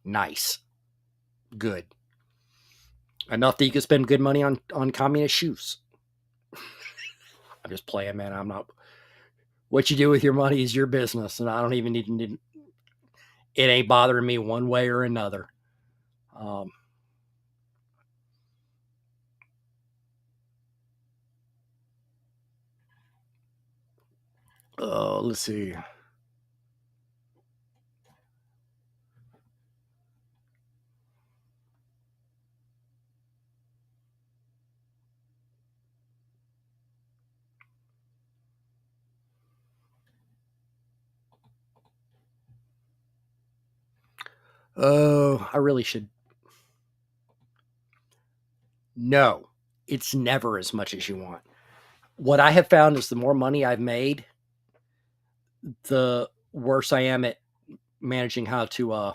Nice. Good. Enough that you can spend good money on communist shoes. I'm just playing, man. I'm not. What you do with your money is your business, and I don't even need to. It ain't bothering me one way or another. Let's see. Oh, I really should. No, it's never as much as you want. What I have found is the more money I've made, the worse I am at managing how to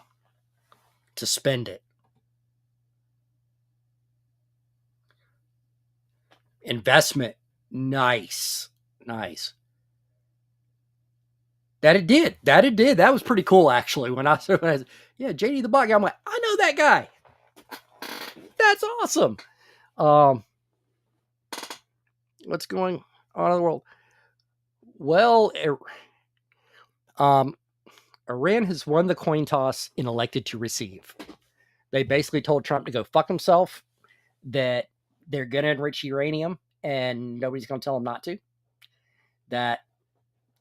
spend it. Investment, nice. That it did. That was pretty cool, actually. When I yeah, JD the bot guy, I'm like, I know that guy. That's awesome. What's going on in the world? Well, Iran has won the coin toss and elected to receive. They basically told Trump to go fuck himself, that they're going to enrich uranium and nobody's going to tell them not to. That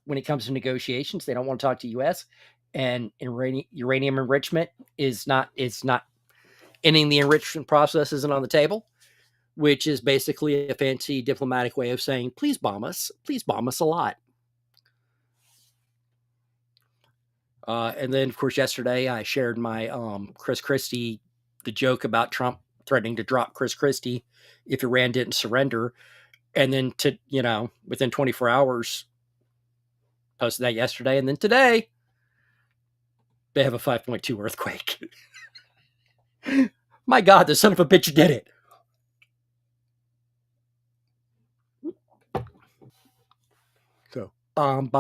when it comes to negotiations, they don't want to talk to U.S. and uranium enrichment is not ending the enrichment process isn't on the table, which is basically a fancy diplomatic way of saying, please bomb us a lot. And then, of course, yesterday I shared my Chris Christie, the joke about Trump threatening to drop Chris Christie if Iran didn't surrender. And then, within 24 hours, posted that yesterday. And then today, they have a 5.2 earthquake. My God, the son of a bitch did it. So, bomb,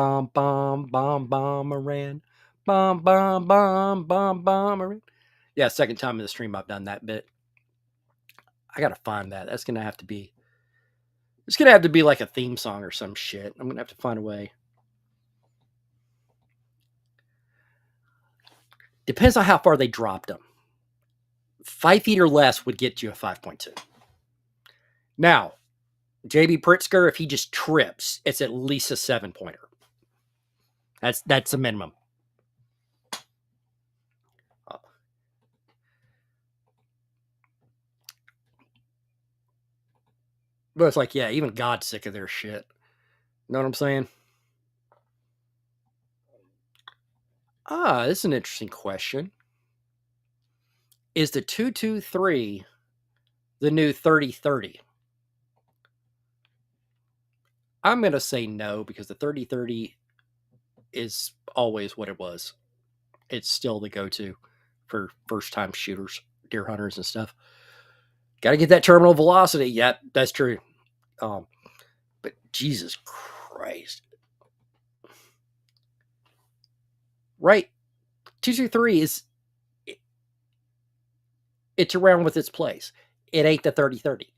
Iran. Bomb, Iran. Yeah, second time in the stream I've done that bit. I got to find that. That's going to have to be. It's going to have to be like a theme song or some shit. I'm going to have to find a way. Depends on how far they dropped them. 5 feet or less would get you a 5.2. Now, JB Pritzker, if he just trips, it's at least a 7-pointer. That's a minimum. But it's like, yeah, even God's sick of their shit. You know what I'm saying? This is an interesting question. Is the 223 the new 3030? I'm going to say no, because the 3030 is always what it was. It's still the go-to for first-time shooters, deer hunters and stuff. Got to get that terminal velocity. Yep, that's true. But Jesus Christ. Right. 223 is... It's around with its place. It ain't the 3030.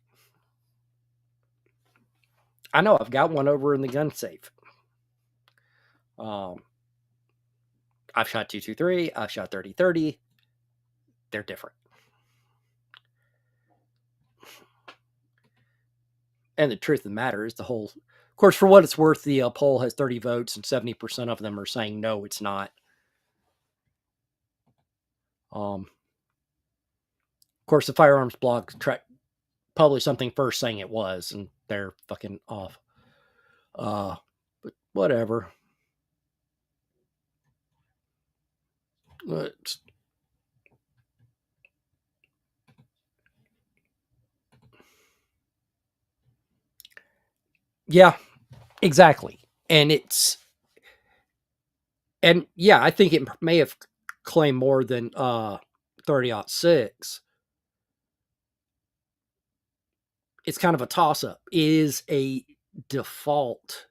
I know, I've got one over in the gun safe. I've shot 223. I've shot 3030. They're different. And the truth of the matter is, of course, for what it's worth, the poll has 30 votes and 70% of them are saying no, it's not. Of course, the firearms blog published something first saying it was, and they're fucking off. But whatever. Yeah, exactly. And yeah, I think it may have claimed more than 30-06. It's kind of a toss-up. It is a default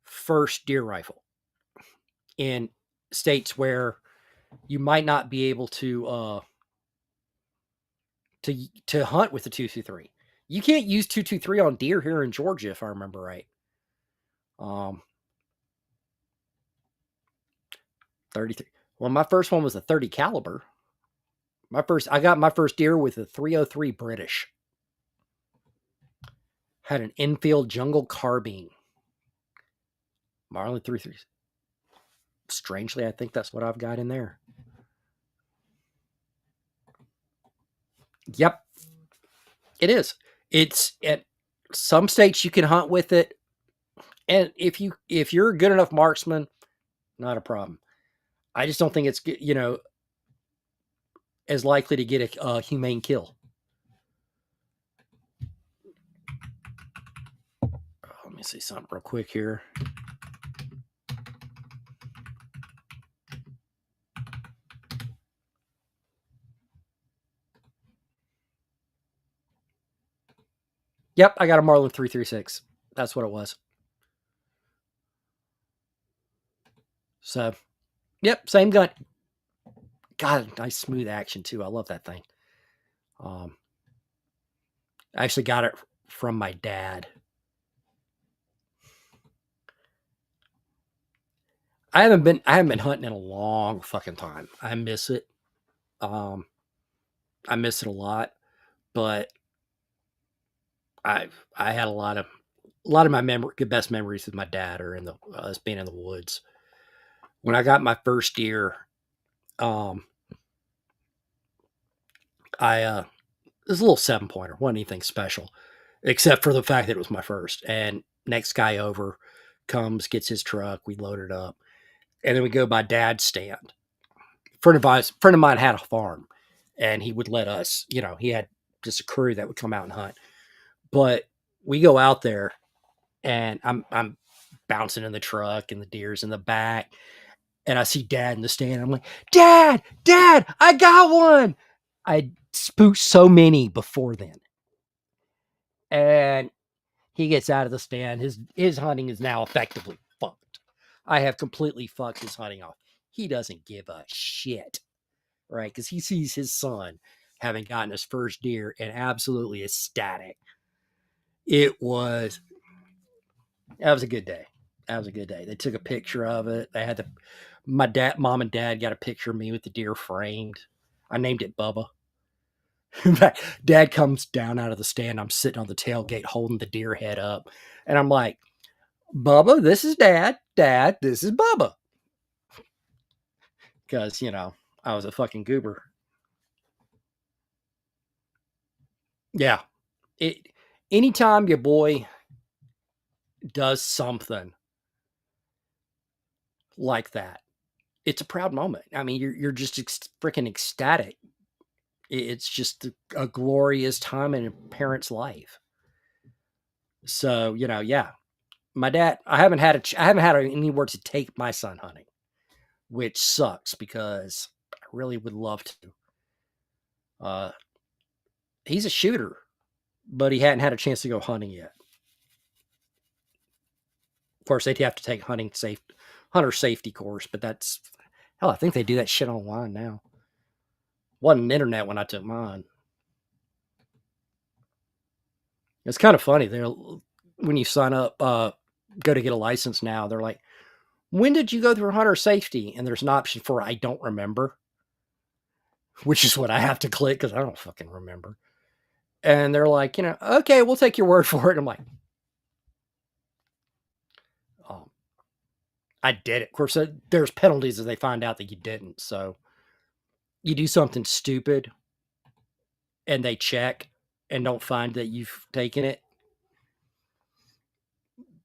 first deer rifle in states where you might not be able to hunt with the 223. You can't use 223 on deer here in Georgia, if I remember right. 33. Well, my first one was a 30 caliber. I got my first deer with a 303 British. Had an infield jungle carbine. Marlin 33. Strangely, I think that's what I've got in there. Yep, it is. It's at some states you can hunt with it, and if you're a good enough marksman, not a problem. I just don't think it's as likely to get a humane kill. Let me see something real quick here. Yep, I got a Marlin 336. That's what it was. So, yep, same gun. God, nice smooth action too. I love that thing. I actually got it from my dad. I haven't been hunting in a long fucking time. I miss it. I miss it a lot, but I had a lot of my best memories with my dad are in the us being in the woods. When I got my first deer, um, it was a little 7-pointer, wasn't anything special, except for the fact that it was my first. And next guy over comes, gets his truck, we load it up, and then we go by dad's stand. Friend of mine had a farm, and he would let us, he had just a crew that would come out and hunt. But we go out there, and I'm bouncing in the truck, and the deer's in the back, and I see dad in the stand. I'm like, Dad, I got one. I spooked so many before then. And he gets out of the stand. His hunting is now effectively fucked. I have completely fucked his hunting off. He doesn't give a shit, right? Because he sees his son having gotten his first deer and absolutely ecstatic. That was a good day. That was a good day. They took a picture of it. They had mom and dad got a picture of me with the deer framed. I named it Bubba. Dad comes down out of the stand. I'm sitting on the tailgate holding the deer head up. And I'm like, Bubba, this is Dad. Dad, this is Bubba. Because, I was a fucking goober. Yeah. Anytime your boy does something like that, it's a proud moment. I mean, you're just freaking ecstatic. It's just a glorious time in a parent's life. So, yeah. My dad, I haven't had anywhere to take my son hunting, which sucks because I really would love to. Uh, he's a shooter, but he hadn't had a chance to go hunting yet. Of course, they'd have to take hunter safety course, but that's hell. I think they do that shit online now. Wasn't internet when I took mine. It's kind of funny. When you sign up, go to get a license now, they're like, when did you go through hunter safety? And there's an option for I don't remember, which is what I have to click because I don't fucking remember. And they're like, okay, we'll take your word for it. I'm like, oh, I did it. Of course, there's penalties if they find out that you didn't. So you do something stupid and they check and don't find that you've taken it,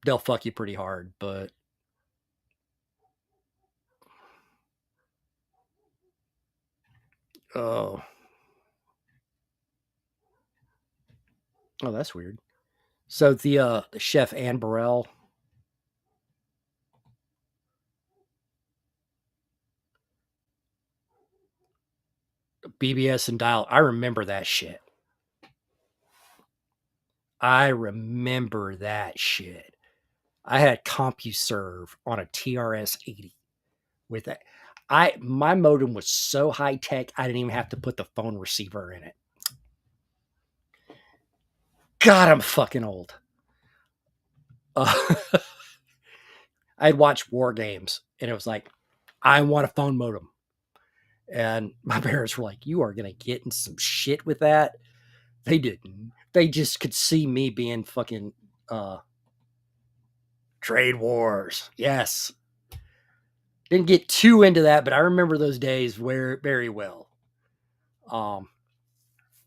they'll fuck you pretty hard. But oh, that's weird. So the chef Anne Burrell, BBS and Dial, I remember that shit. I remember that shit. I had CompuServe on a TRS-80 with that. My modem was so high tech, I didn't even have to put the phone receiver in it. God, I'm fucking old. I'd watch War Games, and it was like, I want a phone modem. And my parents were like, you are going to get in some shit with that. They didn't. They just could see me being fucking trade wars. Yes. Didn't get too into that, but I remember those days very well. But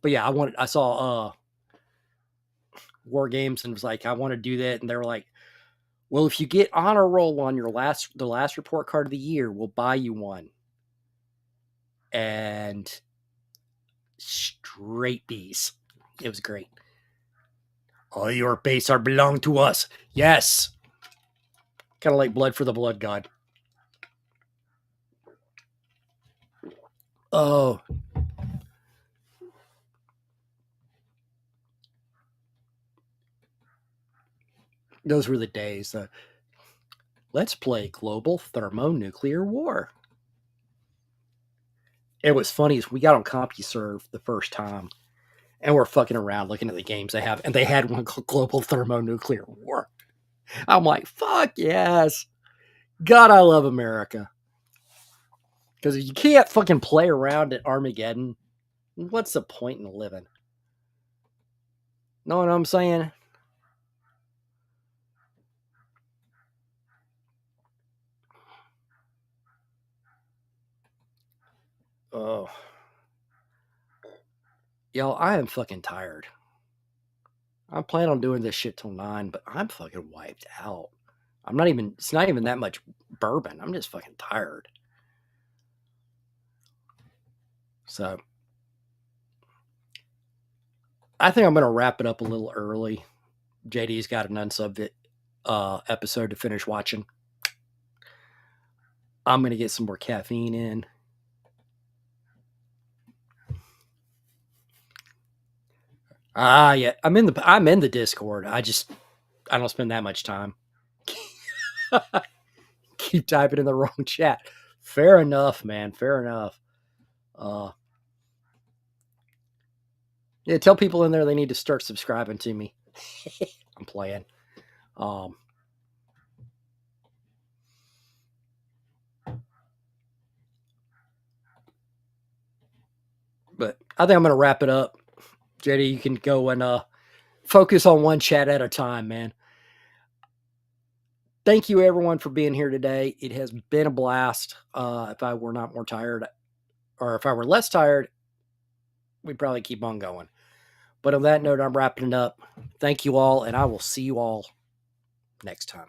yeah, I saw War Games and was like, I want to do that. And they were like, well, if you get honor roll on the last report card of the year, we'll buy you one. And straight B's. It was great. All your base are belong to us. Yes. Kind of like Blood for the Blood God. Oh. Those were the days. Let's play Global Thermonuclear War. It was funny as we got on CompuServe the first time, and we're fucking around looking at the games they have, and they had one called Global Thermonuclear War. I'm like, fuck yes. God, I love America. Because if you can't fucking play around at Armageddon, what's the point in living? Know what I'm saying? Oh. Yo, I am fucking tired. I plan on doing this shit till 9, but I'm fucking wiped out. It's not even that much bourbon. I'm just fucking tired. So I think I'm going to wrap it up a little early. JD's got an unsub episode to finish watching. I'm going to get some more caffeine in. Yeah, I'm in the Discord. I don't spend that much time. Keep typing in the wrong chat. Fair enough, man. Fair enough. Yeah, tell people in there they need to start subscribing to me. I'm playing. But I think I'm going to wrap it up. JD, you can go and focus on one chat at a time, man. Thank you, everyone, for being here today. It has been a blast. If I were not more tired, or if I were less tired, we'd probably keep on going. But on that note, I'm wrapping it up. Thank you all, and I will see you all next time.